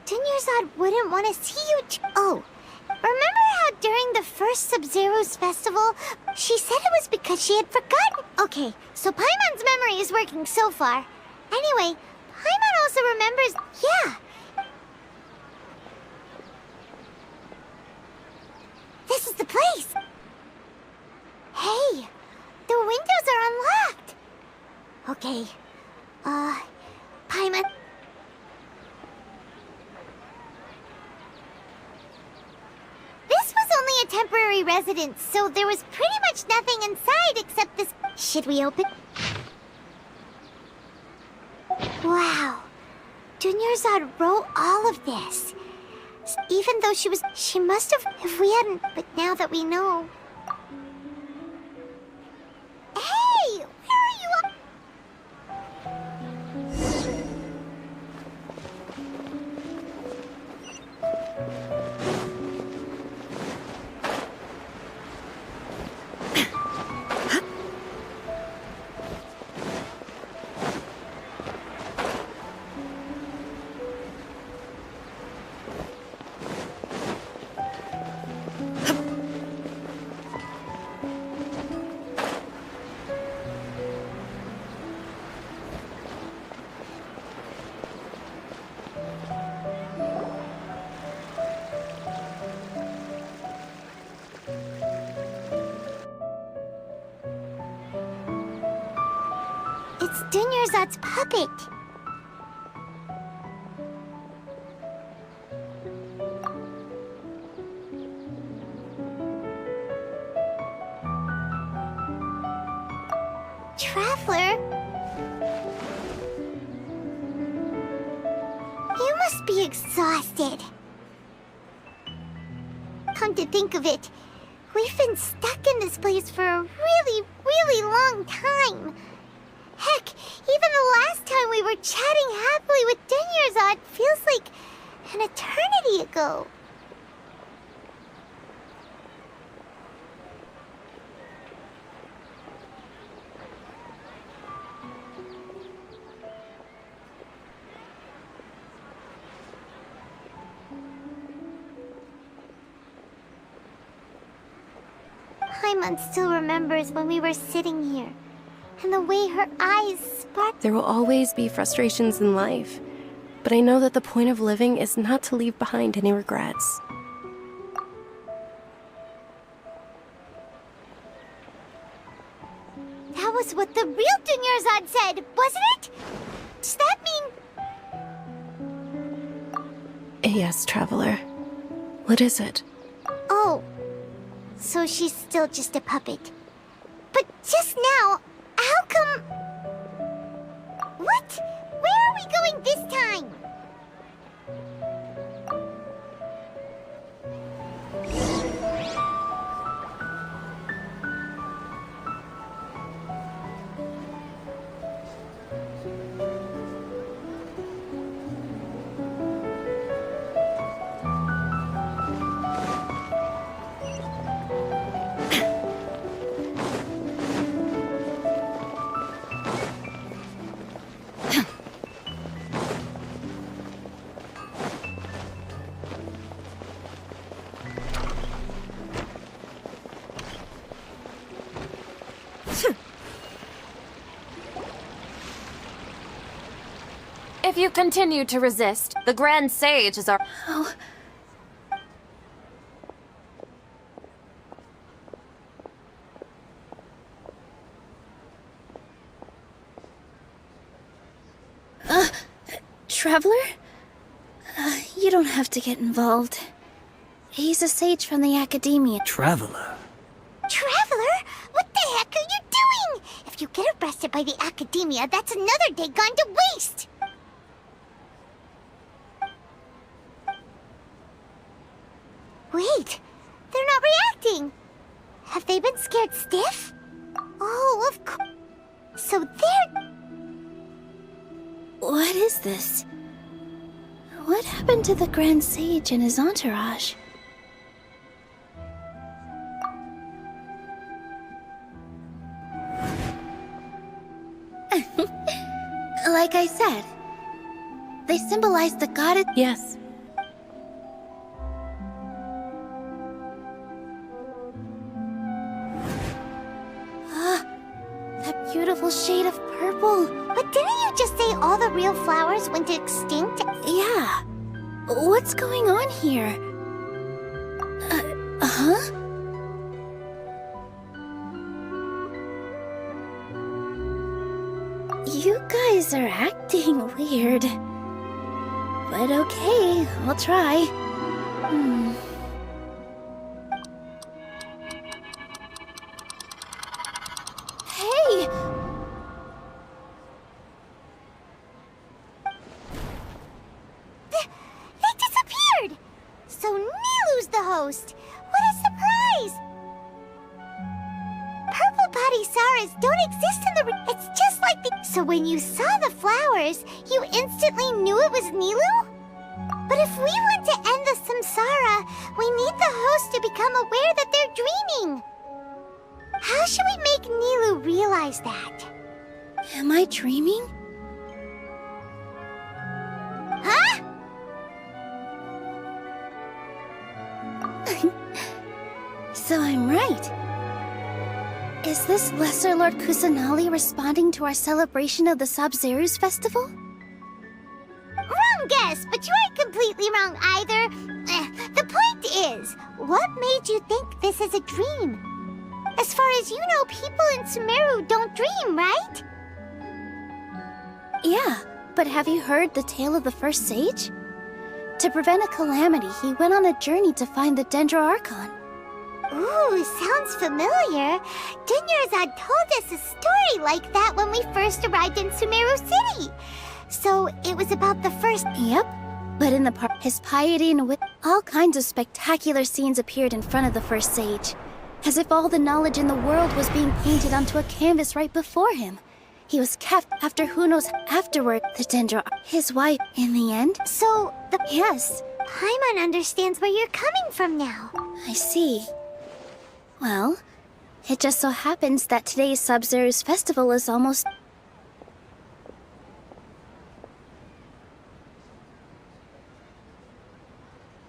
Dunyarzad wouldn't want to see you Oh, remember how during the first Sub-Zero's festival, she said it was because she had forgotten? Okay, so Paimon's memory is working so far. Anyway, Paimon also remembers... Yeah. This is the place. Hey, the windows are unlocked. Okay, Paimon... This was only a temporary residence, so there was pretty much nothing inside except this... Should we open? Wow. Dunyarzad wrote all of this. Even though she must have if we hadn't, but now that we know... Hey! Where are you? It's Dunyarzad's puppet. Traveler? You must be exhausted. Come to think of it, we've been stuck in this place for a really, really long time. Heck, even the last time we were chatting happily with Dunyarzad feels like an eternity ago. Paimon still remembers when we were sitting here. And the way her eyes sparked. There will always be frustrations in life, but I know that the point of living is not to leave behind any regrets. That was what the real Dunyarzad said, wasn't it? Does that mean... Yes, Traveler. What is it? Oh, so she's still just a puppet. But just now... How come... What? Where are we going this time? If you continue to resist, the Grand Sage is our... Oh. Traveler? You don't have to get involved. He's a sage from the Academia. Traveler? Traveler? What the heck are you doing? If you get arrested by the Academia, that's another day gone to waste! Wait, they're not reacting. Have they been scared stiff? Oh, of course. So they're... What is this? What happened to the Grand Sage and his entourage? Like I said, they symbolize the goddess. Yes. That beautiful shade of purple. But didn't you just say all the real flowers went extinct? Yeah. What's going on here? Huh? You guys are acting weird. But okay, I'll try. Hey! They disappeared! So Nilu's the host! What a surprise! Purple body Saras don't exist in the... It's just like the... So when you saw the flowers, you instantly knew it was Nilu? But if we want to end the samsara, we need the host to become aware that they're dreaming. How should we make Nilu realize that? Am I dreaming? Huh? So I'm right. Is this Lesser Lord Kusanali responding to our celebration of the Sub-Zeru's festival? Wrong guess, but you aren't completely wrong either. The point is, what made you think this is a dream? As far as you know, people in Sumeru don't dream, right? Yeah, but have you heard the tale of the first sage? To prevent a calamity, he went on a journey to find the Dendro Archon. Ooh, sounds familiar. Dunyarzad told us a story like that when we first arrived in Sumeru City. So it was about the first... Yep, but in the part, his piety and wit, all kinds of spectacular scenes appeared in front of the first sage. As if all the knowledge in the world was being painted onto a canvas right before him. He was kept after who knows afterward, the Dendro, his wife, in the end. So, Yes. Paimon understands where you're coming from now. I see. Well, it just so happens that today's Sub-Zeru's festival is almost...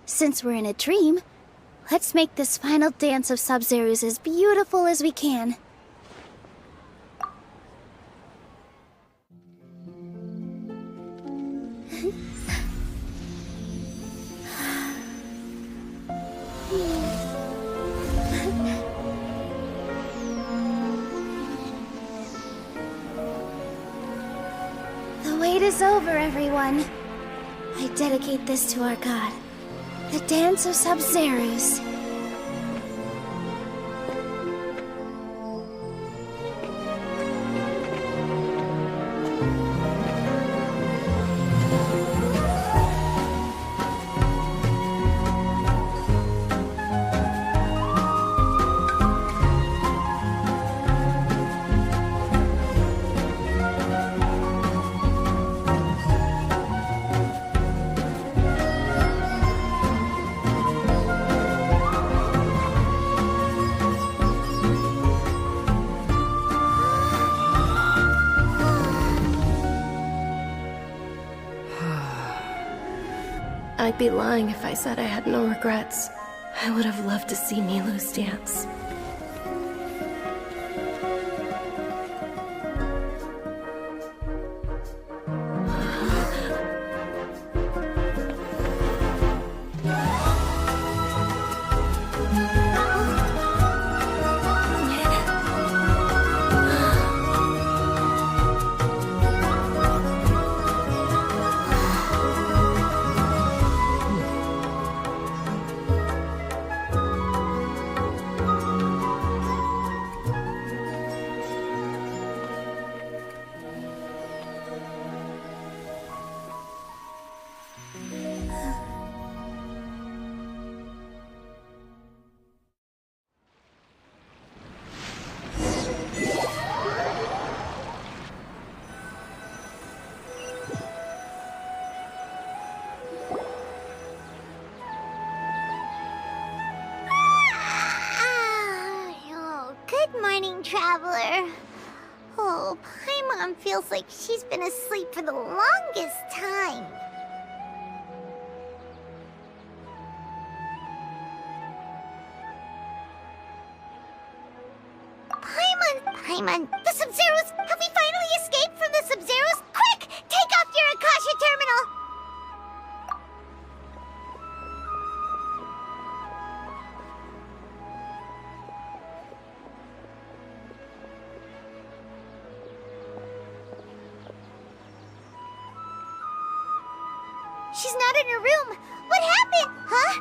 Since we're in a dream, let's make this final dance of Sub-Zeru's as beautiful as we can. The wait is over, everyone. I dedicate this to our god, the Dance of Sub-Zeru's. I'd be lying if I said I had no regrets. I would have loved to see Nilu's dance. Good morning, traveler. Oh, Paimon feels like she's been asleep for the longest time. Paimon, the Sub-Zeros! Have we finally escaped from the Sub-Zeros? Quick! Take off your Akasha terminal! She's not in her room. What happened? Huh?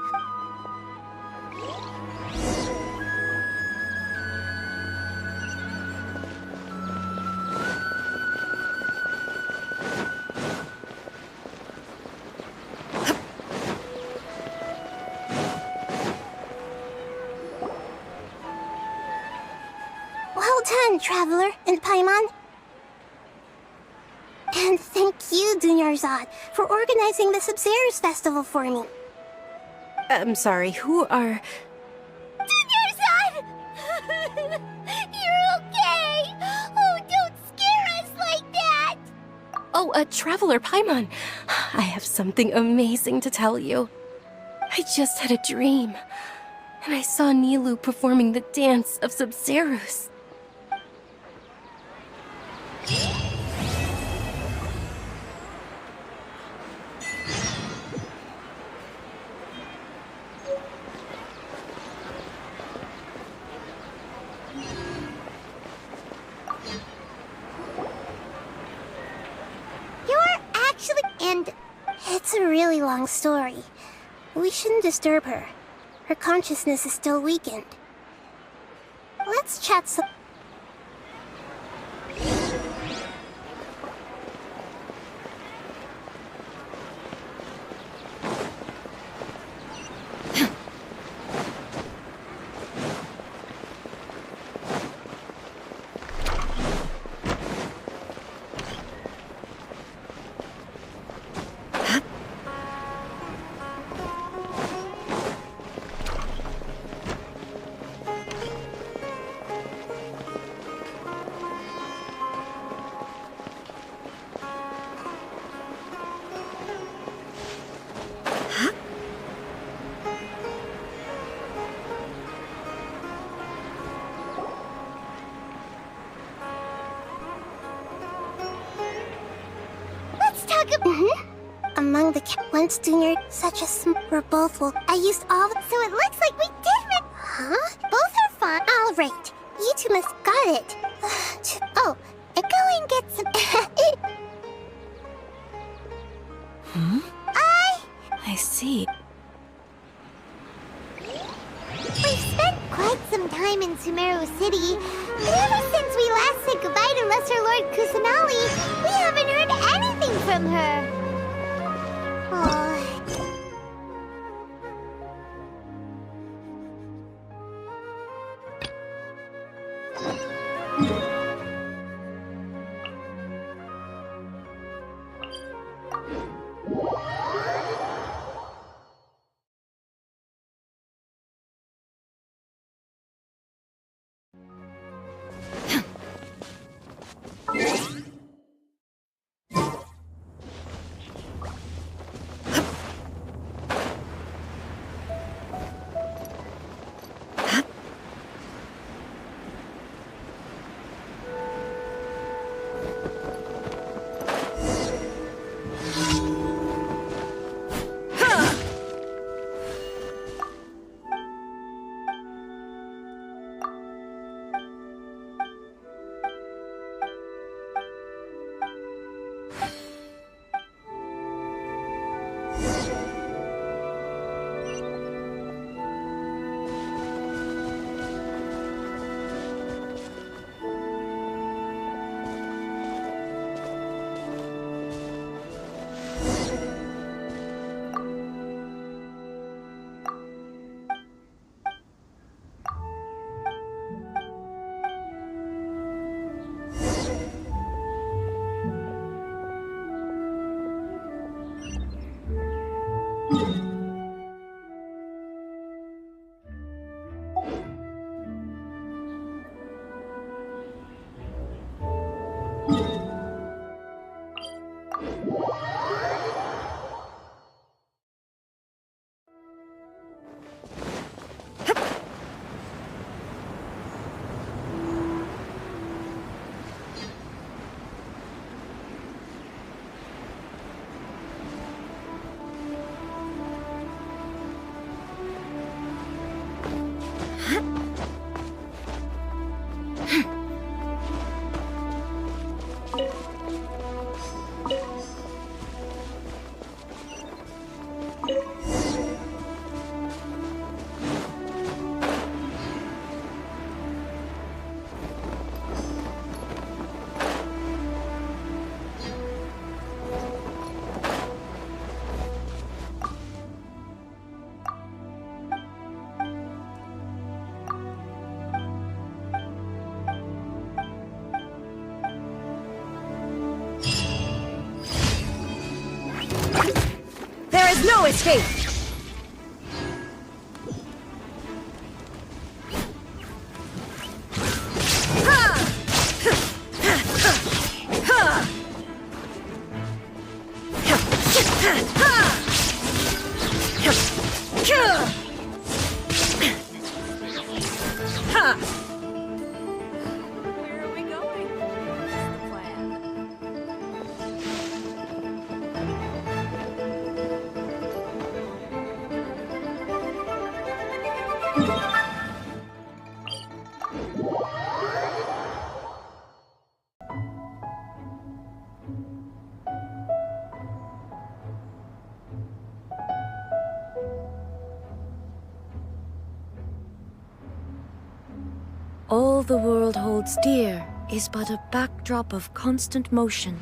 Well done, Traveler and Paimon. And thank you, Dunyarzad, for organizing the Sub-Zeros festival for me. I'm sorry, who are... Dunyarzad! You're okay! Oh, don't scare us like that! Oh, Traveler Paimon. I have something amazing to tell you. I just had a dream, and I saw Nilou performing the dance of Sub-Zeros. And it's a really long story. We shouldn't disturb her. Her consciousness is still weakened. Let's chat some... Among the once Junior, such a we're both will. I used all so it looks like we did. Huh? Both are fine. All right, you two must got it. Oh, go and get some. I see. We've spent quite some time in Sumeru City, but ever since we last said goodbye to Lesser Lord Kusanali, we haven't heard anything from her. escape! Where are we going? What's the plan? All the world holds dear is but a backdrop of constant motion.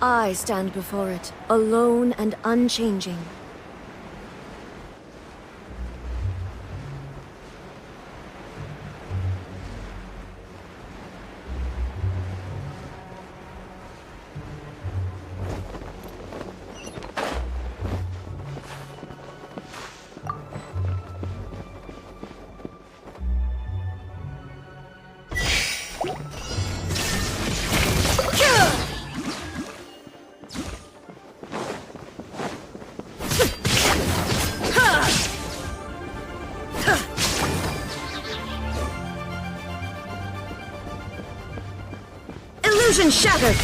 I stand before it, alone and unchanging. Illusion shattered!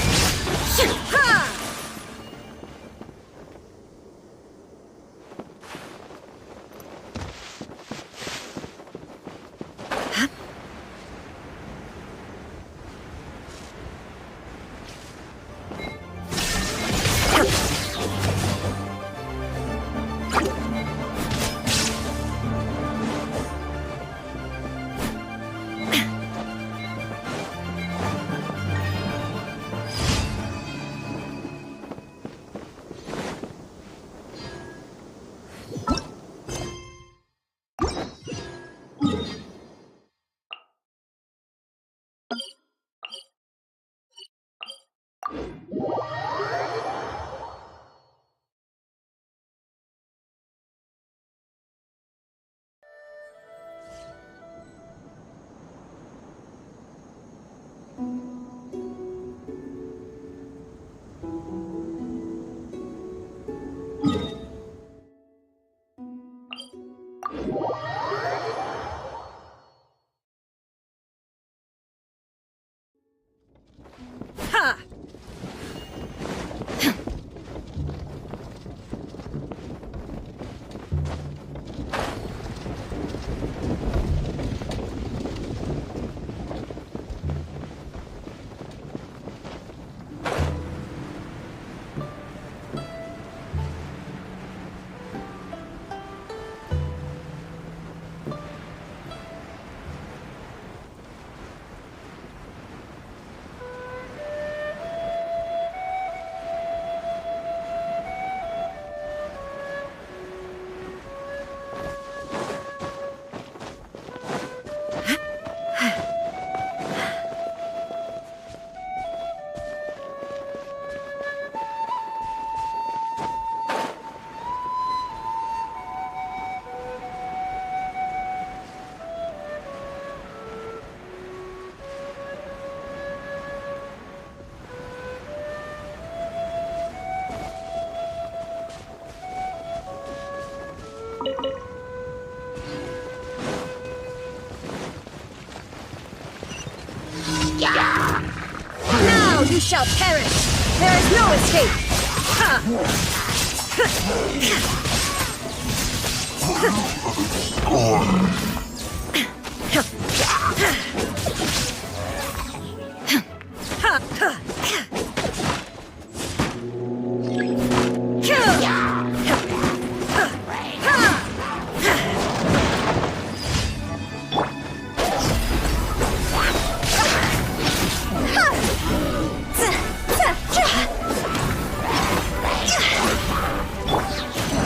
Now you shall perish! There is no escape!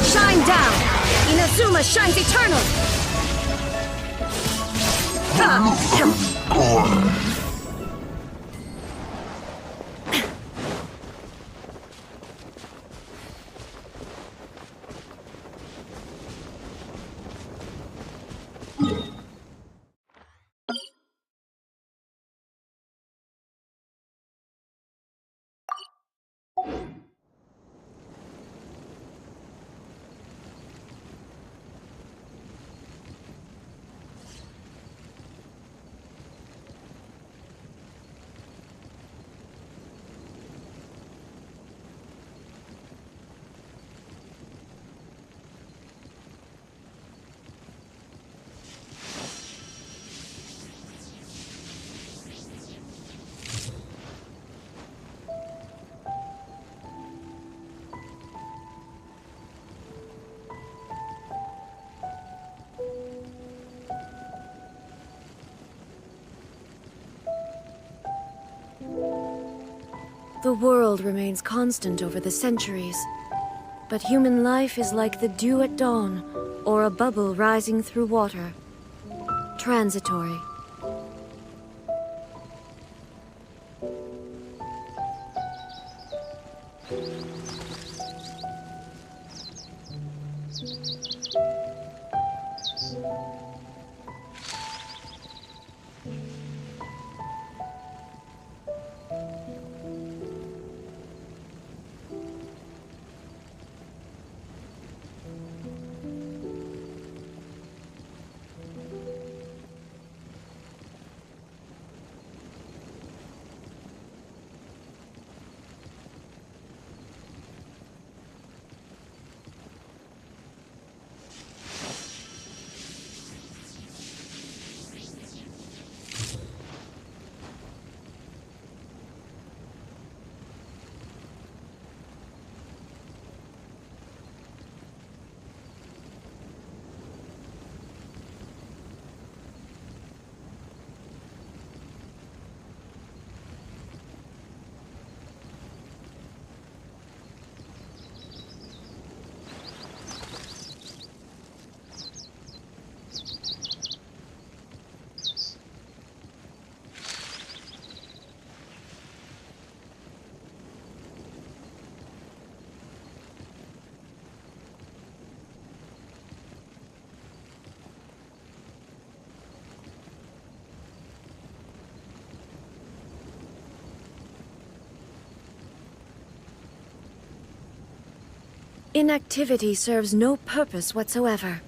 Shine down! Inazuma shines eternal! The world remains constant over the centuries, but human life is like the dew at dawn, or a bubble rising through water. Transitory. Inactivity serves no purpose whatsoever.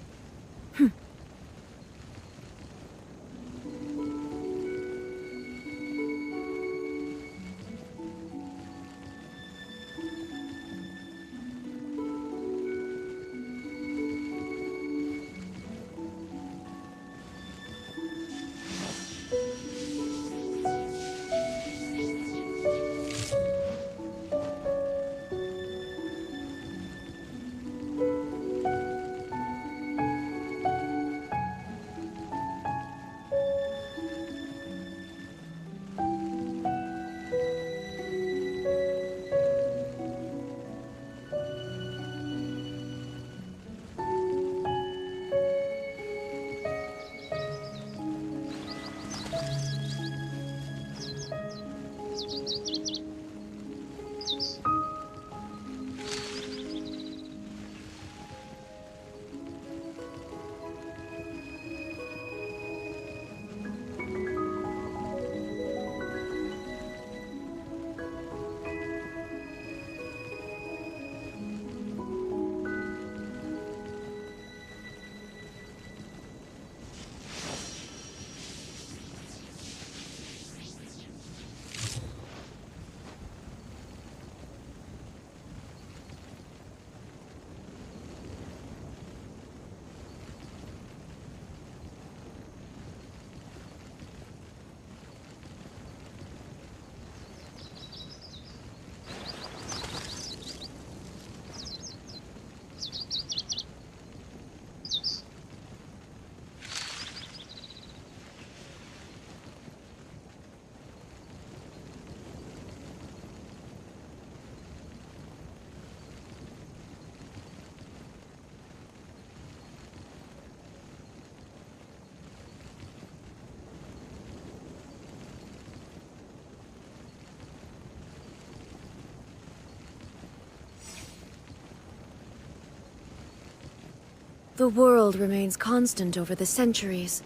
The world remains constant over the centuries,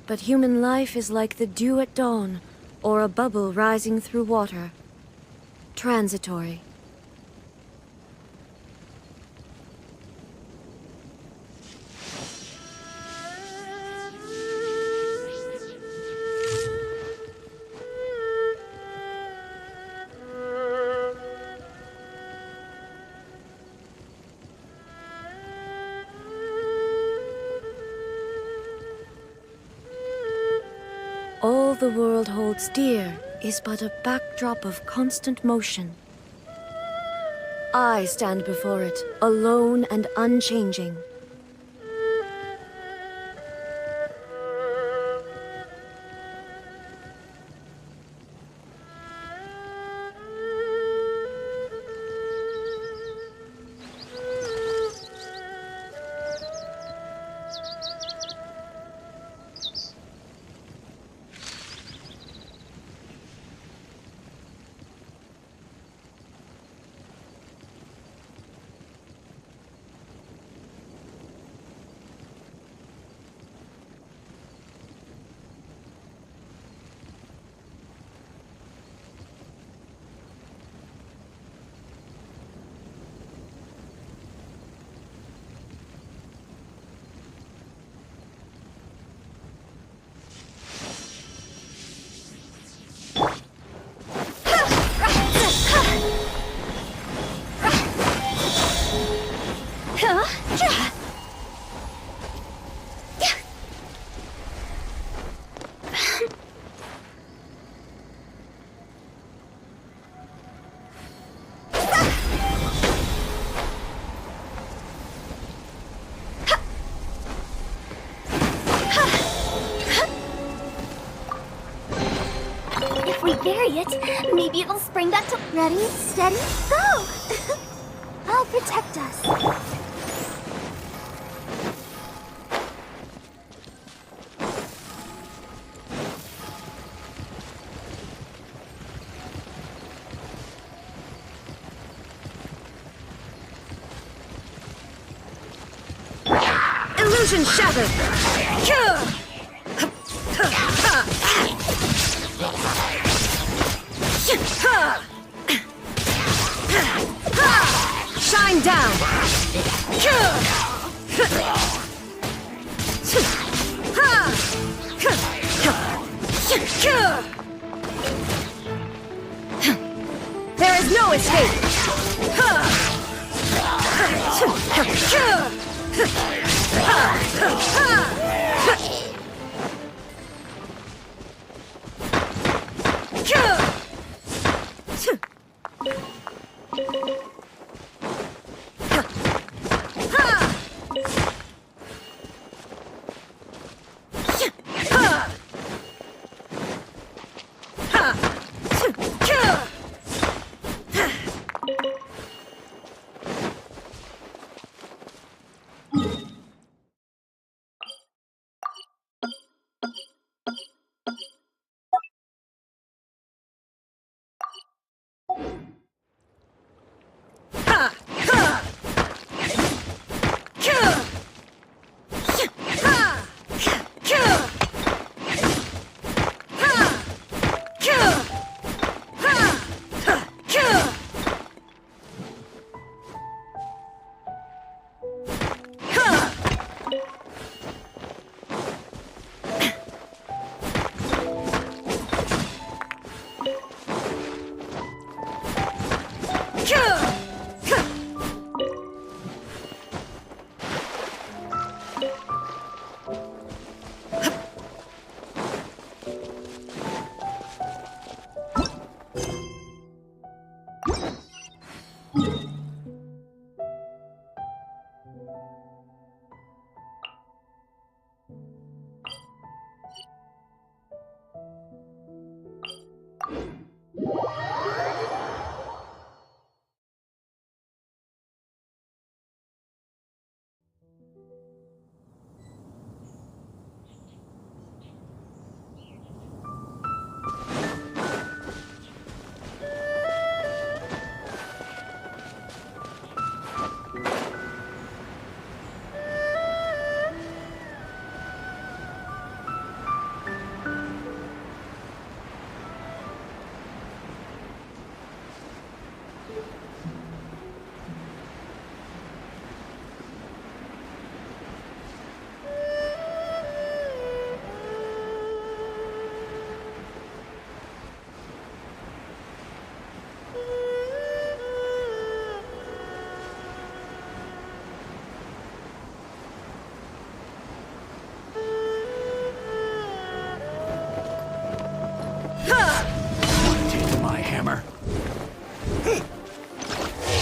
but human life is like the dew at dawn, or a bubble rising through water. Transitory. All the world holds dear is but a backdrop of constant motion. I stand before it, alone and unchanging. If we bury it, maybe it'll spring back to... Ready, steady, go! I'll protect us. Illusion shattered! Shine down! There is no escape!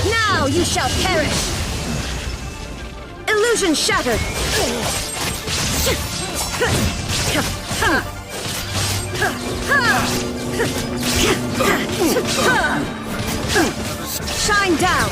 Now you shall perish! Illusion shattered! Shine down!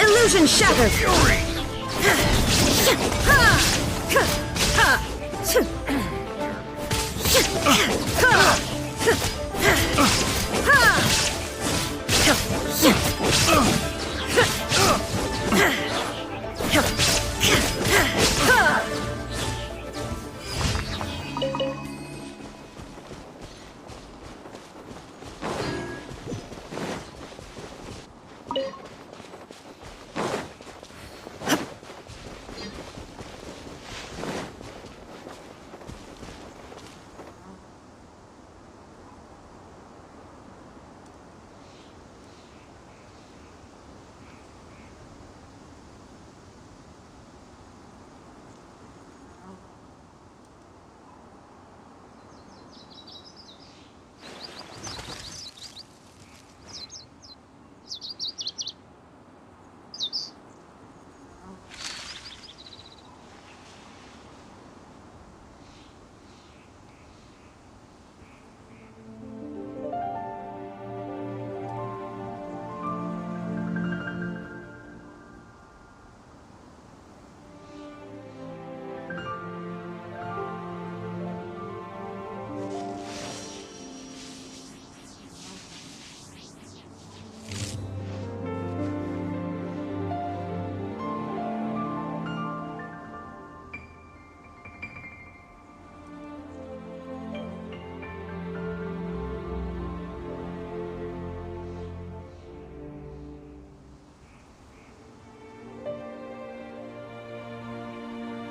Illusion shattered!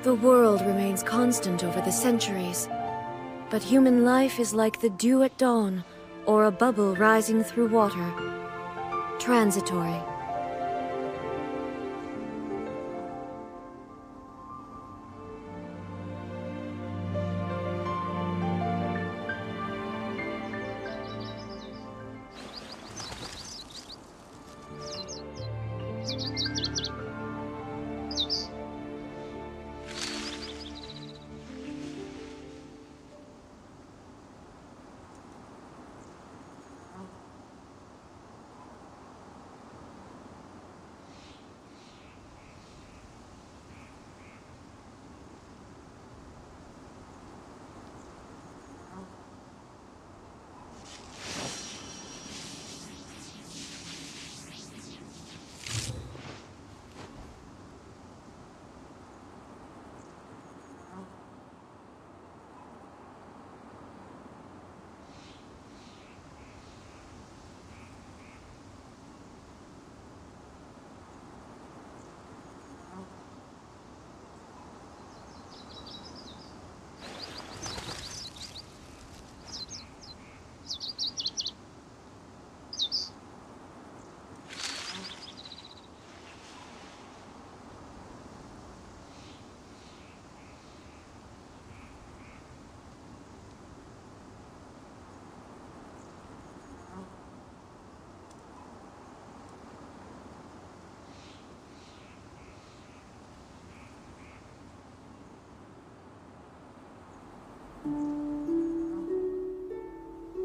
The world remains constant over the centuries, but human life is like the dew at dawn, or a bubble rising through water. Transitory.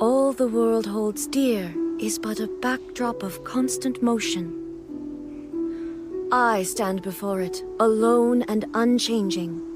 All the world holds dear is but a backdrop of constant motion. I stand before it, alone and unchanging.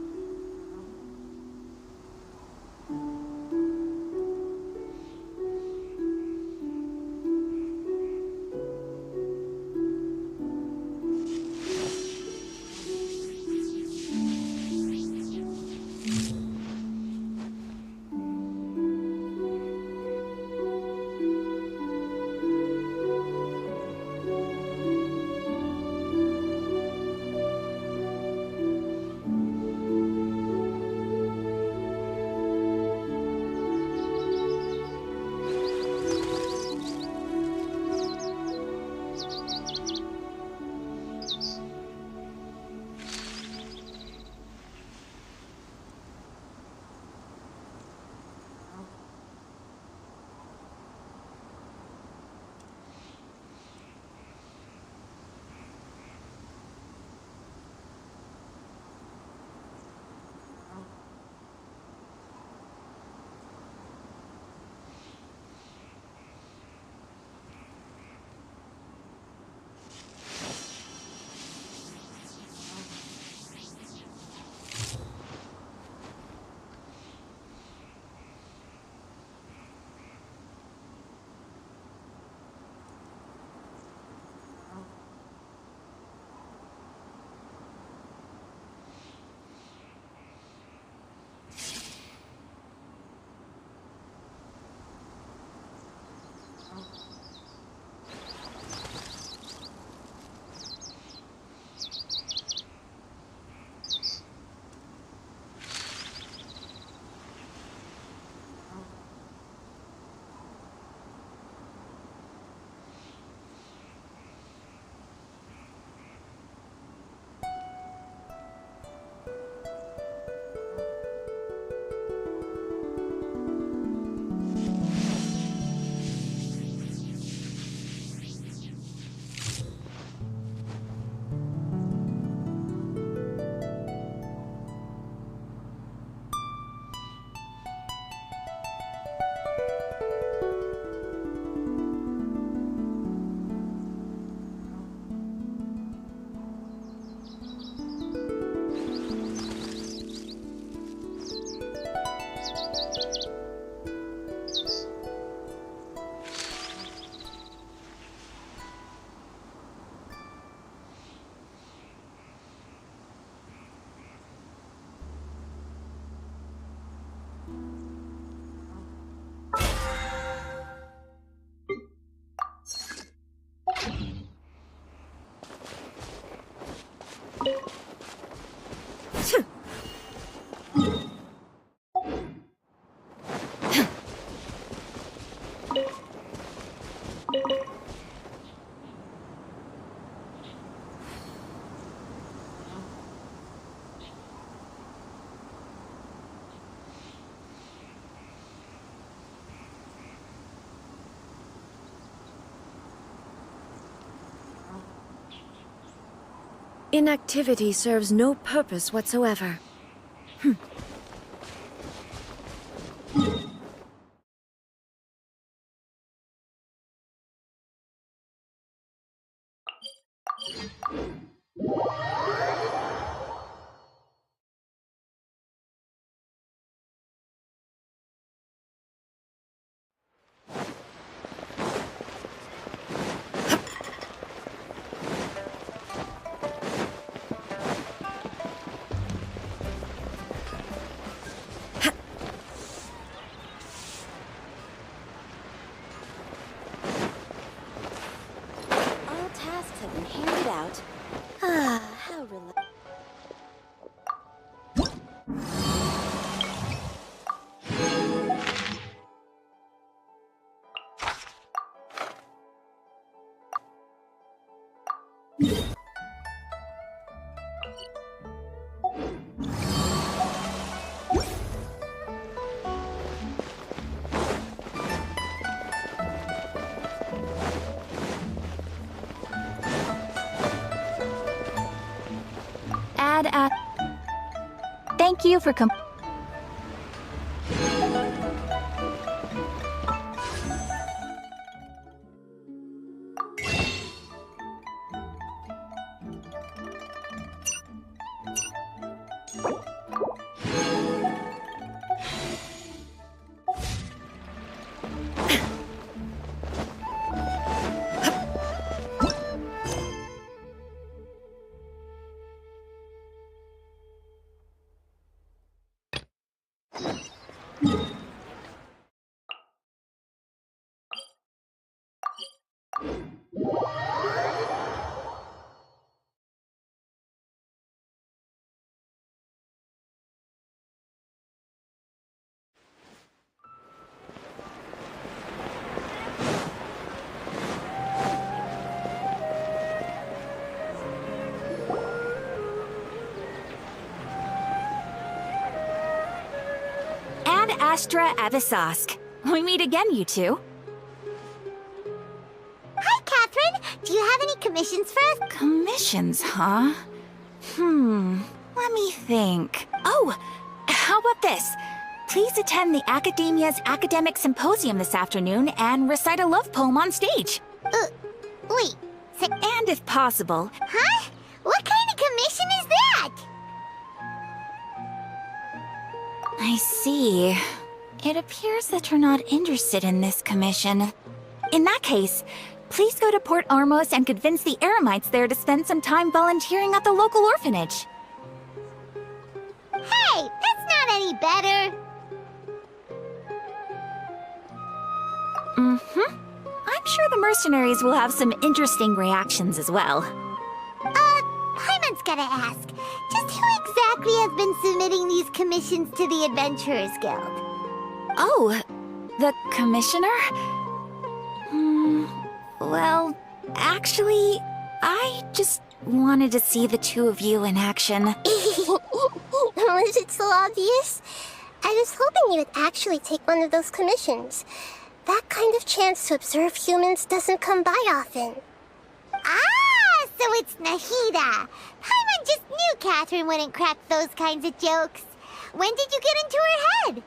Inactivity serves no purpose whatsoever. All tasks have been handed out. Ah, how relaxing. Thank you for Ad Astra Abyssosque. We meet again, you two. Hi, Catherine. Do you have any commissions for us? Commissions, huh? Let me think. Oh, how about this? Please attend the Academia's Academic Symposium this afternoon and recite a love poem on stage. Wait. And if possible... Huh? What kind of commission is that? I see. It appears that you're not interested in this commission. In that case, please go to Port Armos and convince the Eremites there to spend some time volunteering at the local orphanage. Hey, that's not any better. I'm sure the mercenaries will have some interesting reactions as well. Paimon's gotta ask. Just who exactly has been submitting these commissions to the Adventurers Guild? Oh, the commissioner? Well, actually, I just wanted to see the two of you in action. Was it so obvious? I was hoping you would actually take one of those commissions. That kind of chance to observe humans doesn't come by often. Ah, so it's Nahida. Paimon just knew Catherine wouldn't crack those kinds of jokes. When did you get into her head?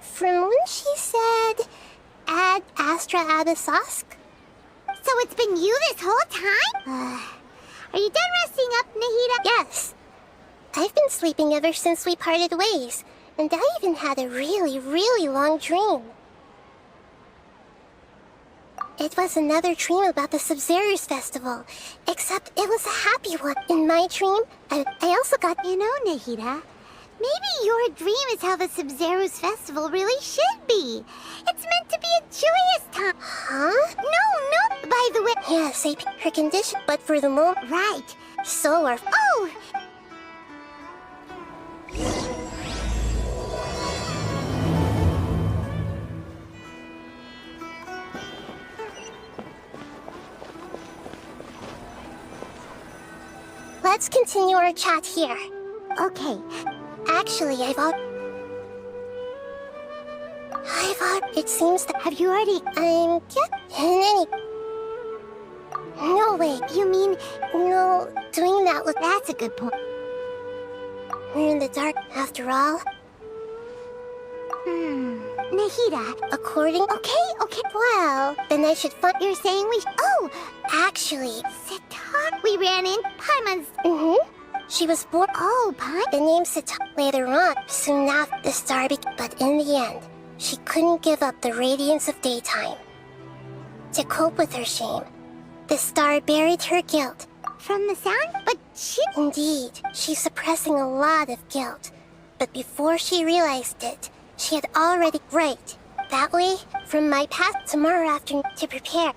From when she said, Ad Astra Abyssosque. So it's been you this whole time? Are you done resting up, Nahida? Yes. I've been sleeping ever since we parted ways, and I even had a really, really long dream. It was another dream about the Sub-Zero's festival, except it was a happy one. In my dream, I also got... You know, Nahida, maybe your dream is how the Sub-Zero's festival really should be. It's meant to be a joyous time. Huh? No, by the way... Yes, her condition, but for the moment... Right. So are... Oh! Let's continue our chat here. Okay. Actually, it seems that... Have you already... In any... No way. You mean, no, doing that was... That's a good point. We're in the dark, after all. Nahida, according... Okay. Well, then I should find... You're saying we... Oh, actually, Sitar... We ran in Paimon's... She was born... Oh, Paimon? The name Sitar... Later on, soon after the star But in the end, she couldn't give up the radiance of daytime. To cope with her shame, the star buried her guilt. From the sound? But she... Indeed, she's suppressing a lot of guilt. But before she realized it, she had already... Right. That way, from my path tomorrow afternoon to prepare.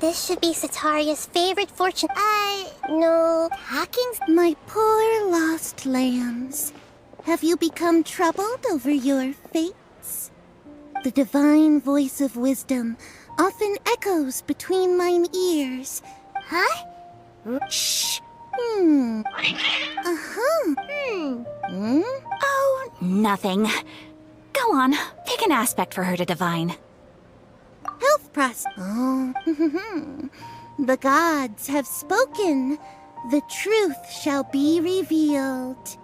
This should be Sataria's favorite fortune. No. Hawkins? My poor lost lambs. Have you become troubled over your fates? The divine voice of wisdom often echoes between mine ears. Huh? Shh. Oh, nothing. Go on, pick an aspect for her to divine. Health pros. Oh. The gods have spoken. The truth shall be revealed.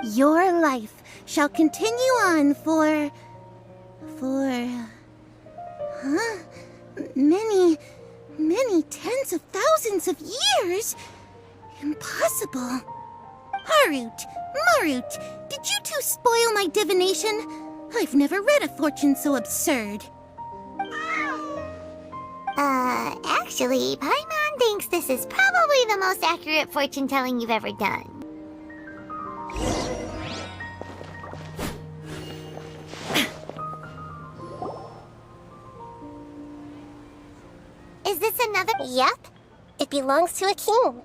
Your life shall continue on for... Many tens of thousands of years? Impossible. Harut, Marut, did you two spoil my divination? I've never read a fortune so absurd. Actually, Paimon thinks this is probably the most accurate fortune-telling you've ever done. Is this another? Yep. It belongs to a king.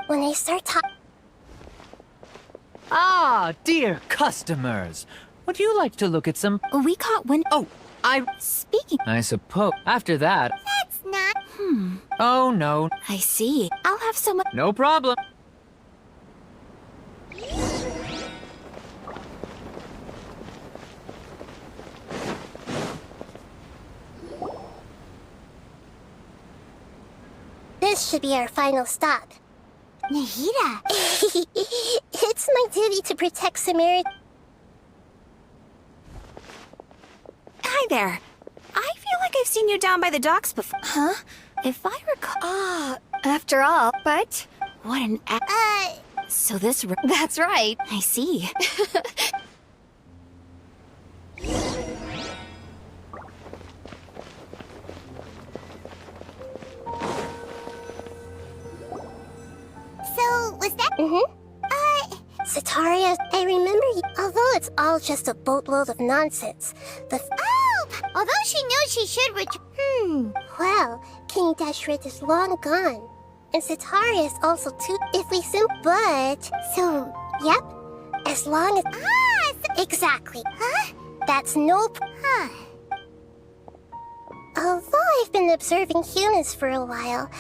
When I start talking... Ah, dear customers. Would you like to look at some... We caught one... Oh, Speaking... I suppose. After that... That's not... Oh, no. I see. I'll have some... No problem. This should be our final stop. Nahida! It's my duty to protect Samira. Hi there. I feel like I've seen you down by the docks before. Huh? If I recall... After all, but... What an... So this... That's right. I see. So, was that... Sataria, I remember you. Although it's all just a boatload of nonsense, although she knows she should well, King Dashrit is long gone. And Sataria is also too... So, yep. As long as... Exactly. Huh? That's no... Although I've been observing humans for a while,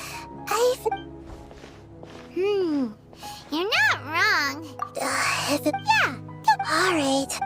You're not wrong. Yeah. All right.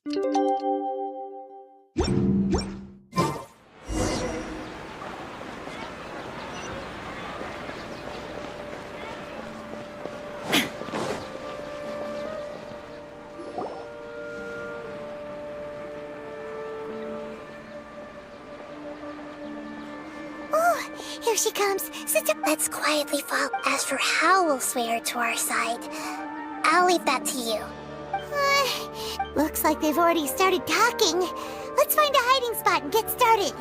Here she comes. Let's quietly follow. As for how we'll sway her to our side, I'll leave that to you. Looks like they've already started talking. Let's find a hiding spot and get started.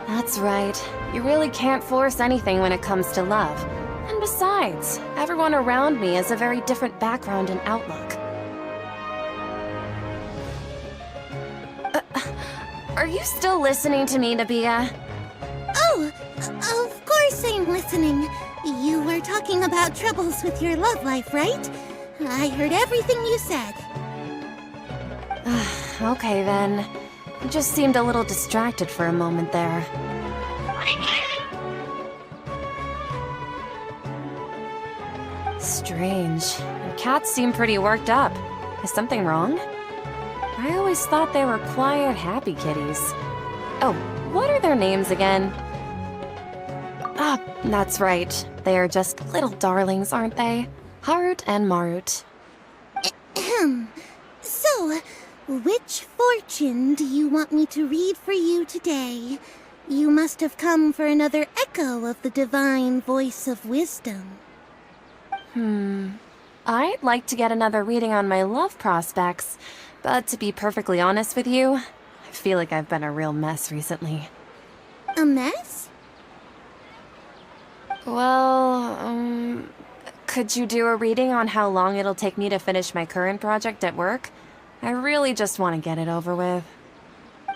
That's right. You really can't force anything when it comes to love. And besides, everyone around me has a very different background and outlook. Are you still listening to me, Nabia? Oh, of course I'm listening. You were talking about troubles with your love life, right? I heard everything you said. Okay then. You just seemed a little distracted for a moment there. Strange. Your cats seem pretty worked up. Is something wrong? I always thought they were quiet, happy kitties. Oh, what are their names again? Ah, that's right. They are just little darlings, aren't they? Harut and Marut. So, which fortune do you want me to read for you today? You must have come for another echo of the divine voice of wisdom. I'd like to get another reading on my love prospects, but to be perfectly honest with you, I feel like I've been a real mess recently. A mess? Well, could you do a reading on how long it'll take me to finish my current project at work? I really just want to get it over with.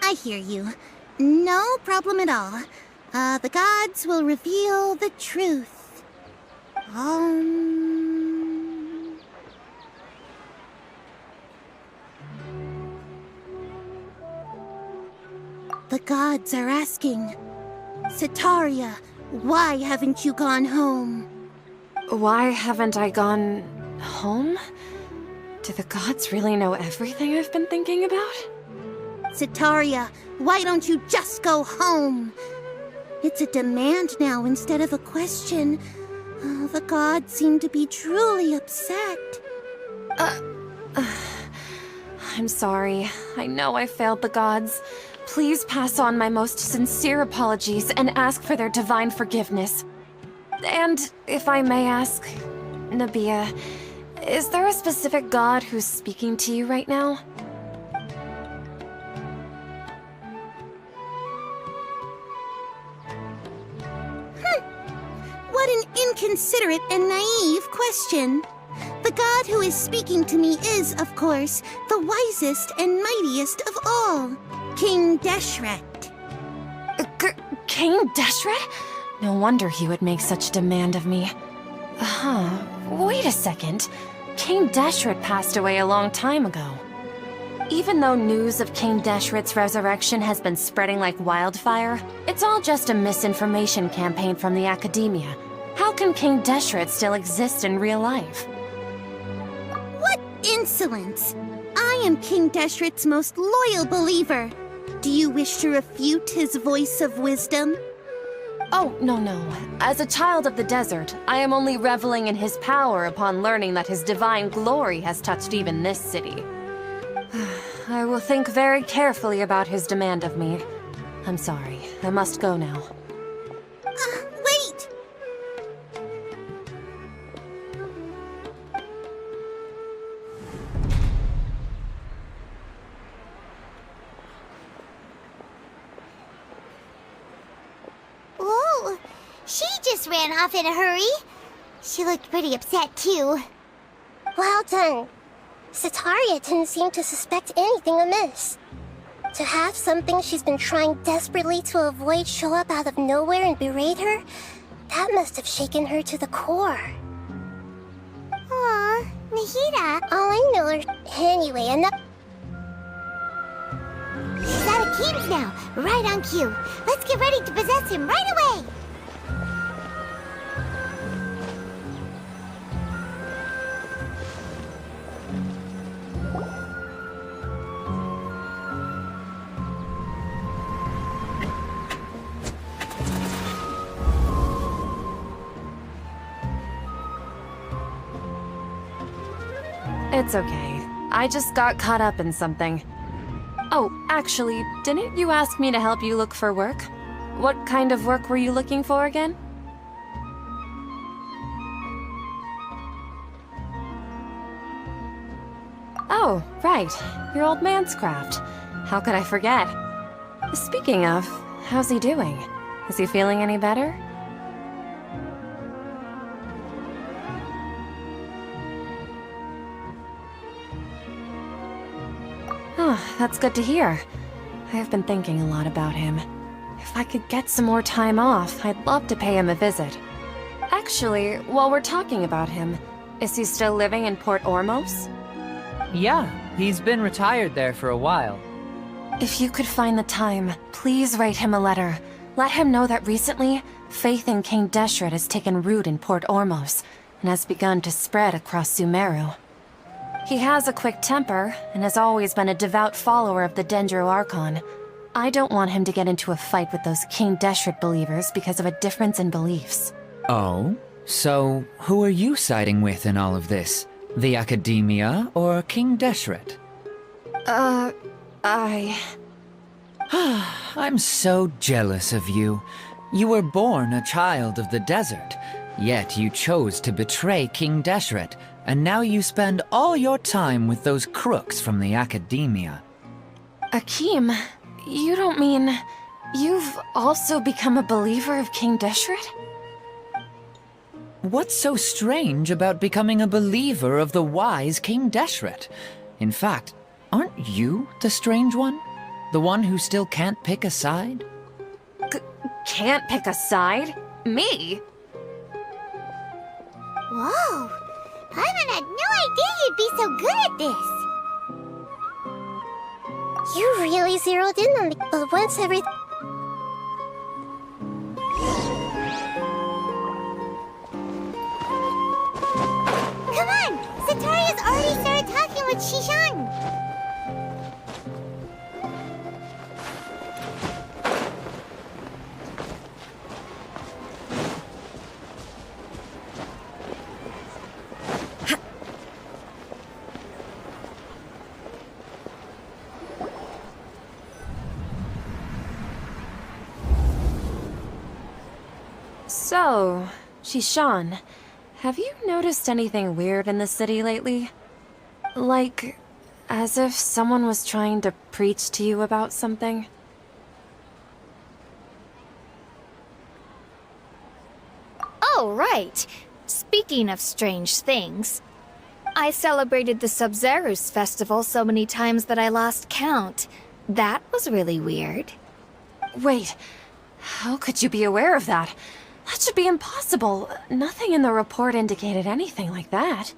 I hear you. No problem at all. The gods will reveal the truth. The gods are asking, Setaria, why haven't you gone home? Why haven't I gone home? Do the gods really know everything I've been thinking about? Setaria, why don't you just go home? It's a demand now instead of a question. The gods seem to be truly upset. I'm sorry. I know I failed the gods. Please pass on my most sincere apologies and ask for their divine forgiveness. And if I may ask, Nabia, is there a specific god who's speaking to you right now? What an inconsiderate and naive question. The god who is speaking to me is, of course, the wisest and mightiest of all, King Deshret. King Deshret? No wonder he would make such a demand of me. Wait a second. King Deshret passed away a long time ago. Even though news of King Deshret's resurrection has been spreading like wildfire, it's all just a misinformation campaign from the academia. How can King Deshret still exist in real life? What insolence! I am King Deshret's most loyal believer. Do you wish to refute his voice of wisdom? Oh, no. As a child of the desert, I am only reveling in his power upon learning that his divine glory has touched even this city. I will think very carefully about his demand of me. I'm sorry. I must go now. Wait! Whoa! She just ran off in a hurry. She looked pretty upset, too. Well done. Setaria didn't seem to suspect anything amiss. To have something she's been trying desperately to avoid show up out of nowhere and berate her, That must have shaken her to the core. Aw, Nahida. All I know are... Anyway, enough... She's out of Keem's now, right on cue. Let's get ready to possess him right away! It's okay. I just got caught up in something. Oh, actually, didn't you ask me to help you look for work? What kind of work were you looking for again? Oh, right. Your old man's craft. How could I forget? Speaking of, how's he doing? Is he feeling any better? Oh, that's good to hear. I have been thinking a lot about him. If I could get some more time off, I'd love to pay him a visit. Actually, while we're talking about him, is he still living in Port Ormos? Yeah, he's been retired there for a while. If you could find the time, please write him a letter. Let him know that recently, faith in King Deshret has taken root in Port Ormos and has begun to spread across Sumeru. He has a quick temper and has always been a devout follower of the Dendro Archon. I don't want him to get into a fight with those King Deshret believers because of a difference in beliefs. Oh? So, who are you siding with in all of this? The Academia or King Deshret? I'm so jealous of you. You were born a child of the desert, yet you chose to betray King Deshret, and now you spend all your time with those crooks from the Academia. Akeem, you don't mean... you've also become a believer of King Deshret? What's so strange about becoming a believer of the wise King Deshret? In fact, aren't you the strange one? The one who still can't pick a side? Can't pick a side? Me? Whoa! Paimon had no idea you'd be so good at this! You really zeroed in on me, but once everything... Come on! Sataria's already started talking with Shishan! So, Shishan, have you noticed anything weird in the city lately? Like, as if someone was trying to preach to you about something? Oh, right. Speaking of strange things, I celebrated the Sub-Zerus festival so many times that I lost count. That was really weird. Wait, how could you be aware of that? That should be impossible. Nothing in the report indicated anything like that.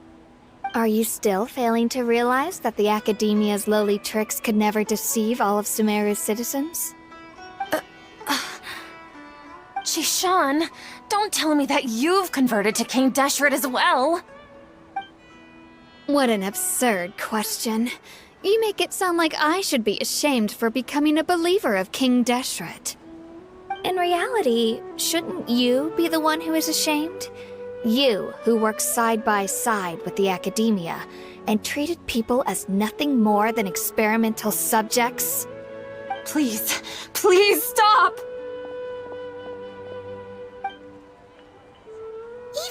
Are you still failing to realize that the Academia's lowly tricks could never deceive all of Sumeru's citizens? Shishan, don't tell me that you've converted to King Deshret as well! What an absurd question. You make it sound like I should be ashamed for becoming a believer of King Deshret. In reality, shouldn't you be the one who is ashamed? You, who works side by side with the Academia, and treated people as nothing more than experimental subjects? Please, please stop!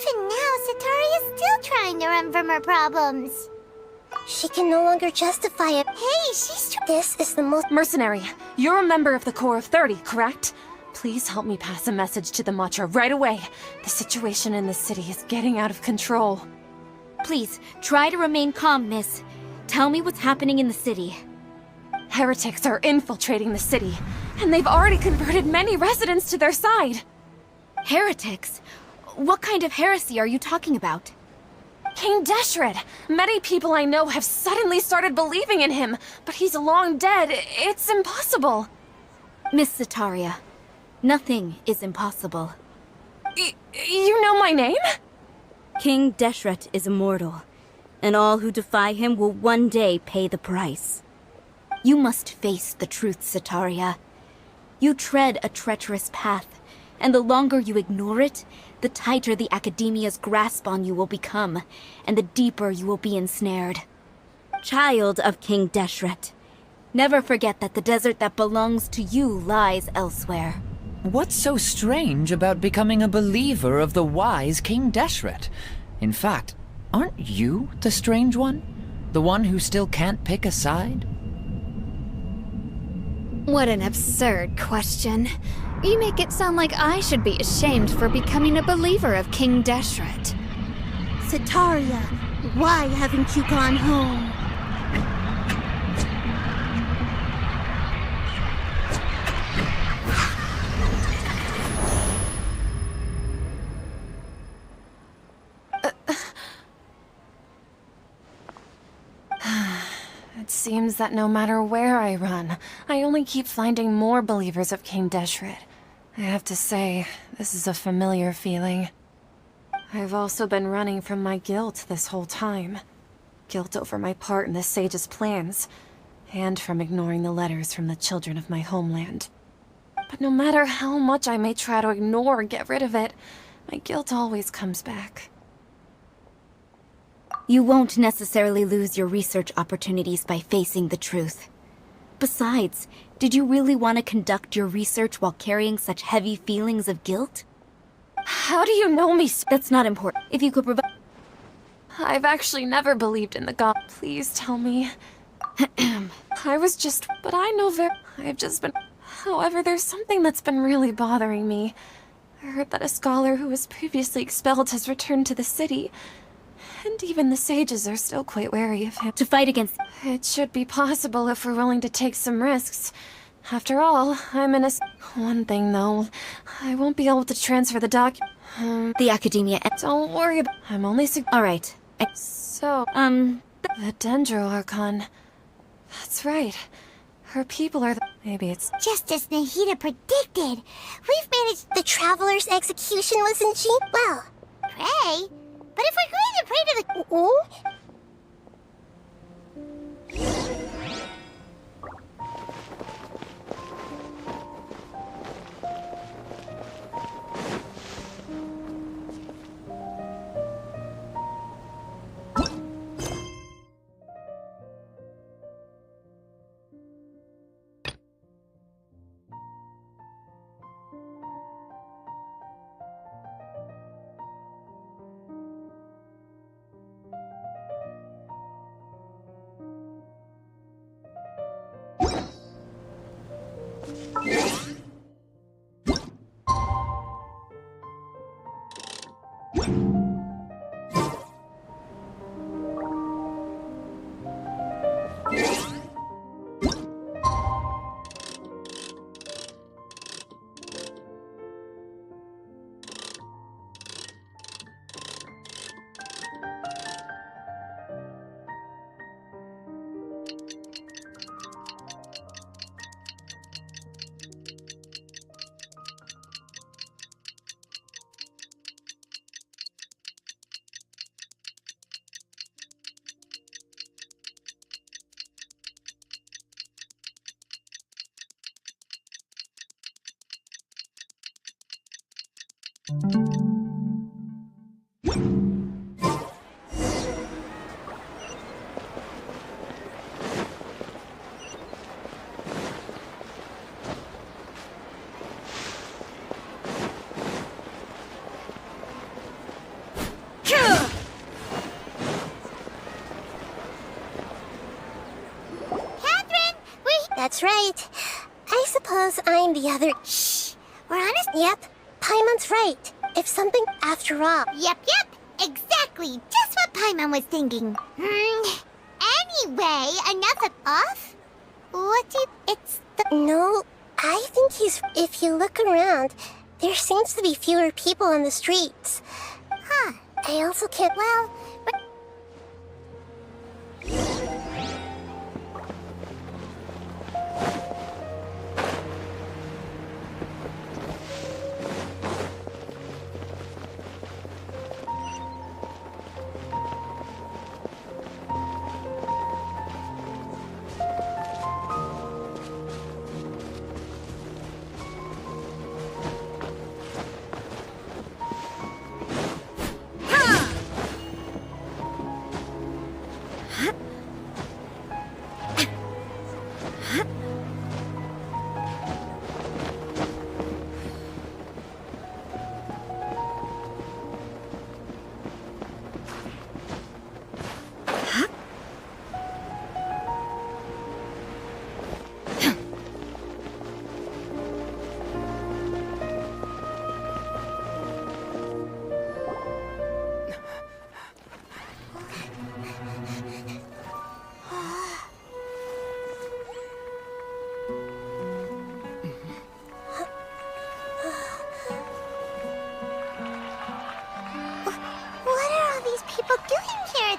Even now, Sataria's still trying to run from her problems. She can no longer justify it. Hey, she's This is the most... Mercenary, you're a member of the Corps of 30, correct? Please help me pass a message to the Matcha right away. The situation in the city is getting out of control. Please, try to remain calm, miss. Tell me what's happening in the city. Heretics are infiltrating the city, and they've already converted many residents to their side. Heretics? What kind of heresy are you talking about? King Deshret! Many people I know have suddenly started believing in him, but he's long dead. It's impossible. Miss Sataria, nothing is impossible. You know my name? King Deshret is immortal, and all who defy him will one day pay the price. You must face the truth, Sataria. You tread a treacherous path, and the longer you ignore it, the tighter the Academia's grasp on you will become, and the deeper you will be ensnared. Child of King Deshret, never forget that the desert that belongs to you lies elsewhere. What's so strange about becoming a believer of the wise King Deshret? In fact, aren't you the strange one? The one who still can't pick a side? What an absurd question. You make it sound like I should be ashamed for becoming a believer of King Deshret. Sataria, why haven't you gone home? It seems that no matter where I run, I only keep finding more believers of King Deshret. I have to say, this is a familiar feeling. I've also been running from my guilt this whole time. Guilt over my part in the Sage's plans, and from ignoring the letters from the children of my homeland. But no matter how much I may try to ignore or get rid of it, my guilt always comes back. You won't necessarily lose your research opportunities by facing the truth. Besides, did you really want to conduct your research while carrying such heavy feelings of guilt? How do you know me? That's not important. If you could provide... I've actually never believed in the god. Please tell me. I was just... But I know I've just been... However, there's something that's been really bothering me. I heard that a scholar who was previously expelled has returned to the city. And even the sages are still quite wary of him. To fight against... It should be possible if we're willing to take some risks. After all, I'm in a... One thing, though. I won't be able to transfer the The Academia... Don't worry about... I'm only Alright. So, the Dendro Archon. That's right. Her people are Maybe it's... Just as Nahida predicted. We've managed... The Traveler's execution, wasn't she? Well, Pray? But if we're going to pray to the... oh? That's right. I suppose I'm the other... Shh! We're honest? Yep. Paimon's right. If something... After all... Yep. Exactly. Just what Paimon was thinking. Anyway, enough of off? What do you... It's the... No, I think he's... If you look around, There seems to be fewer people on the streets. Huh. I also can't, well... But...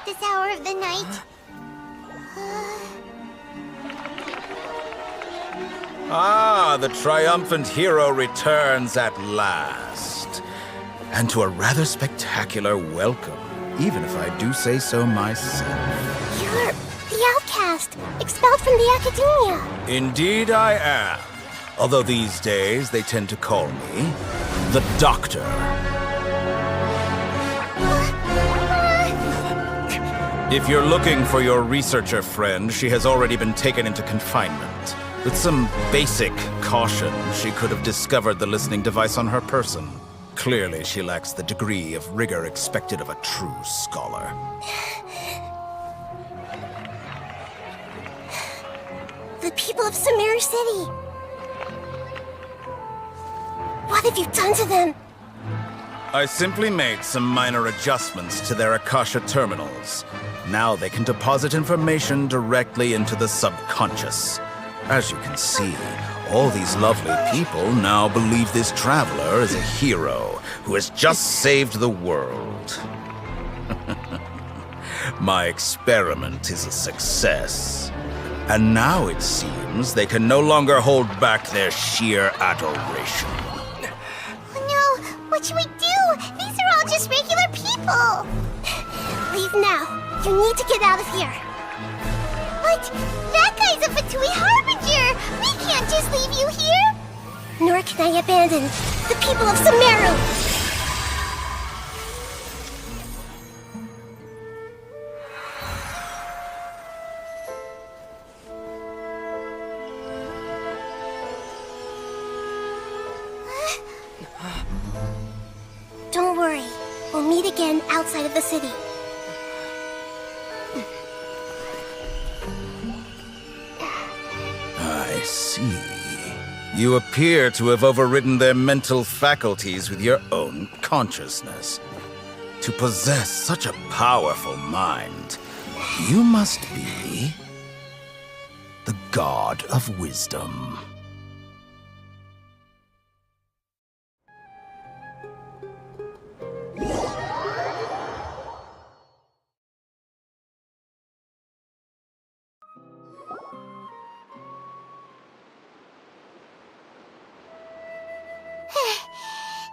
This hour of the night. Ah, the triumphant hero returns at last. And to a rather spectacular welcome, even if I do say so myself. You're the outcast, expelled from the Academia. Indeed I am. Although these days they tend to call me the Doctor. If you're looking for your researcher friend, she has already been taken into confinement. With some basic caution, she could have discovered the listening device on her person. Clearly, she lacks the degree of rigor expected of a true scholar. The people of Sumeru City. What have you done to them? I simply made some minor adjustments to their Akasha terminals. Now they can deposit information directly into the subconscious. As you can see, all these lovely people now believe this traveler is a hero who has just saved the world. My experiment is a success. And now it seems they can no longer hold back their sheer adoration. Oh no! What should we do? These are all just regular people! Leave now. You need to get out of here. But that guy's a Fatui Harbinger! We can't just leave you here! Nor can I abandon the people of Sumeru! Don't worry. We'll meet again outside of the city. I see. You appear to have overridden their mental faculties with your own consciousness. To possess such a powerful mind, you must be the God of Wisdom.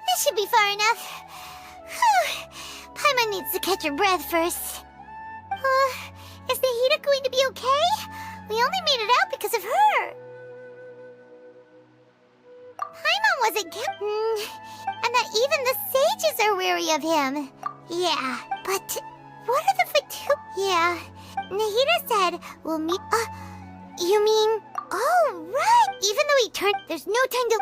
This should be far enough. Paimon needs to catch her breath first. Is Nahida going to be okay? We only made it out because of her. Paimon wasn't and that even the sages are wary of him. Yeah, but what are the Fatu? Yeah, Nahida said we'll meet. You mean? Oh, right. Even though he turned, there's no time to.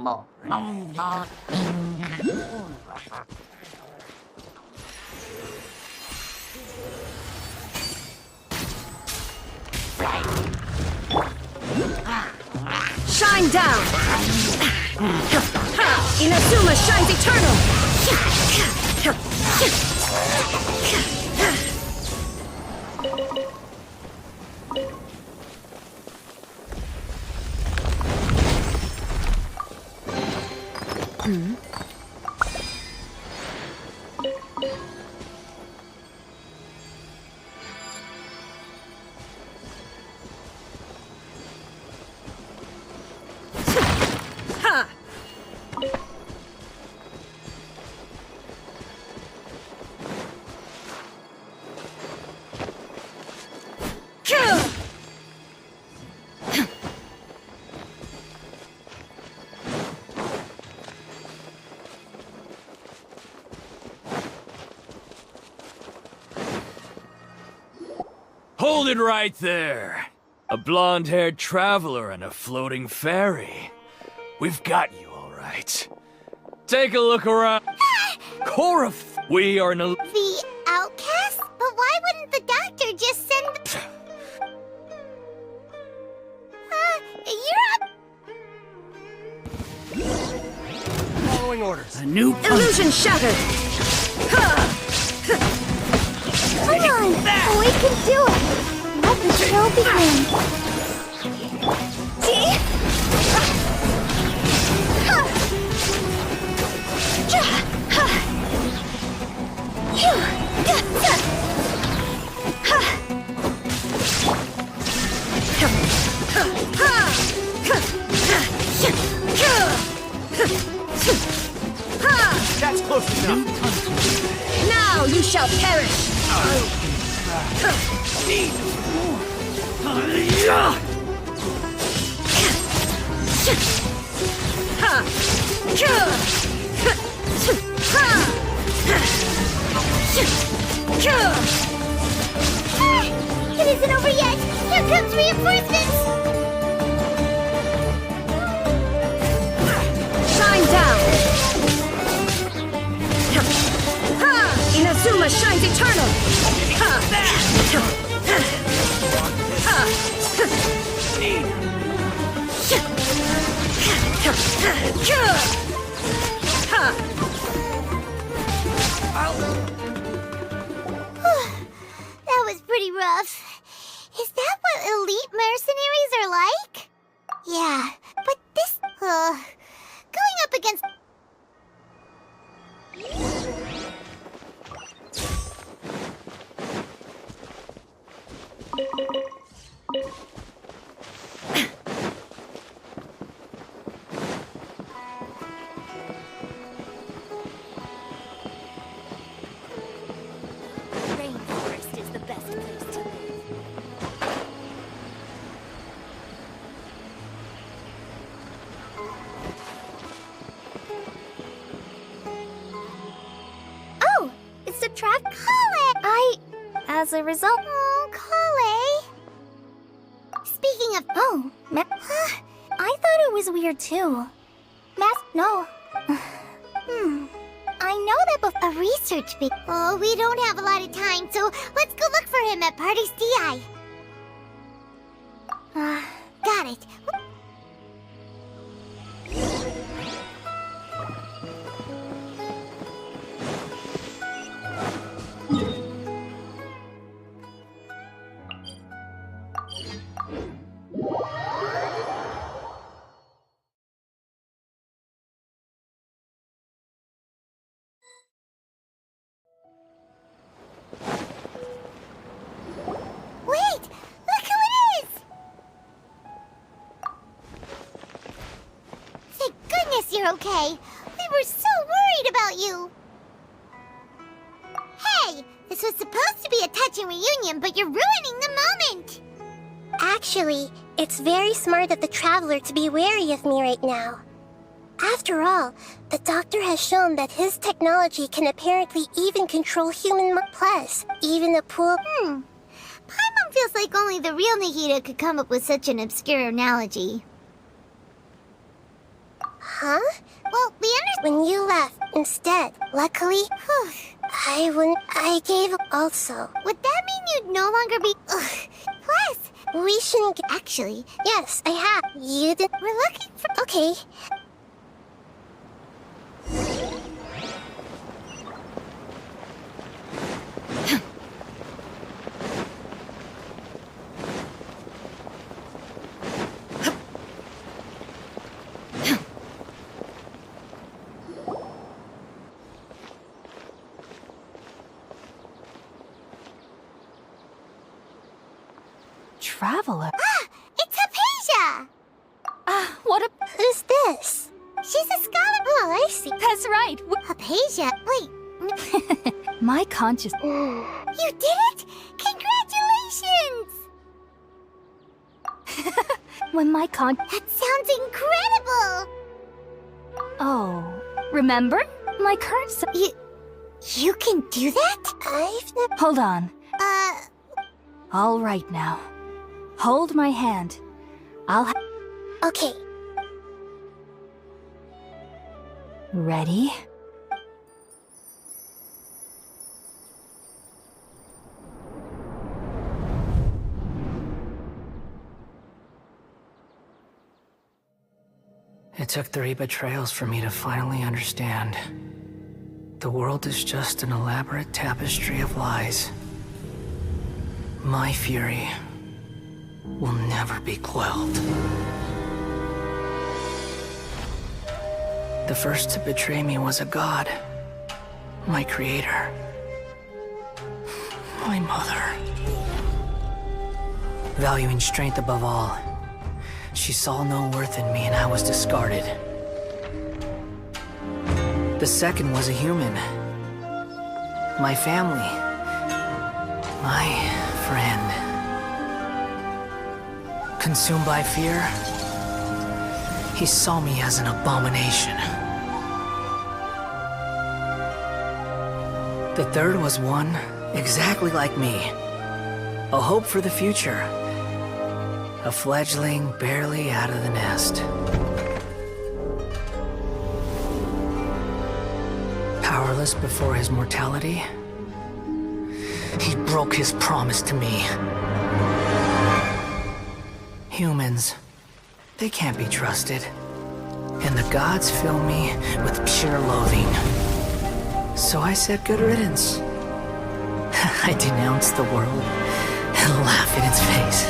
Shine down! Inazuma shines eternal! Hold it right there. A blonde-haired traveler and a floating fairy. We've got you, all right. Take a look around. Cora, we are no... The outcast? But why wouldn't the doctor just send the... you're up... Following orders. A new Illusion shattered! Come on! We can do it! Let the show begin! That's close enough. Now you shall perish! It isn't over yet! Here comes reinforcements! Shine down! Inazuma shines eternal! That was pretty rough. Is that what elite mercenaries are like? Yeah, but this... going up against... Rainforest is the best place to live. Oh, it's the trap Kale! As a result... Oh, Kale! Speaking of... Oh, I thought it was weird too. No. I know that a research big... Oh, we don't have a lot of time, so let's go look for him at Party's DI. Got it. Wait! Look who it is! Thank goodness you're okay. We were so worried about you. Hey! This was supposed to be a touching reunion, but you're ruining the moment! Actually, it's very smart of the Traveler to be wary of me right now. After all, the Doctor has shown that his technology can apparently even control human plus, even a pool... Paimon feels like only the real Nahida could come up with such an obscure analogy. Huh? Huh? Well, we understand when you left instead. Luckily, I gave up also. Would that mean you'd no longer be... Plus, we shouldn't... Actually, yes, I have. You did... We're looking for... Okay. Traveler? Ah! It's Hypatia! What a... Who's this? She's a scholar. Oh, I see. That's right. Hypatia? Wait. My conscious... You did it? Congratulations! When my That sounds incredible! Oh, remember? My current... You can do that? I've never... Hold on. All right now. Hold my hand. Okay. Ready? It took 3 betrayals for me to finally understand. The world is just an elaborate tapestry of lies. My fury will never be quelled. The first to betray me was a god. My creator. My mother. Valuing strength above all, she saw no worth in me and I was discarded. The second was a human. My family. My friend. Consumed by fear, he saw me as an abomination. The third was one exactly like me. A hope for the future. A fledgling barely out of the nest. Powerless before his mortality, he broke his promise to me. Humans, they can't be trusted. And the gods fill me with pure loathing. So I said good riddance. I denounced the world and laughed in its face.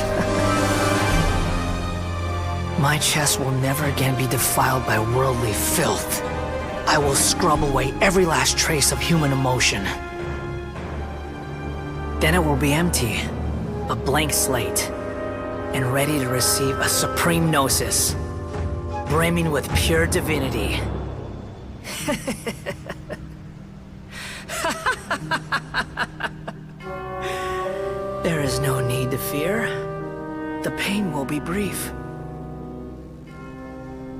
My chest will never again be defiled by worldly filth. I will scrub away every last trace of human emotion. Then it will be empty, a blank slate, and ready to receive a supreme gnosis, brimming with pure divinity. There is no need to fear. The pain will be brief.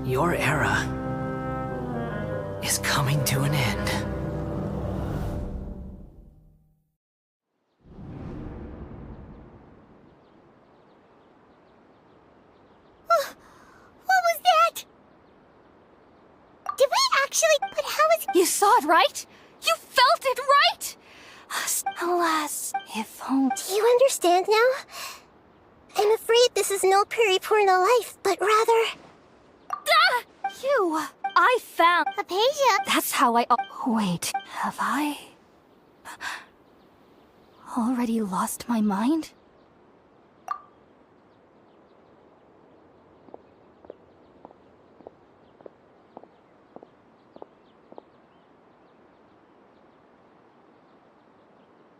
Your era is coming to an end. What was that? Did we actually... But how is... You saw it, right? You felt it, right? Alas, if only... Do you understand now? I'm afraid this is no periporno life, but rather... You! I found... Hypatia! That's how I... Wait, have I... already lost my mind?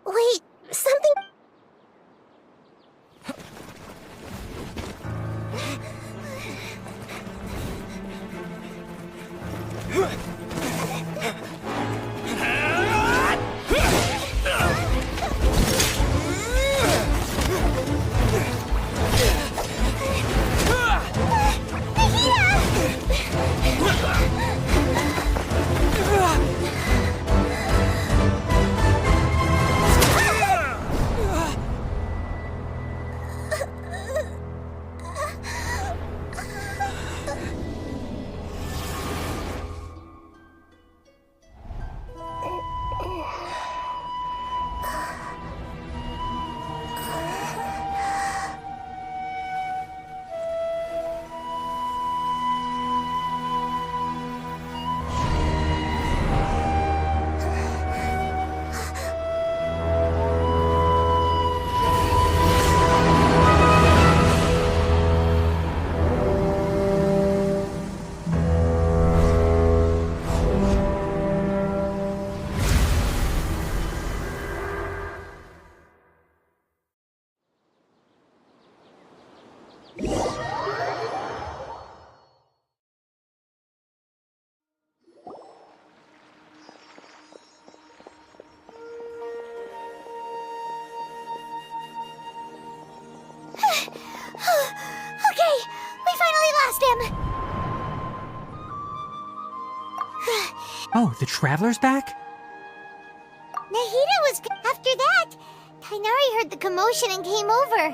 Wait, something... Oh, the Traveler's back? Nahida was after that. Tainari heard the commotion and came over.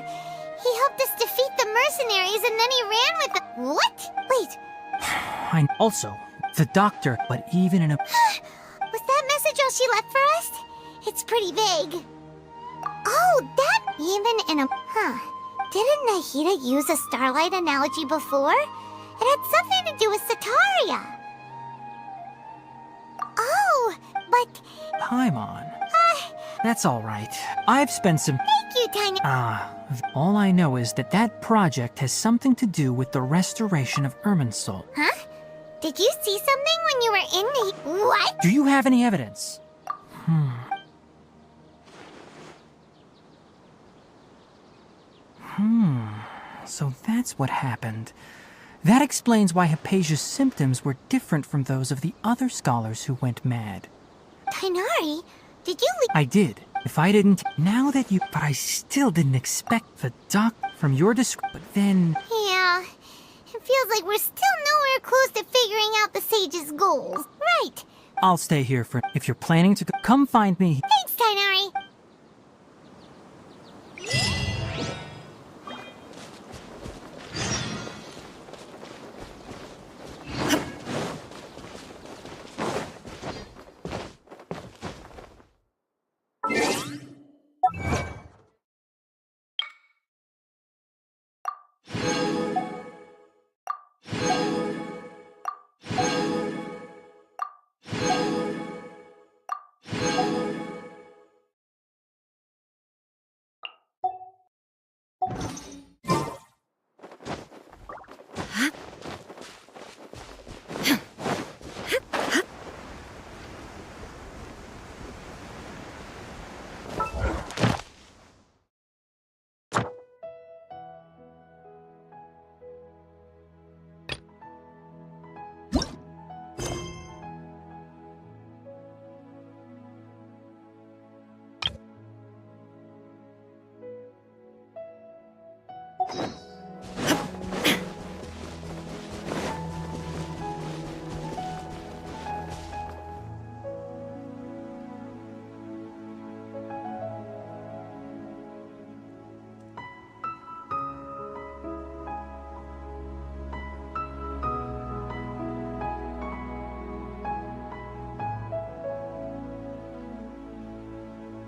He helped us defeat the mercenaries and then he ran with them. What? Wait, I also, the doctor, but even in a... was that message all she left for us? It's pretty vague. Oh, that even in a... Didn't Nahida use a starlight analogy before? It had something to do with Sataria. Oh, but... Paimon. That's all right. I've spent some... Thank you, Tiny... all I know is that that project has something to do with the restoration of Irminsul. Huh? Did you see something when you were in the... What? Do you have any evidence? So that's what happened. That explains why Hypatia's symptoms were different from those of the other scholars who went mad. Tainari, did you... I did. If I didn't... Now that you... But I still didn't expect the doc from your description. But then... Yeah, it feels like we're still nowhere close to figuring out the sage's goals. Right. I'll stay here for... If you're planning to come find me... Thanks, Tainari.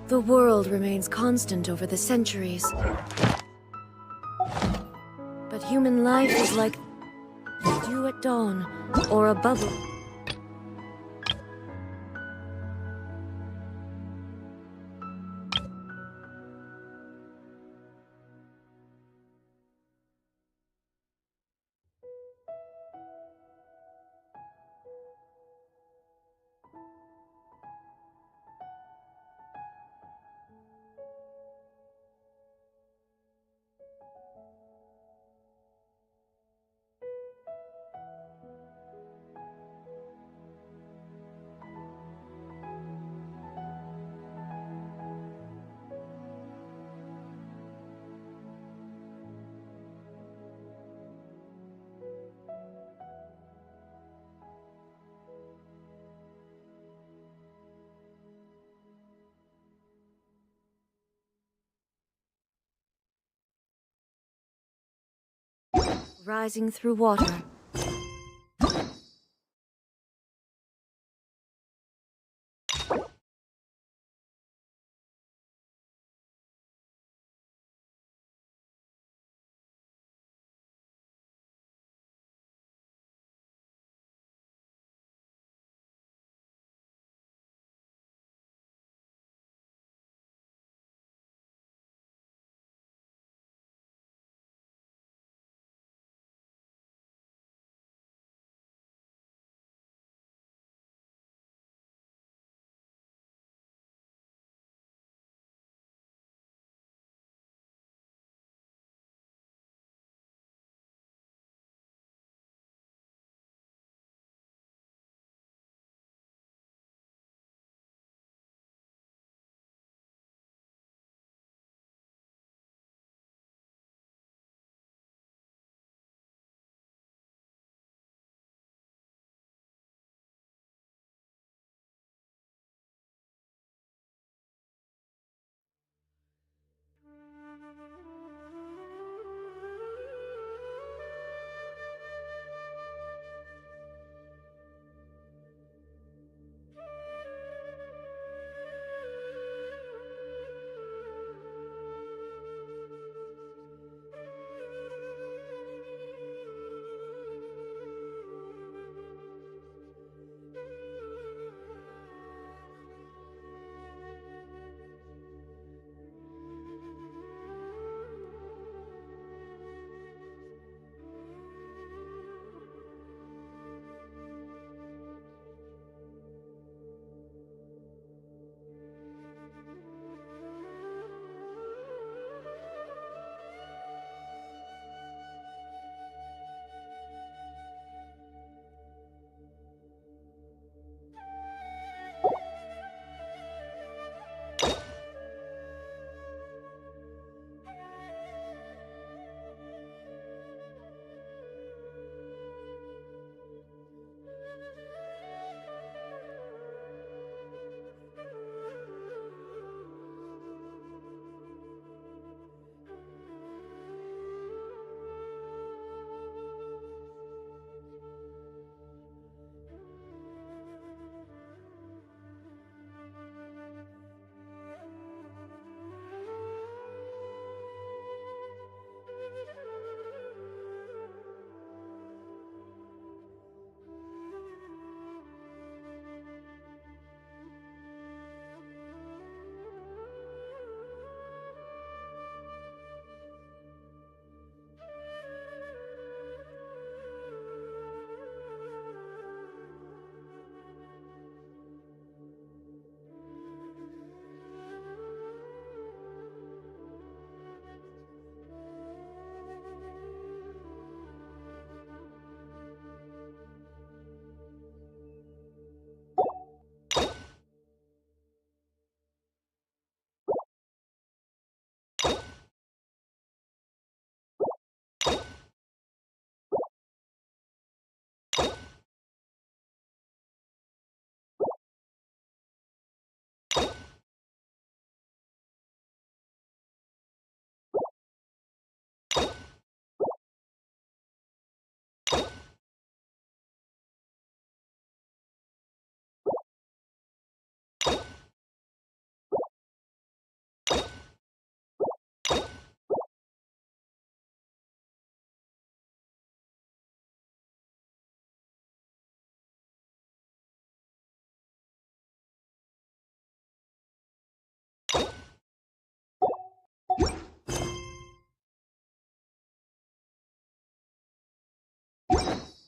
The world remains constant over the centuries. But human life is like dew at dawn, or a bubble. Rising through water.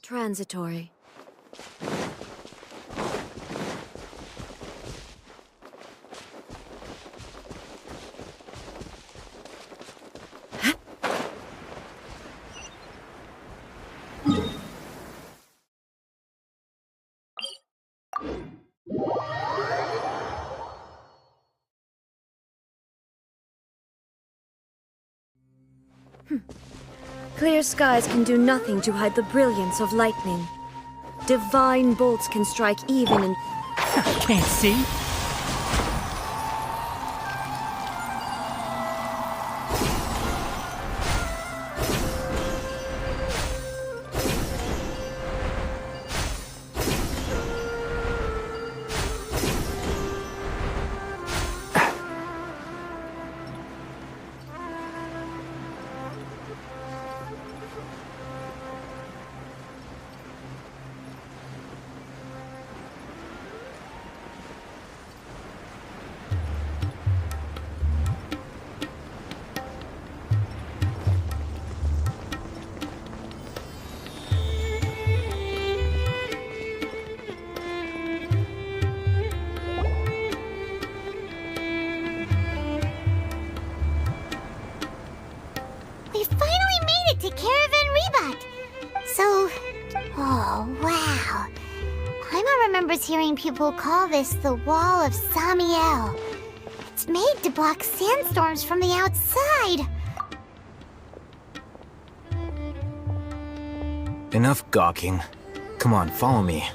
Transitory. Clear skies can do nothing to hide the brilliance of lightning. Divine bolts can strike even in... Can't see? We finally made it to Caravan Rebat! So... oh, wow. Paimon remembers hearing people call this the Wall of Samiel. It's made to block sandstorms from the outside. Enough gawking. Come on, follow me.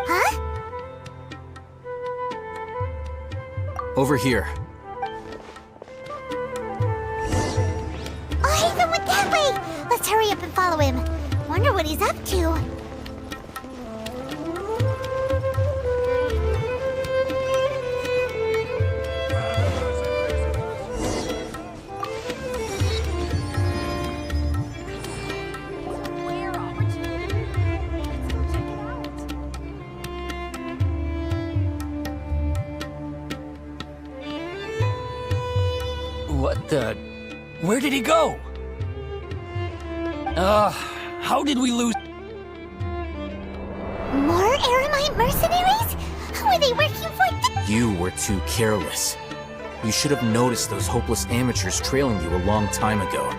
Huh? Over here. Oh, Ethan went that way! Let's hurry up and follow him. Wonder what he's up to. What the... Where did he go? How did we lose... More Eremite mercenaries? Who are they working for? You were too careless. You should have noticed those hopeless amateurs trailing you a long time ago.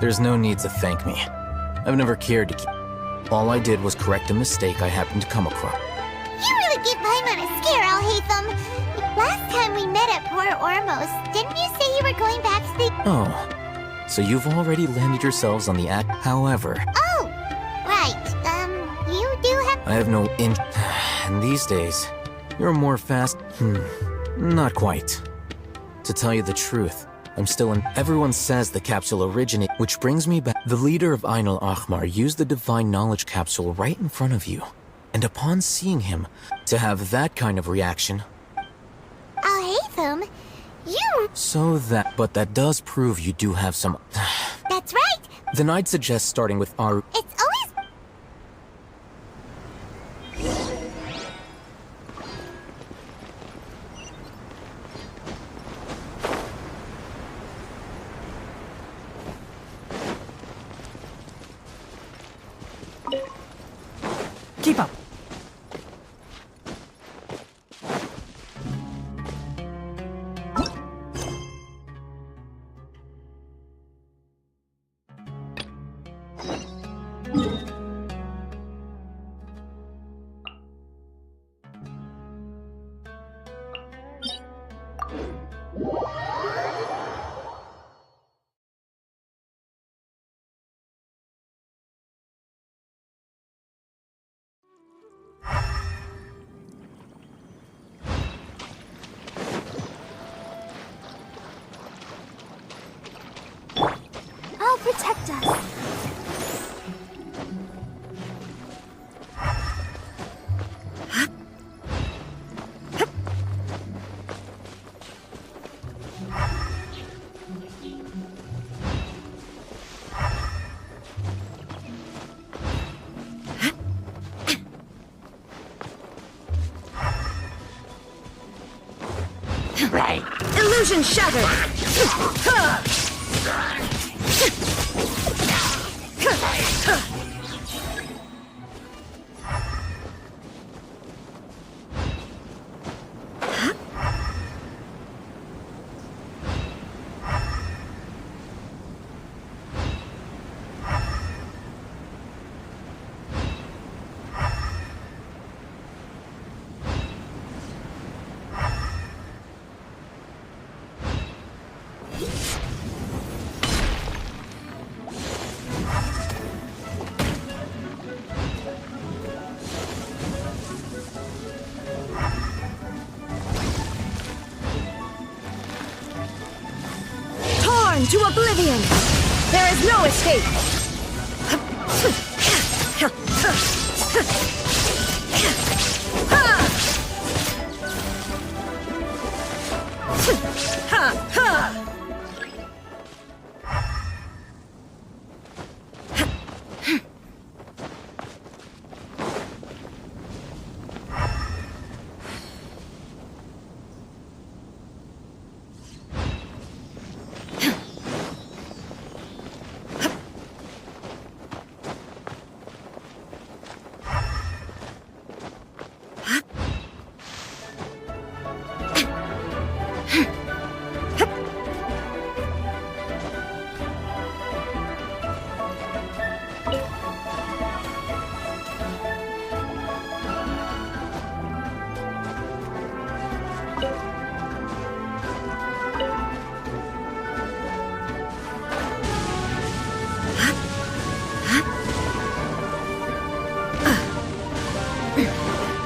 There's no need to thank me. I've never cared to keep... All I did was correct a mistake I happened to come across. You really give Paimon a scare, Alhaitham. Last time we met at Port Ormos, didn't you say you were going back to the... Oh, so you've already landed yourselves on the act. However... Oh, right. You do have... I have no And these days, you're more fast... Not quite. To tell you the truth, I'm still in... Everyone says the capsule originated... Which brings me back... The leader of Ain al-Ahmar used the Divine Knowledge Capsule right in front of you. And upon seeing him, to have that kind of reaction... Alhaitham, you... So that... But that does prove you do have some... That's right! Then I'd suggest starting with our... It's always... Keep up. I'll protect us. Right. Illusion shattered! To oblivion! There is no escape!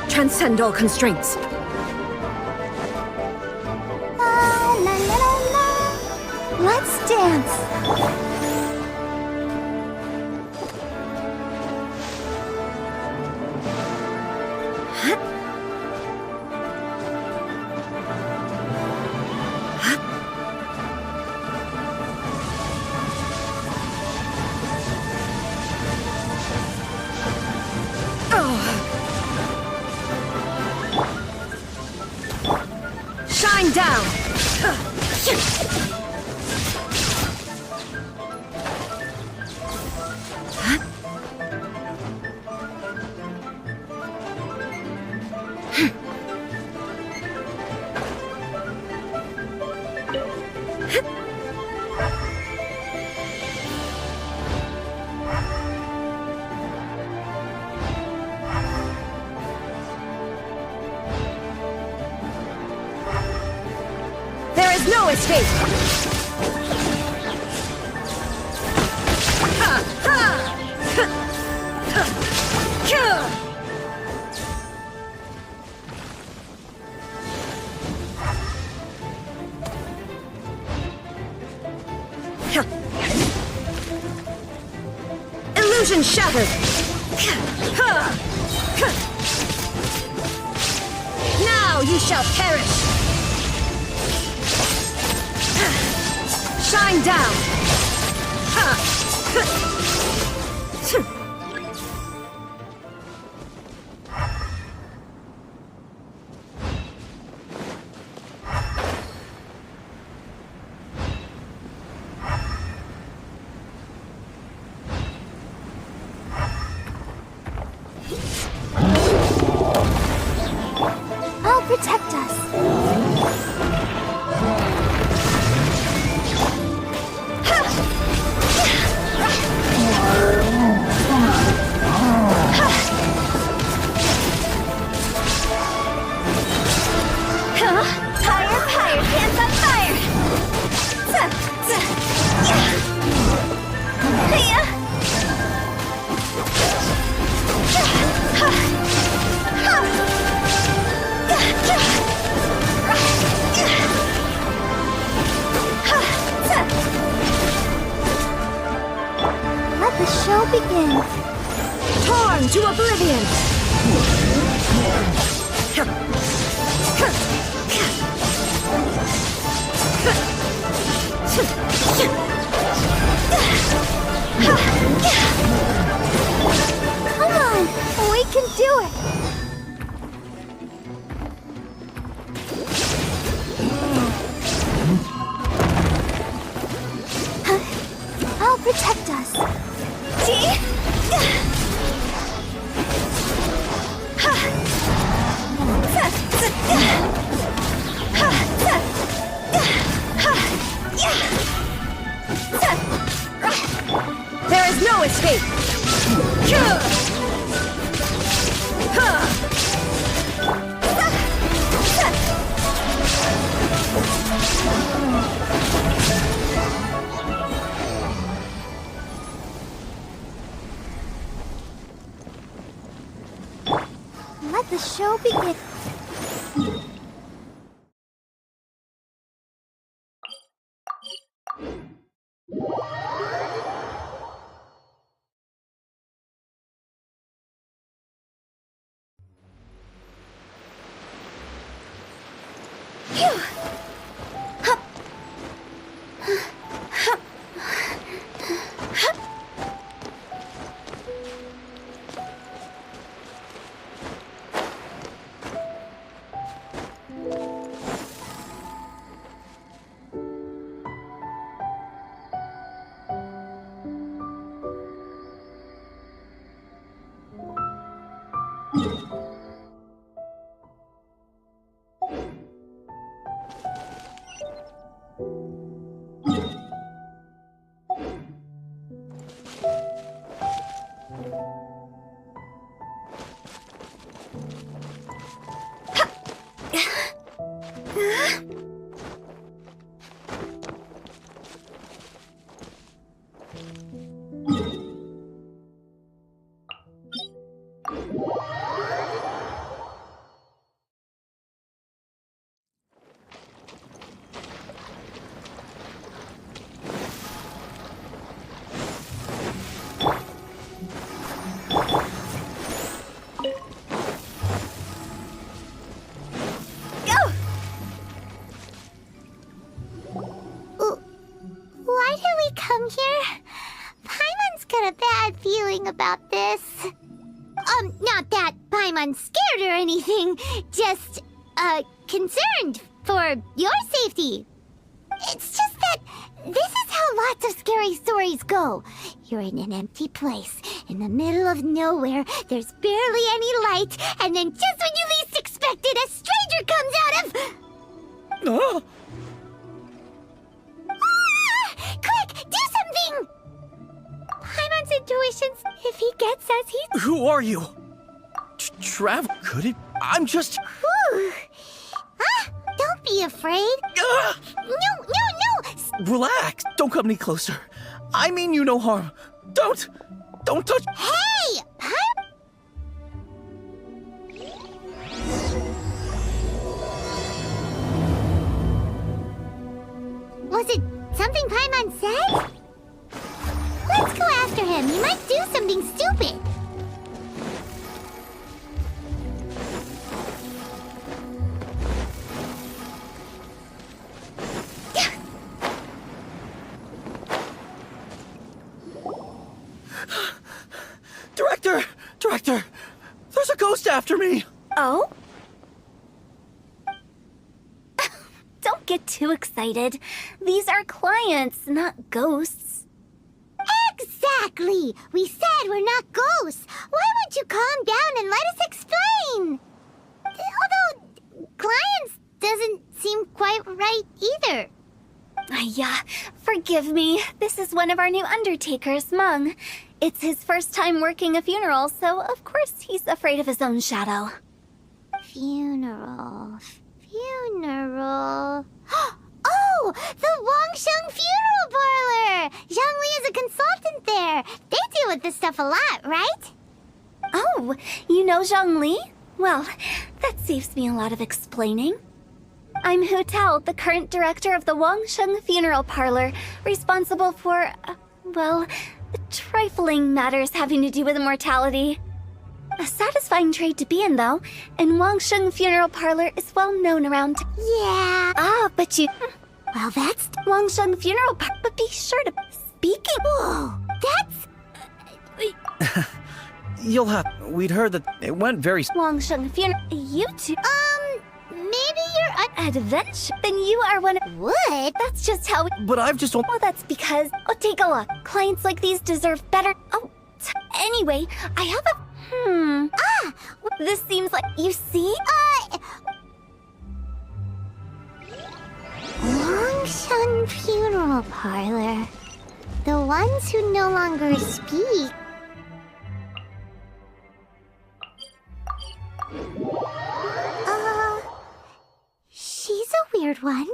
Transcend all constraints. La la la la. Let's dance. Shine down! There is no escape! Ha! Ha! Illusion shattered! Now you shall perish! Shine down! I'll protect us. Let the show begin. Torn to oblivion! Come on, we can do it. Huh? show begins. Why did we come here? Paimon's got a bad feeling about this. Not that Paimon's scared or anything, just, concerned for your safety. It's just that this is how lots of scary stories go. You're in an empty place, in the middle of nowhere, there's barely any light, and then just when you least expect it, a stranger comes out of... Oh! Quick, do something! Paimon's intuitions, if he gets us, he's... Who are you? Travel? Could it? I'm just... Whew. Don't be afraid. No! Relax. Don't come any closer. I mean you no harm. Don't touch... Hey! Was it something Paimon said? Let's go after him. He might do something stupid. Director! There's a ghost after me! Oh? Don't get too excited. These are clients, not ghosts. Exactly! We said we're not ghosts. Why won't you calm down and let us explain? Although, clients doesn't seem quite right either. Yeah, forgive me. This is one of our new undertakers, Mung. It's his first time working a funeral, so of course he's afraid of his own shadow. Funeral. Oh! The Wangsheng Funeral Parlor! Zhongli is a consultant there. They deal with this stuff a lot, right? Oh, you know Zhongli? Well, that saves me a lot of explaining. I'm Hu Tao, the current director of the Wangsheng Funeral Parlor, responsible for, well, trifling matters having to do with immortality. A satisfying trade to be in, though, and Wangsheng Funeral Parlor is well known around. Yeah. But you... Well, that's... Wangsheng Funeral Parlor, but be sure to... Speaking... Whoa, that's... You'll have... We'd heard that it went very... Wangsheng Funeral... You two... Maybe you're an adventure. Then you are one of... What? That's just how we... But I've just... Well, that's because... Oh, take a look. Clients like these deserve better... Oh, anyway, I have a... This seems like... You see? Wangsheng Funeral Parlor. The ones who no longer speak. She's a weird one.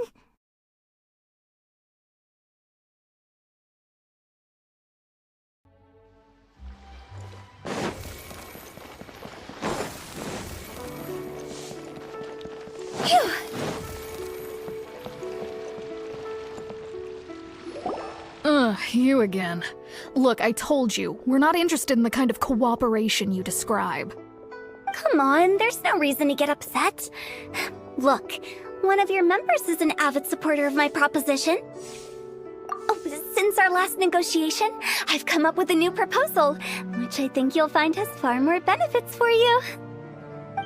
You again. Look, I told you, we're not interested in the kind of cooperation you describe. Come on, there's no reason to get upset. Look, one of your members is an avid supporter of my proposition. Oh, since our last negotiation, I've come up with a new proposal, which I think you'll find has far more benefits for you.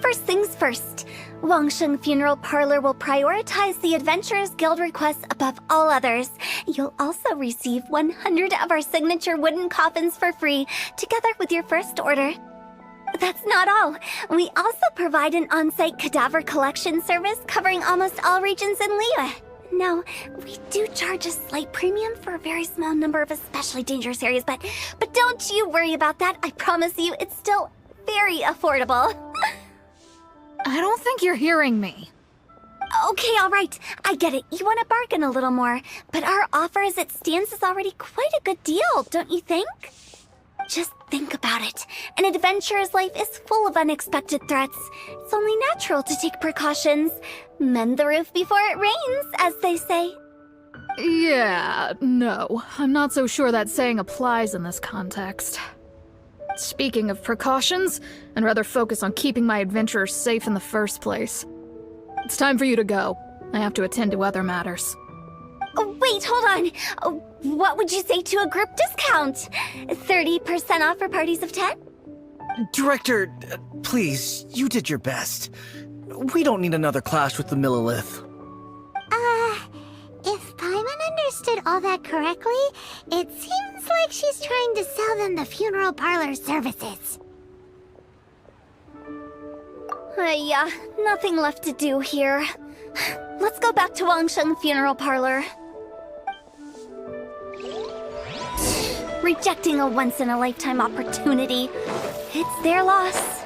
First things first, Wangsheng Funeral Parlor will prioritize the Adventurers Guild requests above all others. You'll also receive 100 of our signature wooden coffins for free, together with your first order. That's not all. We also provide an on-site cadaver collection service covering almost all regions in Liyue. Now, we do charge a slight premium for a very small number of especially dangerous areas, but don't you worry about that. I promise you, it's still very affordable. I don't think you're hearing me. Okay, all right. I get it. You want to bargain a little more, but our offer as it stands is already quite a good deal, don't you think? Just think about it. An adventurer's life is full of unexpected threats. It's only natural to take precautions. Mend the roof before it rains, as they say. Yeah, no. I'm not so sure that saying applies in this context. Speaking of precautions, I'd rather focus on keeping my adventurers safe in the first place. It's time for you to go. I have to attend to other matters. Oh, wait, hold on. Oh, what would you say to a group discount? 30% off for parties of 10? Director, please, you did your best. We don't need another clash with the Millilith. If Paimon understood all that correctly, it seems like she's trying to sell them the funeral parlor services. Yeah, nothing left to do here. Let's go back to Wangsheng Funeral Parlor. Rejecting a once-in-a-lifetime opportunity. It's their loss.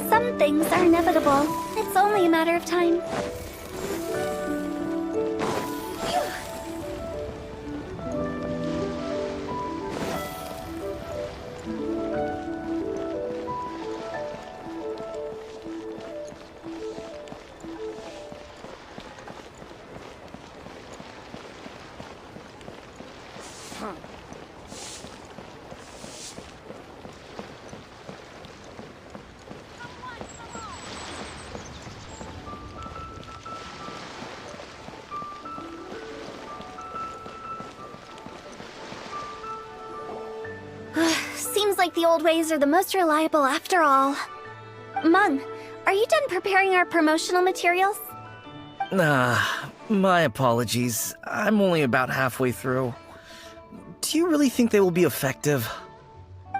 Some things are inevitable. It's only a matter of time. Seems like the old ways are the most reliable after all. Mung, are you done preparing our promotional materials? My apologies. I'm only about halfway through. Do you really think they will be effective?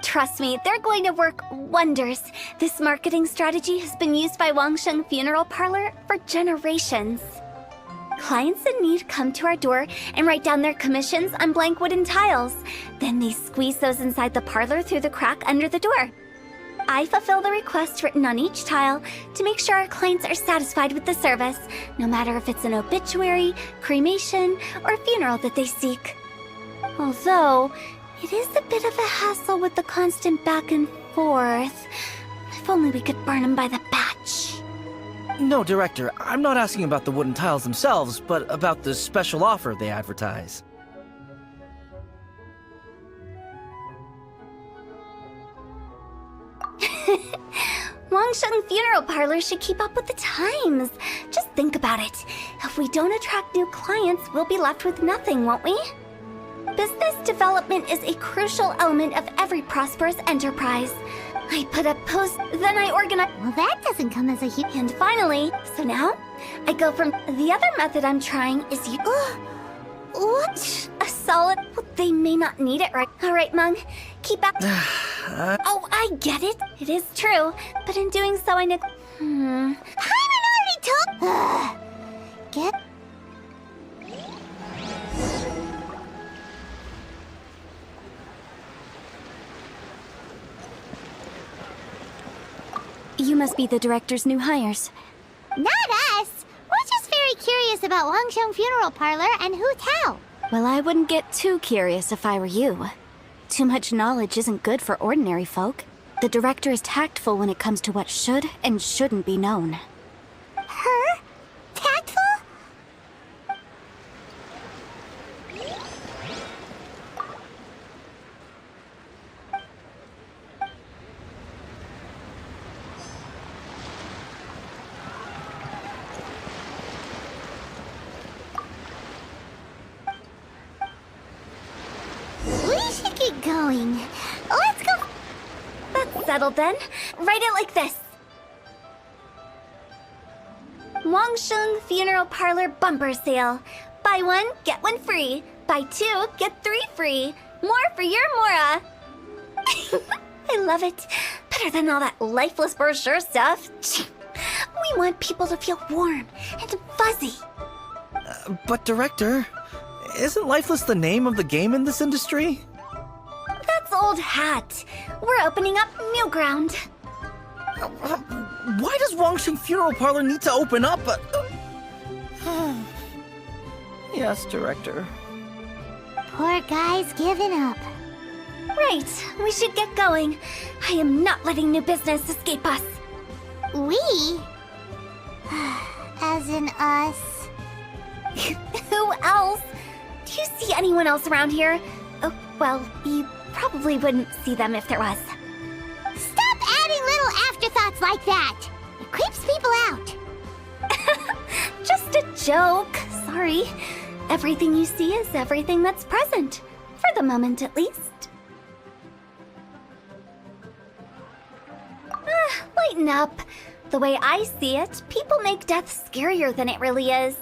Trust me, they're going to work wonders. This marketing strategy has been used by Wangsheng Funeral Parlor for generations. Clients in need come to our door and write down their commissions on blank wooden tiles. Then they squeeze those inside the parlor through the crack under the door. I fulfill the request written on each tile to make sure our clients are satisfied with the service, no matter if it's an obituary, cremation, or funeral that they seek. Although, it is a bit of a hassle with the constant back and forth. If only we could burn them by the batch. No, Director, I'm not asking about the wooden tiles themselves, but about the special offer they advertise. Wangsheng Funeral Parlor should keep up with the times. Just think about it. If we don't attract new clients, we'll be left with nothing, won't we? Business development is a crucial element of every prosperous enterprise. I put up posts, then I organize. Well, that doesn't come as a huge. And finally, so now, I go from the other method I'm trying is you. What? A solid. Well, they may not need it, right? All right, Mung, keep up. Oh, I get it. It is true, but in doing so, I neg. Paimon already told. Get. You must be the director's new hires. Not us. We're just very curious about Wangsheng Funeral Parlor and Hu Tao. Well, I wouldn't get too curious if I were you. Too much knowledge isn't good for ordinary folk. The director is tactful when it comes to what should and shouldn't be known. Her? Tactful? we going? Let's go. That's settled then. Write it like this. Wangsheng Funeral Parlor Bumper Sale. Buy one, get one free. Buy two, get three free. More for your Mora. I love it. Better than all that lifeless brochure stuff. We want people to feel warm and fuzzy. But Director, isn't Lifeless the name of the game in this industry? That's old hat. We're opening up new ground. Why does Wangsheng Funeral Parlor need to open up? Yes, Director. Poor guy's giving up. Right, we should get going. I am not letting new business escape us. We? As in us. Who else? Do you see anyone else around here? Oh, well, you probably wouldn't see them if there was. Stop adding little afterthoughts like that. It creeps people out. Just a joke. Sorry. Everything you see is everything that's present. For the moment, at least. Lighten up. The way I see it, people make death scarier than it really is.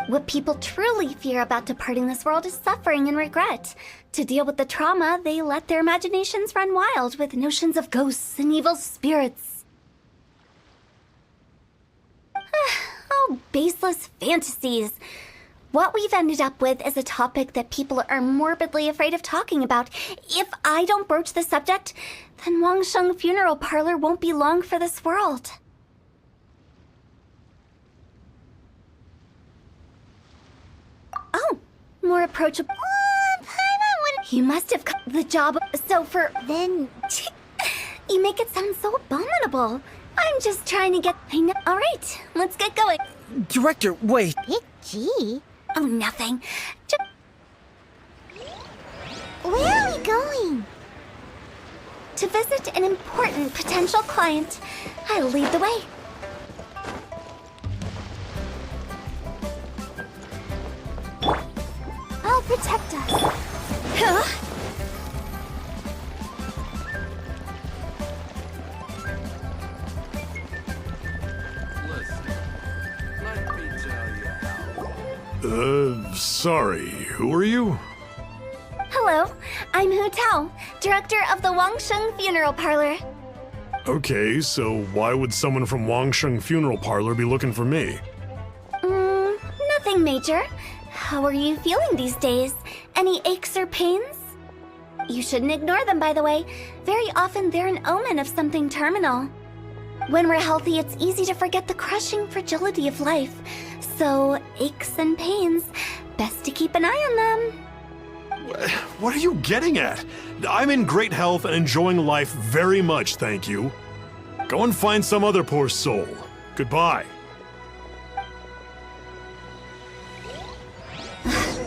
What people truly fear about departing this world is suffering and regret. To deal with the trauma, they let their imaginations run wild with notions of ghosts and evil spirits. Oh, baseless fantasies. What we've ended up with is a topic that people are morbidly afraid of talking about. If I don't broach the subject, then Wangsheng Funeral Parlor won't be long for this world. Oh, more approachable. Paimon, you must have cut the job. So for then, you make it sound so abominable. I'm just trying to get. I know. All right, let's get going. Director, wait. Big G? Oh, nothing. Where are we going? To visit an important potential client. I'll lead the way. I'll protect us. Huh? Sorry, who are you? Hello, I'm Hu Tao, director of the Wangsheng Funeral Parlor. Okay, so why would someone from Wangsheng Funeral Parlor be looking for me? Nothing major. How are you feeling these days? Any aches or pains? You shouldn't ignore them, by the way. Very often they're an omen of something terminal. When we're healthy, it's easy to forget the crushing fragility of life. So, aches and pains, best to keep an eye on them. What are you getting at? I'm in great health and enjoying life very much, thank you. Go and find some other poor soul. Goodbye.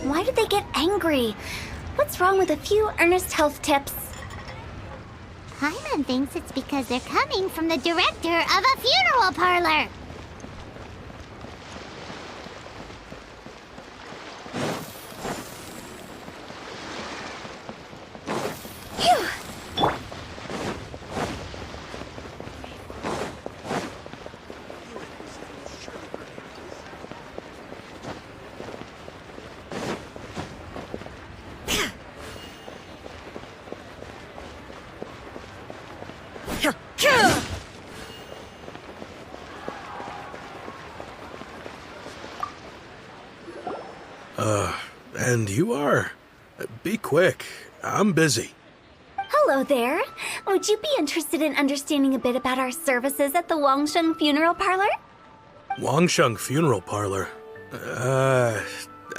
Why did they get angry? What's wrong with a few earnest health tips? Paimon thinks it's because they're coming from the director of a funeral parlor. And you are? Be quick. I'm busy. Hello there. Would you be interested in understanding a bit about our services at the Wangsheng Funeral Parlor? Wangsheng Funeral Parlor?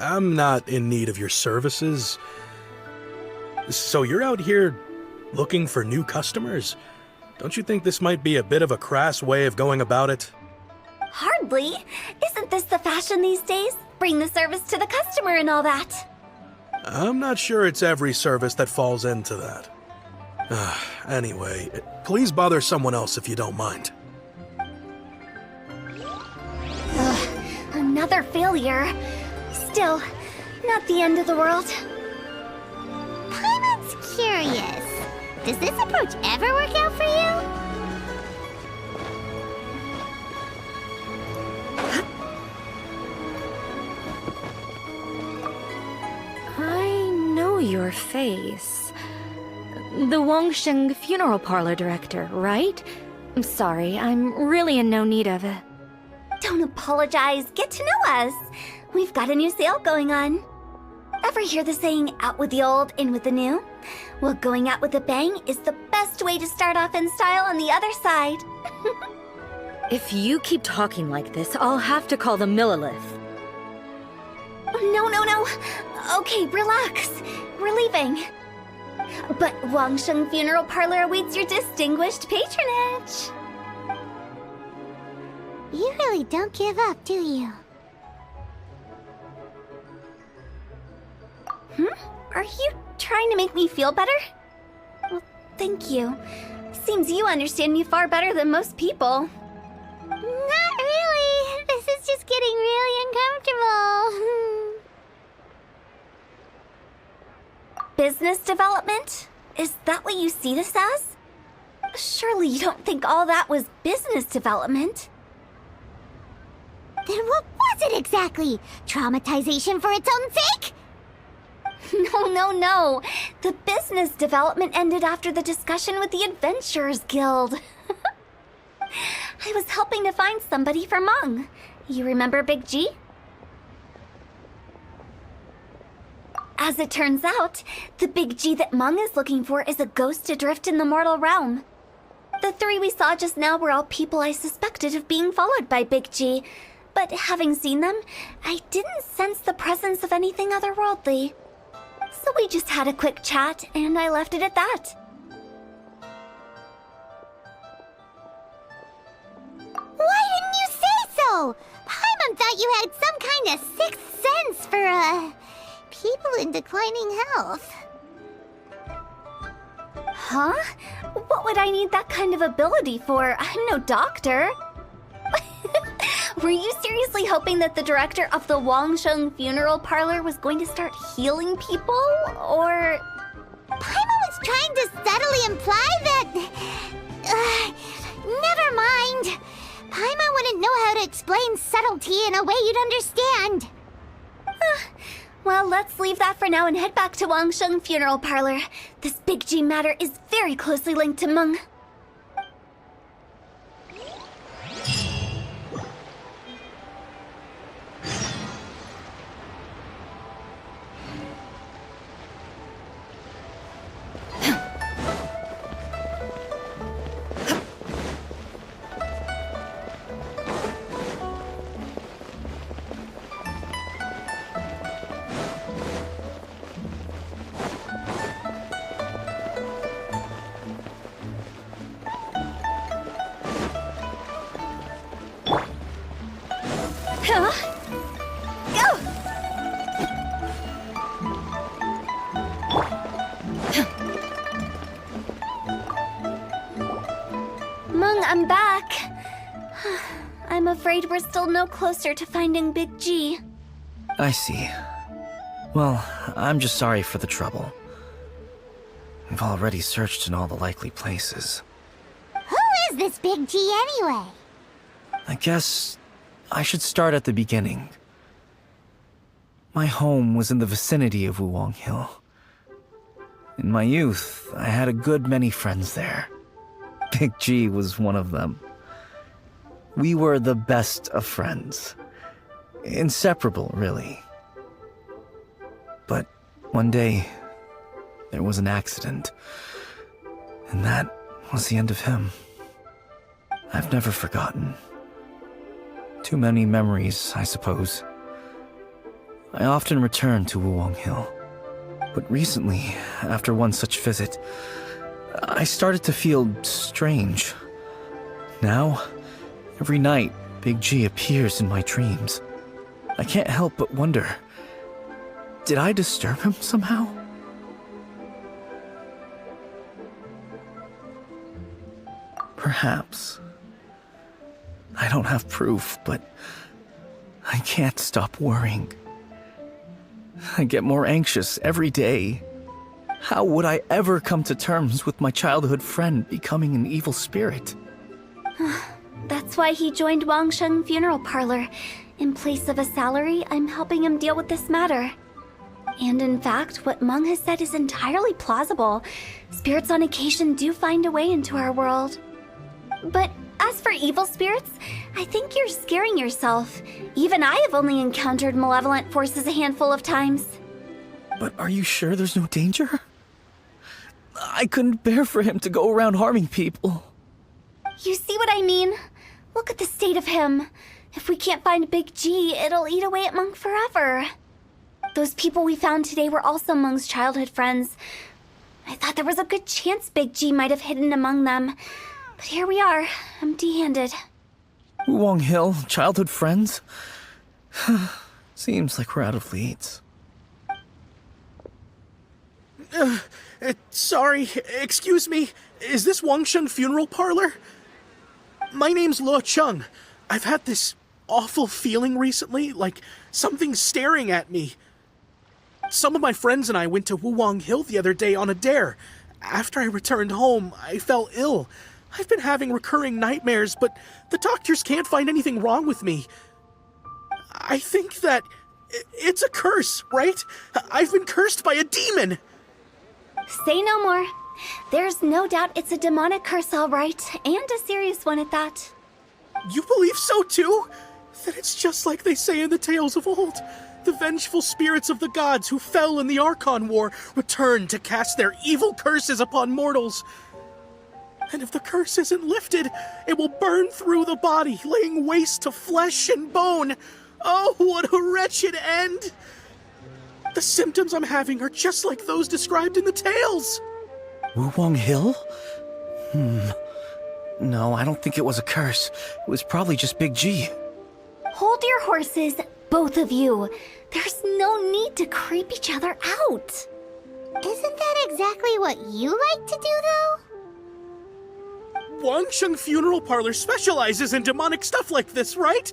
I'm not in need of your services. So you're out here looking for new customers? Don't you think this might be a bit of a crass way of going about it? Hardly. Isn't this the fashion these days? Bring the service to the customer and all that. I'm not sure it's every service that falls into that. Anyway, please bother someone else if you don't mind. Another failure. Still, not the end of the world. Paimon's curious. Does this approach ever work out for you? I know your face. The Wangsheng funeral parlor director, right? I'm sorry, I'm really in no need of it. Don't apologize. Get to know us. We've got a new sale going on. Ever hear the saying, out with the old, in with the new? Well, going out with a bang is the best way to start off in style on the other side. If you keep talking like this, I'll have to call the Millilith. No. Okay, relax. We're leaving. But Wangsheng Funeral Parlor awaits your distinguished patronage. You really don't give up, do you? Are you trying to make me feel better? Well, thank you. Seems you understand me far better than most people. Not really. This is just getting really uncomfortable. Business development? Is that what you see this as? Surely you don't think all that was business development. Then what was it exactly? Traumatization for its own sake? No. The business development ended after the discussion with the Adventurers Guild. I was helping to find somebody for Meng. You remember Big G? As it turns out, the Big G that Meng is looking for is a ghost adrift in the mortal realm. The three we saw just now were all people I suspected of being followed by Big G, but having seen them, I didn't sense the presence of anything otherworldly. So we just had a quick chat, and I left it at that. Why didn't you say so? Paimon thought you had some kind of sixth sense for, people in declining health. Huh? What would I need that kind of ability for? I'm no doctor. Were you seriously hoping that the director of the Wangsheng Funeral Parlor was going to start healing people, or...? Paimon was trying to subtly imply that... never mind. Paimon wouldn't know how to explain subtlety in a way you'd understand. Well, let's leave that for now and head back to Wangsheng Funeral Parlor. This Big G matter is very closely linked to Meng. Meng, I'm back. I'm afraid we're still no closer to finding Big G. I see. Well, I'm just sorry for the trouble. We've already searched in all the likely places. Who is this Big G anyway? I guess I should start at the beginning. My home was in the vicinity of Wuwang Hill. In my youth, I had a good many friends there. Big G was one of them. We were the best of friends. Inseparable, really. But one day, there was an accident. And that was the end of him. I've never forgotten. Too many memories, I suppose. I often return to Wuwang Hill. But recently, after one such visit, I started to feel strange. Now, every night, Big G appears in my dreams. I can't help but wonder, did I disturb him somehow? Perhaps. I don't have proof, but I can't stop worrying. I get more anxious every day. How would I ever come to terms with my childhood friend becoming an evil spirit? That's why he joined Wangsheng Funeral Parlor. In place of a salary, I'm helping him deal with this matter. And in fact, what Meng has said is entirely plausible. Spirits on occasion do find a way into our world. But as for evil spirits, I think you're scaring yourself. Even I have only encountered malevolent forces a handful of times. But are you sure there's no danger? I couldn't bear for him to go around harming people. You see what I mean? Look at the state of him. If we can't find Big G, it'll eat away at Meng forever. Those people we found today were also Meng's childhood friends. I thought there was a good chance Big G might have hidden among them. But here we are, empty-handed. Wulong Hill, childhood friends? Seems like we're out of leads. Sorry, excuse me. Is this Wangsheng Funeral Parlor? My name's Luo Chung. I've had this awful feeling recently, like something's staring at me. Some of my friends and I went to Wulong Hill the other day on a dare. After I returned home, I fell ill. I've been having recurring nightmares, but the doctors can't find anything wrong with me. I think that it's a curse, right? I've been cursed by a demon. Say no more. There's no doubt it's a demonic curse, all right, and a serious one at that. You believe so too? Then it's just like they say in the tales of old. The vengeful spirits of the gods who fell in the Archon War return to cast their evil curses upon mortals. And if the curse isn't lifted, it will burn through the body, laying waste to flesh and bone. Oh, what a wretched end! The symptoms I'm having are just like those described in the tales. Wulong Hill? No, I don't think it was a curse. It was probably just Big G. Hold your horses, both of you. There's no need to creep each other out. Isn't that exactly what you like to do, though? Wangsheng Funeral Parlor specializes in demonic stuff like this, right?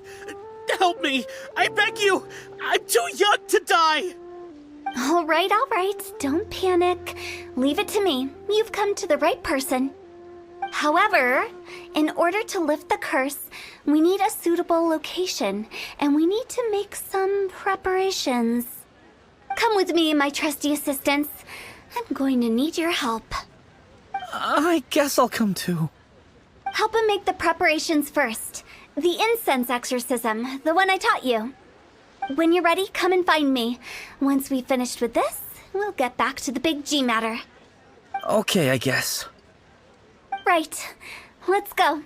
Help me, I beg you. I'm too young to die. All right. Don't panic. Leave it to me. You've come to the right person. However, in order to lift the curse, we need a suitable location, and we need to make some preparations. Come with me, my trusty assistants. I'm going to need your help. I guess I'll come too. Help him make the preparations first. The incense exorcism, the one I taught you. When you're ready, come and find me. Once we've finished with this, we'll get back to the Big G matter. Okay, I guess. Right. Let's go.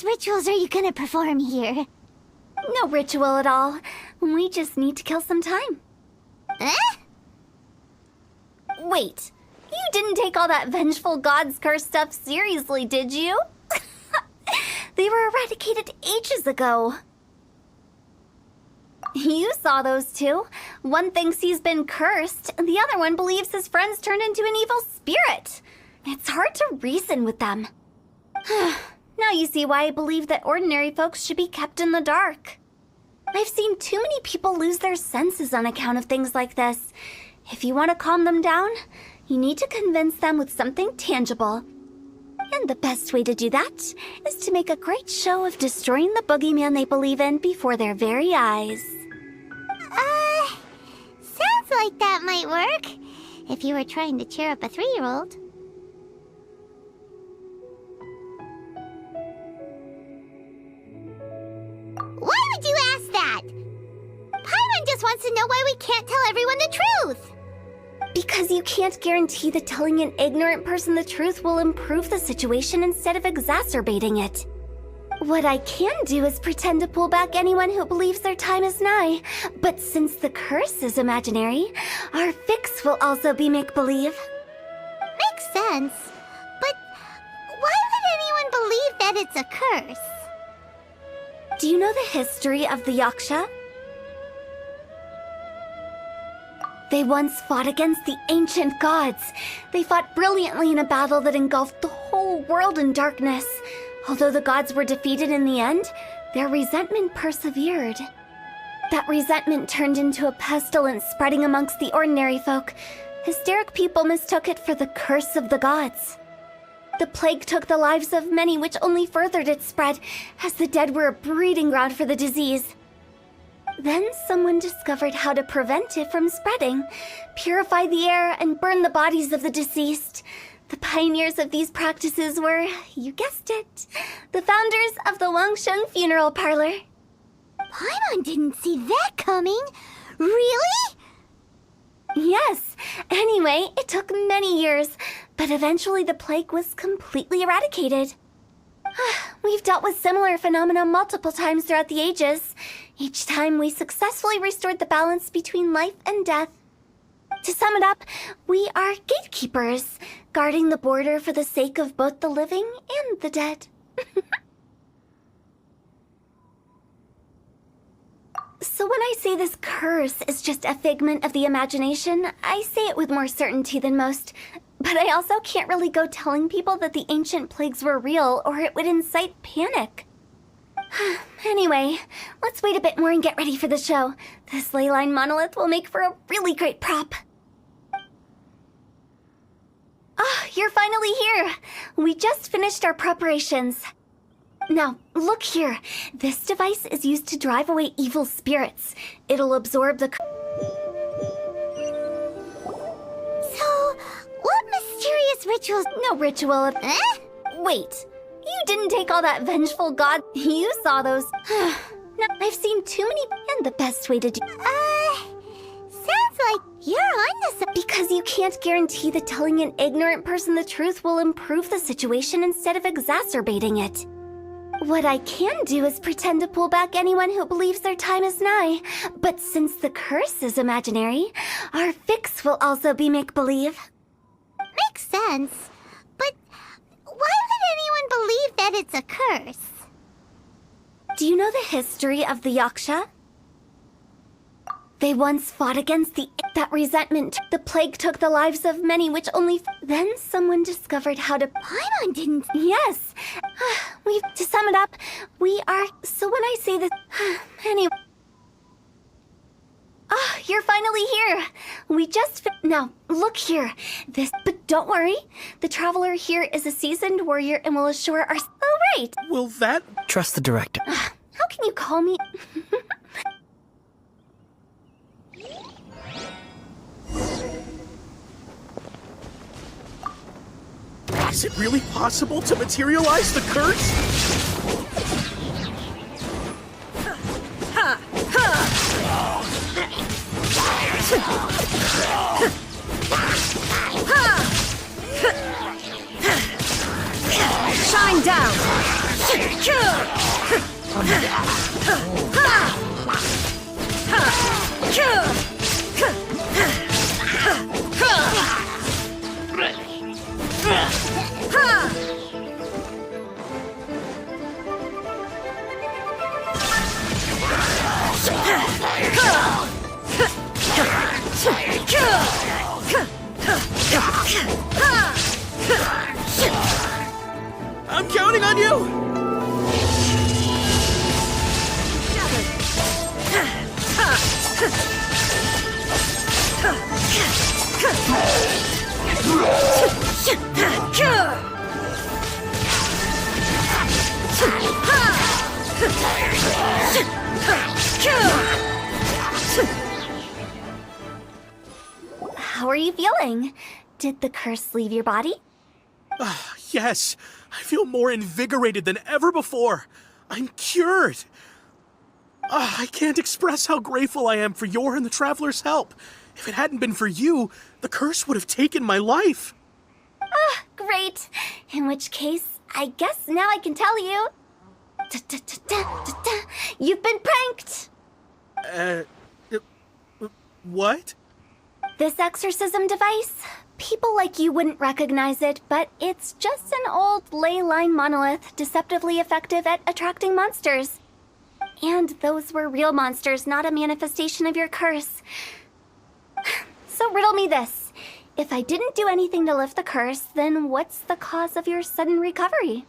Rituals are you gonna perform here? No ritual at all. We just need to kill some time. Eh? Wait, you didn't take all that vengeful god's curse stuff seriously, did you? They were eradicated ages ago. You saw those two. One thinks he's been cursed, and the other one believes his friends turned into an evil spirit. It's hard to reason with them. Now you see why I believe that ordinary folks should be kept in the dark. I've seen too many people lose their senses on account of things like this. If you want to calm them down, you need to convince them with something tangible. And the best way to do that is to make a great show of destroying the boogeyman they believe in before their very eyes. Sounds like that might work. If you were trying to cheer up a 3-year-old. Why would you ask that? Paimon just wants to know why we can't tell everyone the truth. Because you can't guarantee that telling an ignorant person the truth will improve the situation instead of exacerbating it. What I can do is pretend to pull back anyone who believes their time is nigh. But since the curse is imaginary, our fix will also be make-believe. Makes sense. But why would anyone believe that it's a curse? Do you know the history of the Yaksha? They once fought against the ancient gods. They fought brilliantly in a battle that engulfed the whole world in darkness. Although the gods were defeated in the end, their resentment persevered. That resentment turned into a pestilence spreading amongst the ordinary folk. Hysteric people mistook it for the curse of the gods. The plague took the lives of many, which only furthered its spread, as the dead were a breeding ground for the disease. Then someone discovered how to prevent it from spreading, purify the air, and burn the bodies of the deceased. The pioneers of these practices were, you guessed it, the founders of the Wangshan Funeral Parlor. Paimon didn't see that coming. Really? Yes. Anyway, it took many years, but eventually the plague was completely eradicated. We've dealt with similar phenomena multiple times throughout the ages. Each time we successfully restored the balance between life and death. To sum it up, we are gatekeepers, guarding the border for the sake of both the living and the dead. So when I say this curse is just a figment of the imagination, I say it with more certainty than most. But I also can't really go telling people that the ancient plagues were real, or it would incite panic. Anyway, let's wait a bit more and get ready for the show. This leyline monolith will make for a really great prop. Ah, you're finally here! We just finished our preparations. Now, look here. This device is used to drive away evil spirits. It'll absorb the... So, what mysterious rituals... No ritual... Wait. You didn't take all that vengeful god... You saw those... No, I've seen too many... And the best way to do... Sounds like you're on to Because you can't guarantee that telling an ignorant person the truth will improve the situation instead of exacerbating it. What I can do is pretend to pull back anyone who believes their time is nigh. But since the curse is imaginary, our fix will also be make-believe. Makes sense. But why would anyone believe that it's a curse? Do you know the history of the Yaksha? They once fought against that resentment. The plague took the lives of many, which only... Then someone discovered how to... Paimon didn't... Yes. To sum it up, we are... So when I say this... Anyway... You're finally here. We just... Now, look here. But don't worry. The traveler here is a seasoned warrior and will assure our... Oh, right. Will that... Trust the director. How can you call me... Is it really possible to materialize the curse? Shine down! I'm counting on you! feeling? Did the curse leave your body? Yes, I feel more invigorated than ever before. I'm cured. I can't express how grateful I am for your and the Traveler's help. If it hadn't been for you, the curse would have taken my life. Great. In which case, I guess now I can tell you. You've been pranked! What? This exorcism device? People like you wouldn't recognize it, but it's just an old ley line monolith deceptively effective at attracting monsters. And those were real monsters, not a manifestation of your curse. So riddle me this. If I didn't do anything to lift the curse, then what's the cause of your sudden recovery?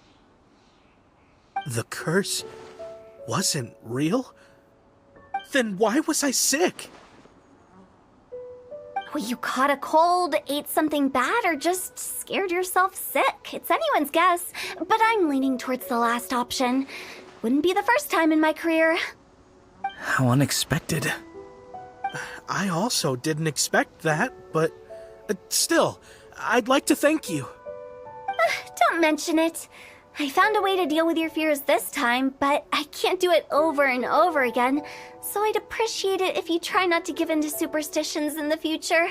The curse wasn't real? Then why was I sick? Well, you caught a cold, ate something bad, or just scared yourself sick. It's anyone's guess, but I'm leaning towards the last option. Wouldn't be the first time in my career. How unexpected. I also didn't expect that, but still, I'd like to thank you. Don't mention it. I found a way to deal with your fears this time, but I can't do it over and over again, so I'd appreciate it if you try not to give in to superstitions in the future.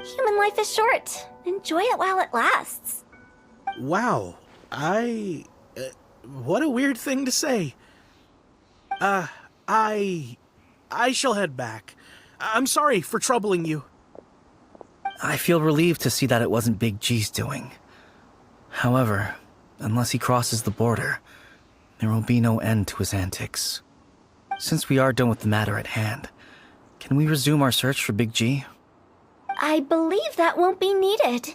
Human life is short. Enjoy it while it lasts. Wow, what a weird thing to say. I shall head back. I'm sorry for troubling you. I feel relieved to see that it wasn't Big G's doing. However, unless he crosses the border, there will be no end to his antics. Since we are done with the matter at hand, can we resume our search for Big G? I believe that won't be needed.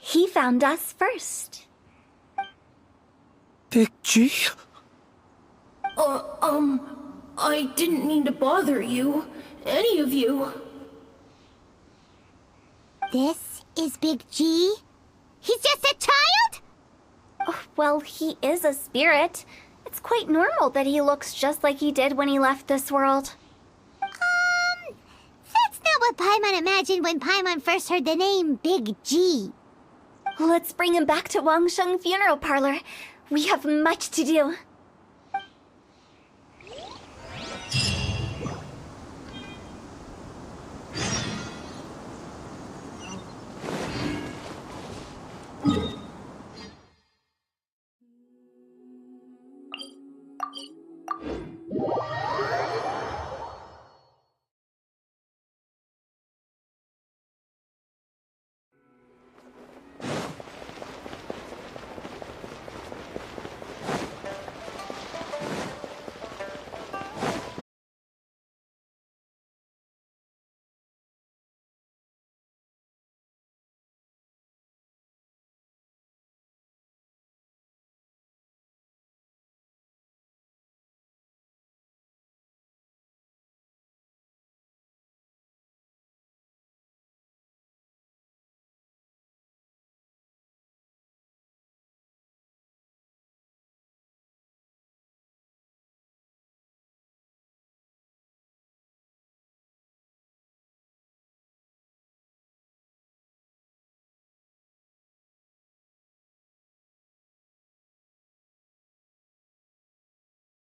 He found us first. Big G? I didn't mean to bother you. Any of you. This is Big G? He's just a child? Oh, well, he is a spirit. It's quite normal that he looks just like he did when he left this world. That's not what Paimon imagined when Paimon first heard the name Big G. Let's bring him back to Wangsheng Funeral Parlor. We have much to do.